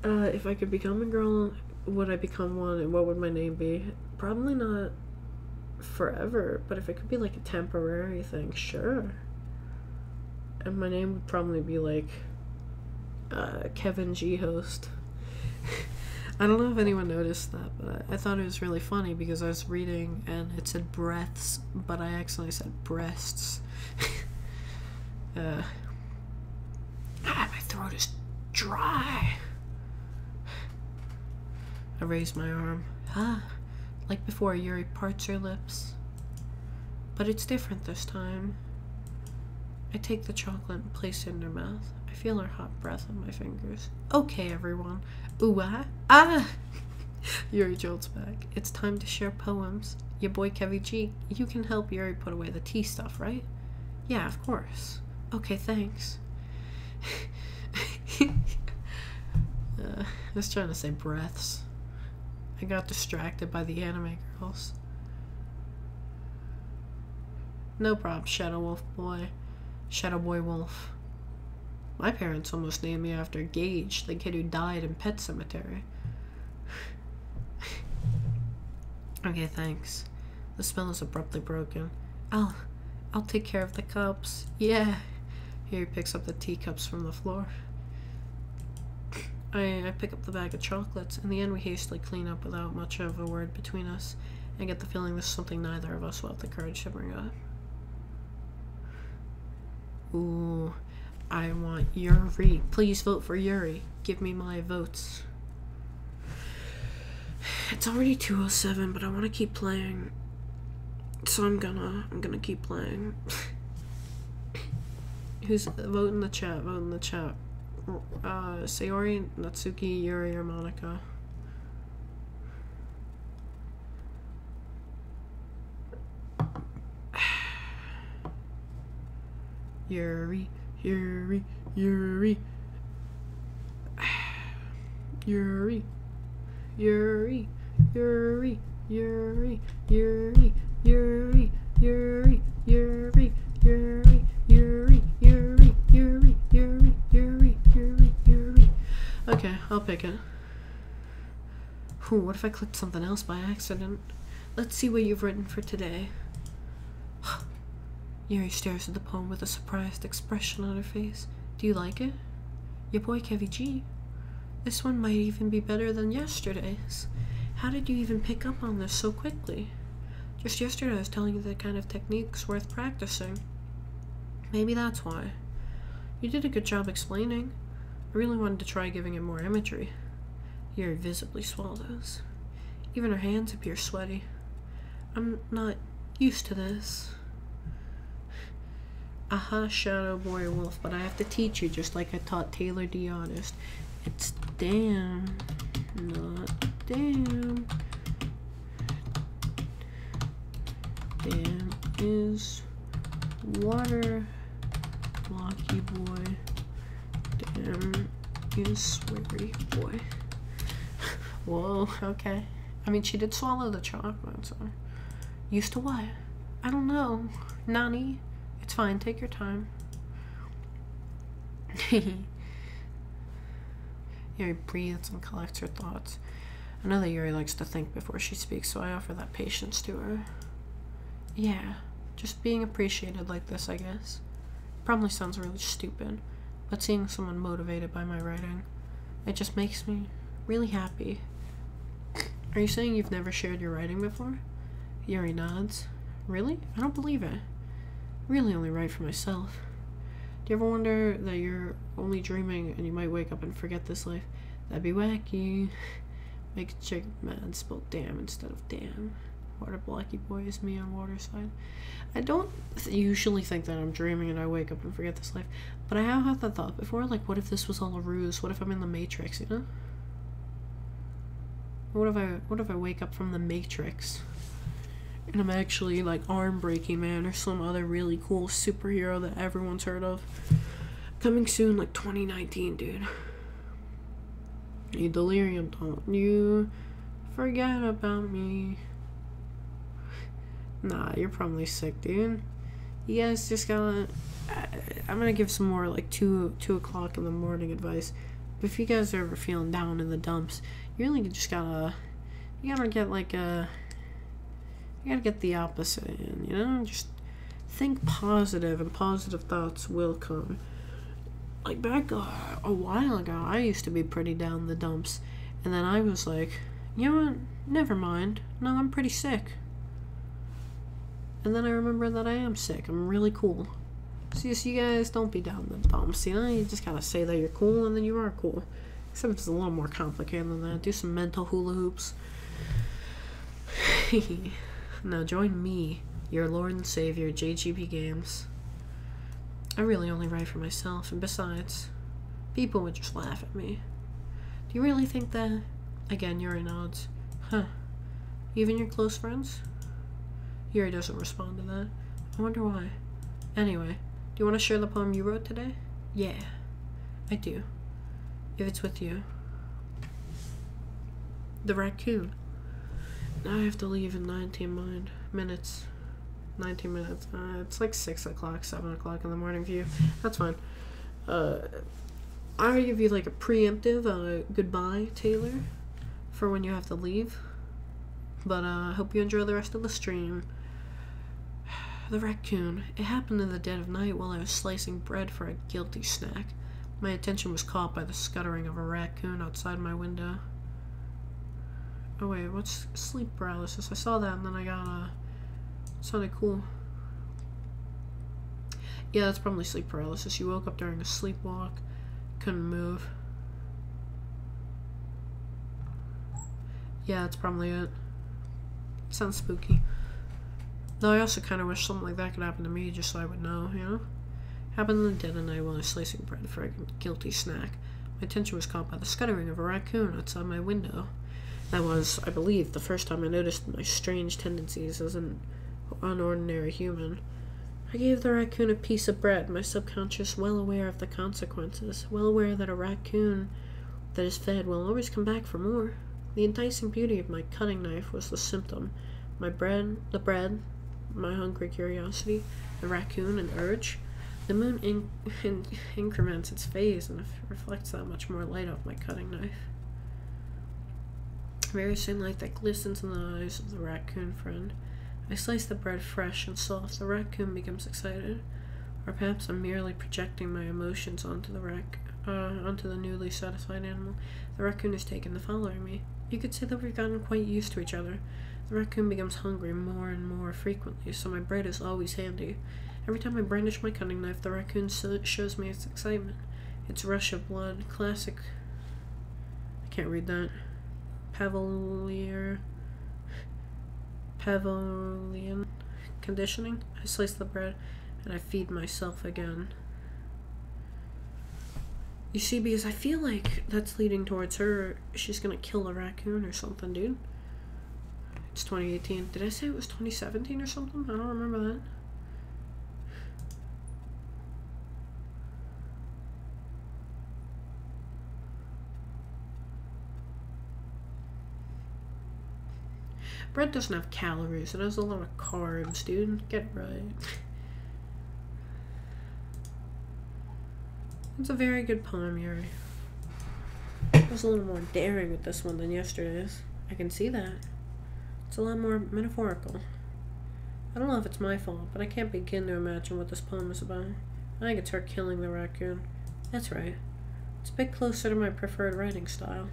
If I could become a girl, would I become one, and what would my name be? Probably not forever, but if it could be like a temporary thing, sure. And my name would probably be like Kevin G host. I don't know if anyone noticed that, but I thought it was really funny because I was reading and it said breaths, but I accidentally said breasts. My throat is dry. I raised my arm. Like before, Yuri parts her lips. But it's different this time. I take the chocolate and place it in her mouth. I feel her hot breath on my fingers. Okay, everyone. Ooh, Yuri jolts back. It's time to share poems. Your boy Kevin G, you can help Yuri put away the tea stuff, right? Yeah, of course. Okay, thanks. I was trying to say breaths. I got distracted by the anime girls. No problem, Shadow Boy Wolf. My parents almost named me after Gage, the kid who died in Pet Cemetery. Okay, thanks. The spell is abruptly broken. I'll take care of the cups. Yeah. Here he picks up the teacups from the floor. I pick up the bag of chocolates. In the end, we hastily clean up without much of a word between us. I get the feeling this is something neither of us will have the courage to bring up. Ooh, I want Yuri. Please vote for Yuri. Give me my votes. It's already 2:07, but I want to keep playing. So I'm gonna keep playing. Who's vote in the chat? Vote in the chat. Sayori, Natsuki, Yuri, or Monica. Yuri, Yuri, Yuri. Yuri, Yuri, Yuri, Yuri, Yuri, Yuri, Yuri, Yuri, Yuri, Yuri, Yuri, Yuri, Yuri, Yuri, Yuri, Yuri. Okay, I'll pick it. Ooh, what if I clicked something else by accident? Let's see what you've written for today. Yuri stares at the poem with a surprised expression on her face. Do you like it? Your boy Kevin G. This one might even be better than yesterday's. How did you even pick up on this so quickly? Just yesterday I was telling you the kind of technique's worth practicing. Maybe that's why. You did a good job explaining. I really wanted to try giving it more imagery. Yuri visibly swallows. Even her hands appear sweaty. I'm not used to this. Aha, Shadow Boy Wolf, but I have to teach you just like I taught Taylor the Artist. It's damn, not damn. Damn is water, blocky boy. Damn is sweary boy. Whoa, okay. I mean, she did swallow the chocolate, so. Used to what? I don't know. Nani? It's fine, take your time. Yuri breathes and collects her thoughts. I know that Yuri likes to think before she speaks, so I offer that patience to her. Yeah, just being appreciated like this, I guess. Probably sounds really stupid, but seeing someone motivated by my writing, it just makes me really happy. Are you saying you've never shared your writing before? Yuri nods. Really? I don't believe it. Really only write for myself. Do you ever wonder that you're only dreaming and you might wake up and forget this life? That'd be wacky. Makes a chick mad, spelled damn instead of damn. Water blocky boy is me on water side. I don't usually think that I'm dreaming and I wake up and forget this life, but I have had that thought before, like what if this was all a ruse? What if I'm in the Matrix, you know? What if I wake up from the Matrix? And I'm actually like Arm Breaking Man or some other really cool superhero that everyone's heard of. Coming soon, like 2019, dude. You delirium, don't you forget about me. Nah, you're probably sick, dude. You guys just gotta... I'm gonna give some more like 2 o'clock in the morning advice. But if you guys are ever feeling down in the dumps, you really just gotta... You gotta get like a... You gotta get the opposite in, you know? Just think positive and positive thoughts will come. like back a while ago, I used to be pretty down the dumps. And then I was like, you know what? Never mind. No, I'm pretty sick. And then I remember that I am sick. I'm really cool. So you guys don't be down the dumps, you know? You just gotta say that you're cool and then you are cool. Except it's a little more complicated than that. Do some mental hula hoops. Now join me, your Lord and Savior, JGB Games. I really only write for myself, and besides, people would just laugh at me. Do you really think that? Again, Yuri nods. Huh. Even your close friends? Yuri doesn't respond to that. I wonder why. Anyway, do you want to share the poem you wrote today? Yeah, I do. If it's with you. The raccoon. Now I have to leave in 19 minutes. 19 minutes. It's like 6 o'clock, 7 o'clock in the morning for you. That's fine. I'll give you like a preemptive goodbye, Taylor, for when you have to leave. But I hope you enjoy the rest of the stream. The raccoon. It happened in the dead of night while I was slicing bread for a guilty snack. My attention was caught by the scuttering of a raccoon outside my window. Oh wait, what's sleep paralysis? I saw that and then I got sounded cool. Yeah, that's probably sleep paralysis. You woke up during a sleepwalk, couldn't move. Yeah, that's probably it. Sounds spooky. Though I also kind of wish something like that could happen to me, just so I would know, you know? Happened in the dead of night while I was slicing bread for a guilty snack. My attention was caught by the scuttering of a raccoon outside my window. That was, I believe, the first time I noticed my strange tendencies as an unordinary human. I gave the raccoon a piece of bread, my subconscious well aware of the consequences, well aware that a raccoon that is fed will always come back for more. The enticing beauty of my cutting knife was the symptom. The bread, my hungry curiosity, the raccoon, an urge. The moon increments its phase and reflects that much more light off my cutting knife. Very same light that glistens in the eyes of the raccoon friend. I slice the bread fresh and soft. The raccoon becomes excited. Or perhaps I'm merely projecting my emotions onto the newly satisfied animal. The raccoon is taken to following me. You could say that we've gotten quite used to each other. The raccoon becomes hungry more and more frequently, so my bread is always handy. Every time I brandish my cutting knife, the raccoon shows me its excitement. Its rush of blood. Classic. I can't read that. Pavilion conditioning. I slice the bread and I feed myself again. You see, because I feel like that's leading towards her. She's gonna kill a raccoon or something, dude. It's 2018. Did I say it was 2017 or something? I don't remember that. Bread doesn't have calories. It has a lot of carbs, dude. Get it right. It's a very good poem, Yuri. I was a little more daring with this one than yesterday's. I can see that. It's a lot more metaphorical. I don't know if it's my fault, but I can't begin to imagine what this poem is about. I think it's her killing the raccoon. That's right. It's a bit closer to my preferred writing style.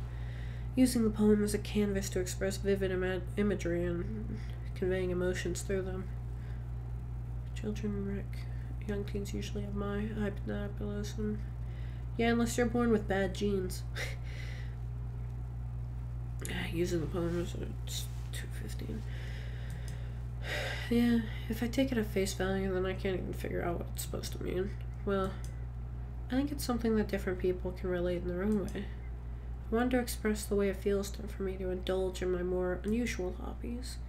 Using the poem as a canvas to express vivid imagery and conveying emotions through them. Children wreck. Young teens usually have my hypnobilism. Yeah, unless you're born with bad genes. Using the poem as it's 2:15. Yeah, if I take it at face value, then I can't even figure out what it's supposed to mean. Well, I think it's something that different people can relate in their own way. I wanted to express the way it feels for me to indulge in my more unusual hobbies.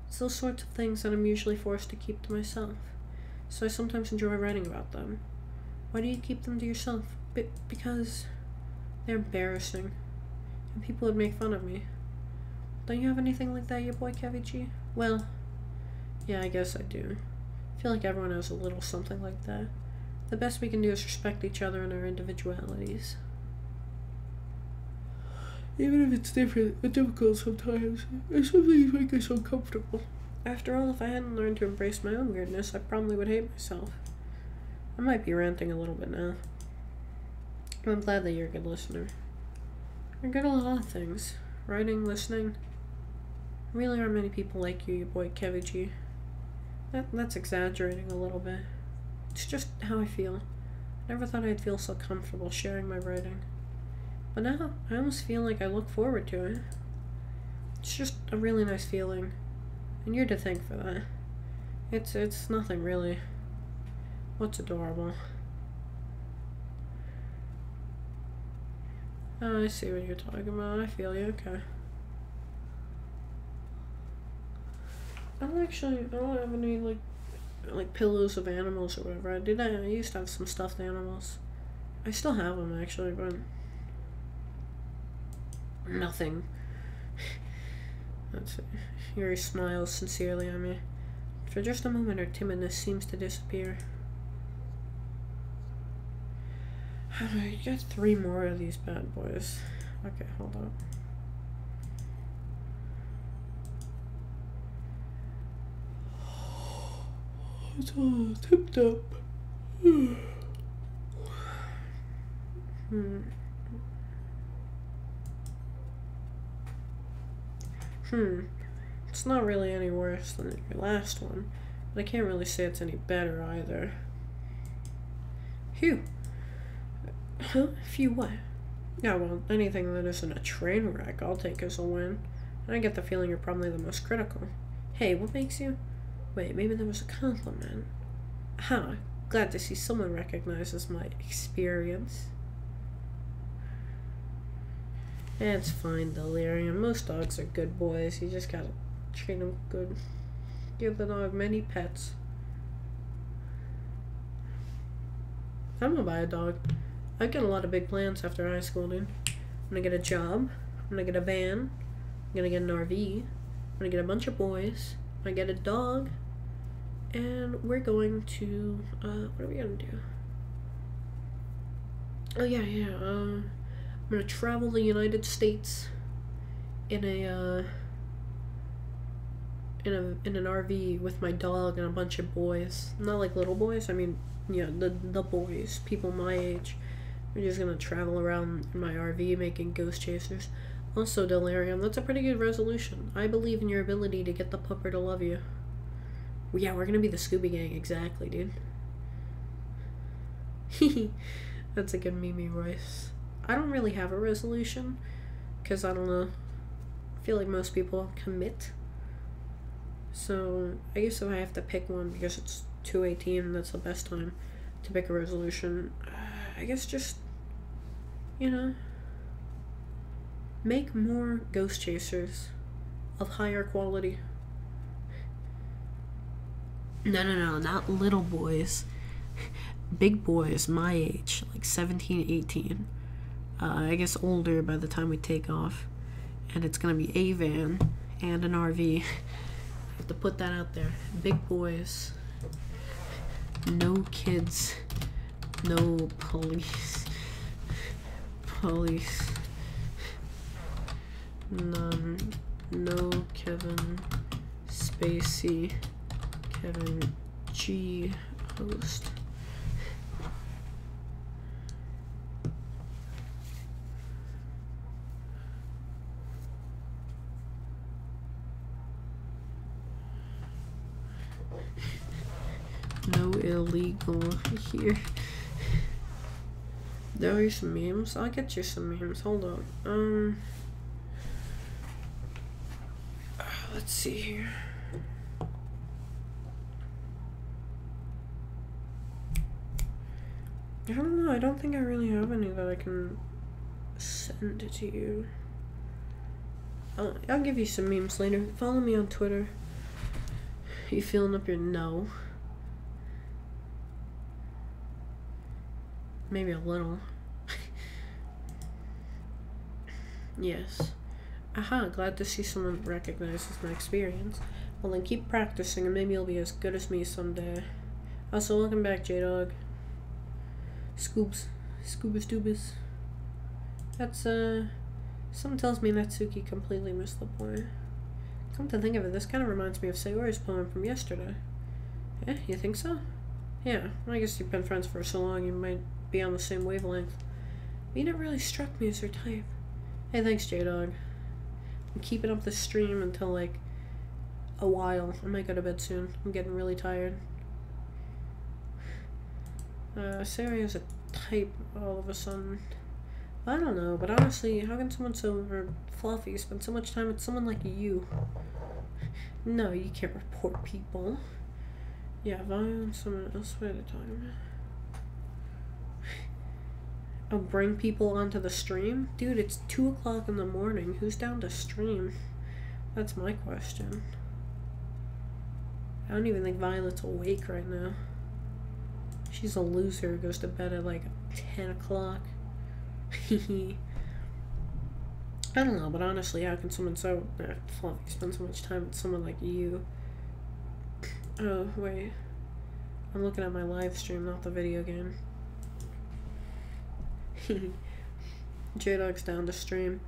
It's those sorts of things that I'm usually forced to keep to myself. So I sometimes enjoy writing about them. Why do you keep them to yourself? Because they're embarrassing. And people would make fun of me. Don't you have anything like that, your boy Kevy G? Well, yeah, I guess I do. I feel like everyone has a little something like that. The best we can do is respect each other and our individualities. Even if it's different and difficult sometimes, it's something that makes us uncomfortable. After all, if I hadn't learned to embrace my own weirdness, I probably would hate myself. I might be ranting a little bit now. I'm glad that you're a good listener. You're good at a lot of things. Writing, listening. Really aren't many people like you boy Kevy G. That's exaggerating a little bit. It's just how I feel. Never thought I'd feel so comfortable sharing my writing. But now, I almost feel like I look forward to it. It's just a really nice feeling. And you're to thank for that. It's nothing really. What's adorable? Oh, I see what you're talking about. I feel you, okay. I don't have any, like pillows of animals or whatever. I used to have some stuffed animals. I still have them, actually, but nothing. Let's see. Yuri smiles sincerely at me. For just a moment, her timidness seems to disappear. I got 3 more of these bad boys. Okay, hold on. It's all tipped up. It's not really any worse than your last one, but I can't really say it's any better either. Phew. Huh? Phew what? Yeah, well, anything that isn't a train wreck I'll take as a win. And I get the feeling you're probably the most critical. Hey, what makes you... Wait, maybe that was a compliment. Huh. Glad to see someone recognizes my experience. It's fine, Delirium. Most dogs are good boys. You just gotta treat them good. Give the dog many pets. I'm gonna buy a dog. I've got a lot of big plans after high school, dude. I'm gonna get a job. I'm gonna get a van. I'm gonna get an RV. I'm gonna get a bunch of boys. I'm gonna get a dog. And we're going to, what are we gonna do? Oh, yeah, I'm gonna travel the United States in an RV with my dog and a bunch of boys. Not like little boys, I mean, yeah, the boys, people my age. We're just gonna travel around in my RV making ghost chasers. Also, Delirium, that's a pretty good resolution. I believe in your ability to get the pupper to love you. Yeah, we're gonna be the Scooby Gang, exactly, dude. Hehe. That's a good meme voice. I don't really have a resolution, because I don't know. I feel like most people commit. So, I guess if I have to pick one, because it's 2:18, that's the best time to pick a resolution. I guess just, you know, make more ghost chasers of higher quality. No, not little boys. Big boys my age, like 17, 18. I guess older by the time we take off. And it's gonna be a van and an RV. I have to put that out there. Big boys. No kids. No police. Police. None. No Kevin Spacey. Kevin G. Host. No illegal here. There are some memes. I'll get you some memes. Hold on. Let's see here. I don't know. I don't think I really have any that I can send to you. I'll give you some memes later. Follow me on Twitter. You filling up your no? Maybe a little. Yes. Aha, glad to see someone recognizes my experience. Well then keep practicing and maybe you'll be as good as me someday. Also, welcome back, J-Dog. Scoobs. Scuba Stoobas. That's, something tells me Natsuki completely missed the point. Come to think of it, this kind of reminds me of Sayori's poem from yesterday. Yeah, you think so? Yeah, I guess you've been friends for so long, you might be on the same wavelength. You never really struck me as her type. Hey, thanks, J-Dog. I'm keeping up the stream until, like, a while. I might go to bed soon. I'm getting really tired. Sarah has a type all of a sudden. I don't know, but honestly, how can someone so fluffy spend so much time with someone like you? No, you can't report people. Yeah, violence, someone else at a time. Oh, bring people onto the stream? Dude, it's 2 o'clock in the morning. Who's down to stream? That's my question. I don't even think Violet's awake right now. She's a loser who goes to bed at like 10 o'clock. I don't know, but honestly, how can someone so fluffy spend so much time with someone like you? Oh, wait. I'm looking at my live stream, not the video game. J-Dog's down to stream.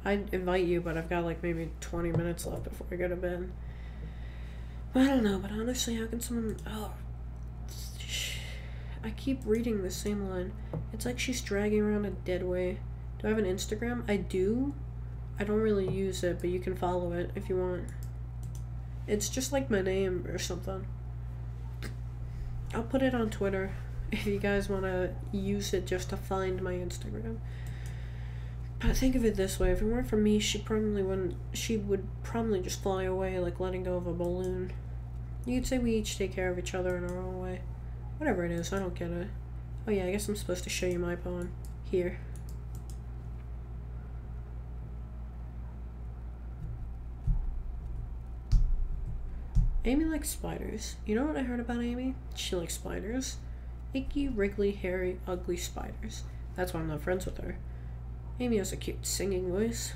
I'd invite you, but I've got like maybe 20 minutes left before I go to bed. I don't know, but honestly, how can someone... Oh. I keep reading the same line. It's like she's dragging around a dead weight. Do I have an Instagram? I do. I don't really use it, but you can follow it if you want. It's just like my name or something. I'll put it on Twitter if you guys want to use it just to find my Instagram. But think of it this way, if it weren't for me, she would probably just fly away like letting go of a balloon. You could say we each take care of each other in our own way. Whatever it is, I don't get it. Oh yeah, I guess I'm supposed to show you my poem. Here. Amy likes spiders. You know what I heard about Amy? She likes spiders. Icky, wriggly, hairy, ugly spiders. That's why I'm not friends with her. Amy has a cute singing voice.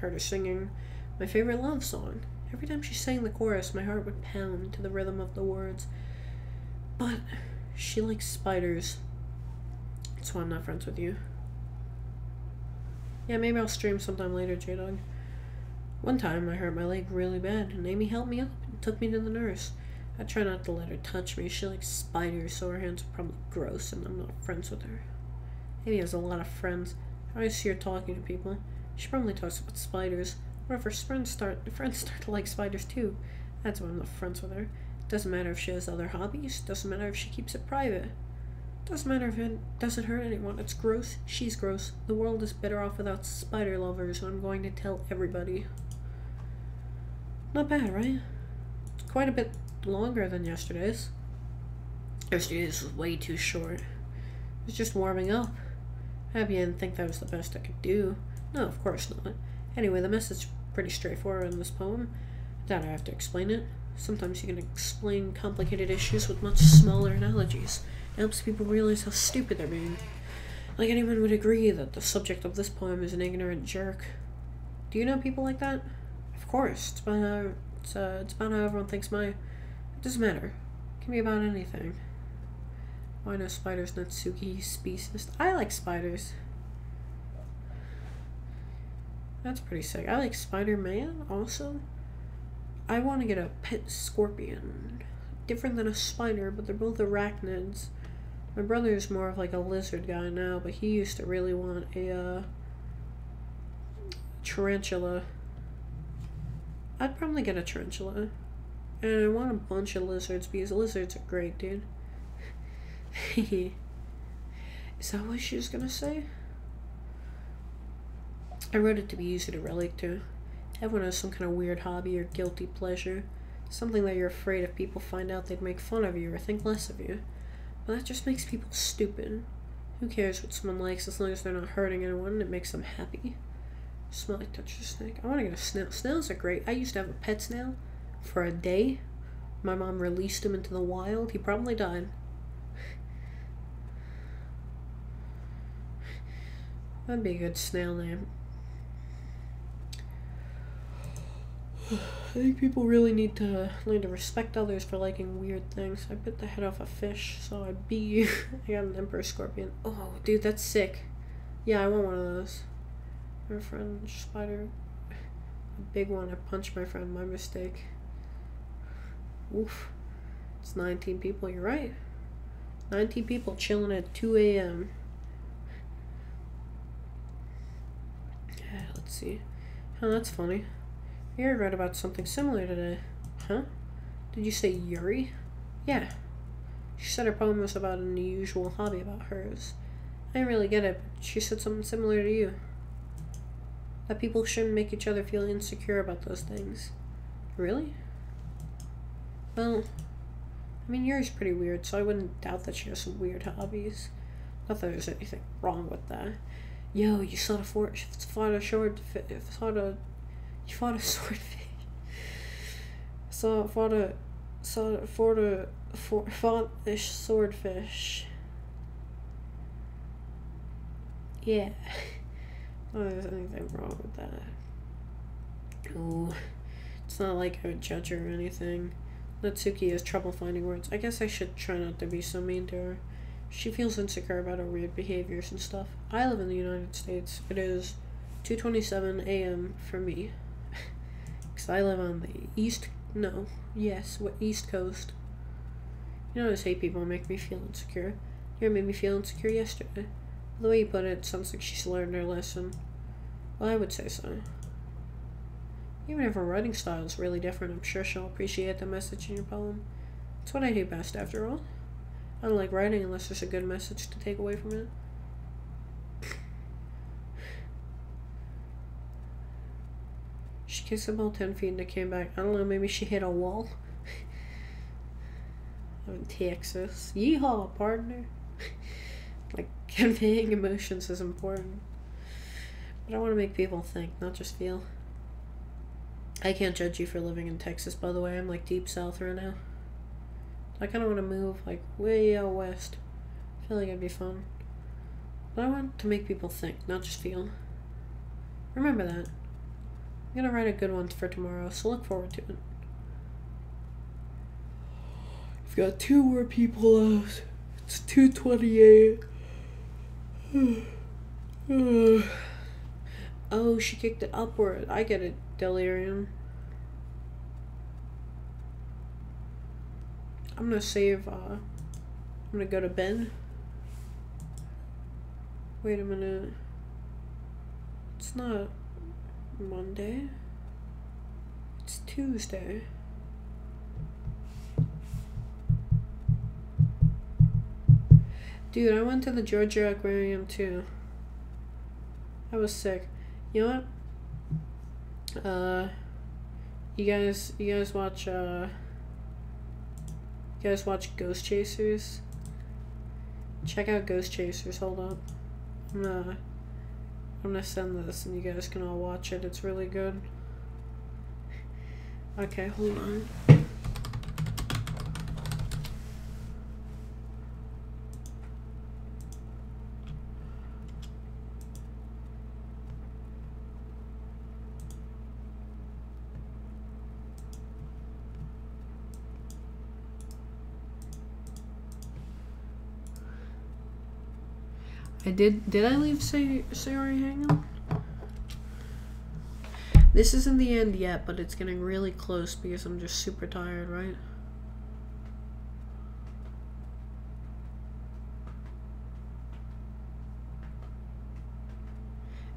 Heard her singing my favorite love song. Every time she sang the chorus, my heart would pound to the rhythm of the words. But she likes spiders. That's why I'm not friends with you. Yeah, maybe I'll stream sometime later, J-Dog. One time I hurt my leg really bad, and Amy helped me up and took me to the nurse. I try not to let her touch me. She likes spiders, so her hands are probably gross, and I'm not friends with her. Amy has a lot of friends. I always see her talking to people. She probably talks about spiders. What if her friends start to like spiders too? That's why I'm not friends with her. Doesn't matter if she has other hobbies. Doesn't matter if she keeps it private. Doesn't matter if it doesn't hurt anyone. It's gross. She's gross. The world is better off without spider lovers, and I'm going to tell everybody. Not bad, right? It's quite a bit longer than yesterday's. Yesterday's was way too short. It was just warming up. Happy I didn't think that was the best I could do. No, of course not. Anyway, the message is pretty straightforward in this poem. I doubt I have to explain it. Sometimes you can explain complicated issues with much smaller analogies. It helps people realize how stupid they're being. Like anyone would agree that the subject of this poem is an ignorant jerk. Do you know people like that? Of course. It's about how everyone thinks it doesn't matter. It can be about anything. Why no spiders, Natsuki species? I like spiders. That's pretty sick. I like Spider-Man also. I want to get a pet scorpion. Different than a spider, but they're both arachnids. My brother's more of like a lizard guy now, but he used to really want a tarantula. I'd probably get a tarantula. And I want a bunch of lizards because lizards are great, dude. Is that what she was gonna say? I wrote it to be easy to relate to. Everyone has some kind of weird hobby or guilty pleasure. Something that you're afraid if people find out they'd make fun of you or think less of you. But that just makes people stupid. Who cares what someone likes as long as they're not hurting anyone and it makes them happy? Smell like touch a snake. I want to get a snail. Snails are great. I used to have a pet snail for a day. My mom released him into the wild. He probably died. That'd be a good snail name. I think people really need to learn to respect others for liking weird things. I bit the head off a fish, so I beat you. I got an emperor scorpion. Oh, dude, that's sick. Yeah, I want one of those. My friend spider. A big one. I punched my friend. My mistake. Oof. It's 19 people. You're right. 19 people chilling at 2 a.m. Let's see. Oh, that's funny. Yuri read about something similar today. Huh? Did you say Yuri? Yeah. She said her poem was about an unusual hobby about hers. I didn't really get it, but she said something similar to you. That people shouldn't make each other feel insecure about those things. Really? Well, I mean, Yuri's pretty weird, so I wouldn't doubt that she has some weird hobbies. Not that there's anything wrong with that. Yo, you fought a swordfish. Fought a swordfish. Yeah. Oh, there's anything wrong with that. Ooh. It's not like I would judge her or anything. Natsuki has trouble finding words. I guess I should try not to be so mean to her. She feels insecure about her weird behaviors and stuff. I live in the United States. It is 2:27 a.m. for me. Because I live on the East Coast. You know, I just hate people who make me feel insecure. You made me feel insecure yesterday. The way you put it sounds like she's learned her lesson. Well, I would say so. Even if her writing style is really different, I'm sure she'll appreciate the message in your poem. It's what I do best, after all. I don't like writing unless there's a good message to take away from it. She kicked the ball 10 feet and it came back. I don't know, maybe she hit a wall. I'm in Texas. Yeehaw, partner. Like, conveying emotions is important. But I want to make people think, not just feel. I can't judge you for living in Texas, by the way. I'm like deep south right now. I kind of want to move like way out west. I feel like it'd be fun. But I want to make people think, not just feel. Remember that. I'm gonna write a good one for tomorrow, so look forward to it. I've got 2 more people out. It's 2:28. Oh, she kicked it upward. I get it, delirium. I'm gonna save, I'm gonna go to bed. Wait a minute. It's not Monday. It's Tuesday. Dude, I went to the Georgia Aquarium too. I was sick. You know what? You guys watch Ghost Chasers? Check out Ghost Chasers. Hold up. I'm gonna send this and you guys can all watch it. It's really good. Okay, hold on. Did I leave Sayori hanging? This isn't the end yet, but it's getting really close because I'm just super tired, right?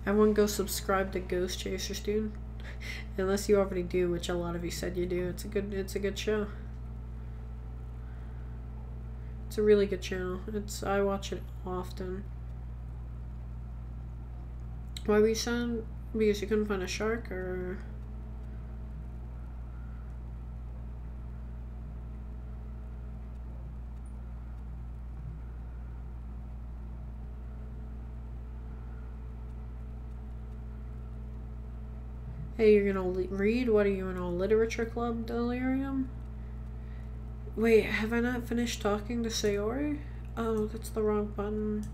Everyone go subscribe to Ghost Chasers, dude. Unless you already do, which a lot of you said you do. It's a good show. It's a really good channel. I watch it often. Why were you saying? Because you couldn't find a shark, or? Hey, you're gonna read? What are you in a literature club, Delirium? Wait, have I not finished talking to Sayori? Oh, that's the wrong button.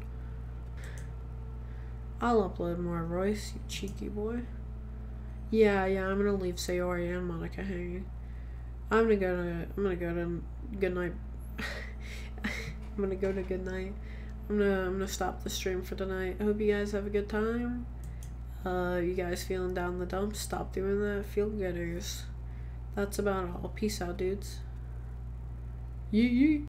I'll upload more, Royce, you cheeky boy. Yeah, I'm gonna leave Sayori and Monica hanging. I'm gonna go to good night. I'm gonna go to good night. I'm gonna stop the stream for tonight. I hope you guys have a good time. You guys feeling down the dumps? Stop doing that. Feel gooders. That's about all. Peace out, dudes. Yee.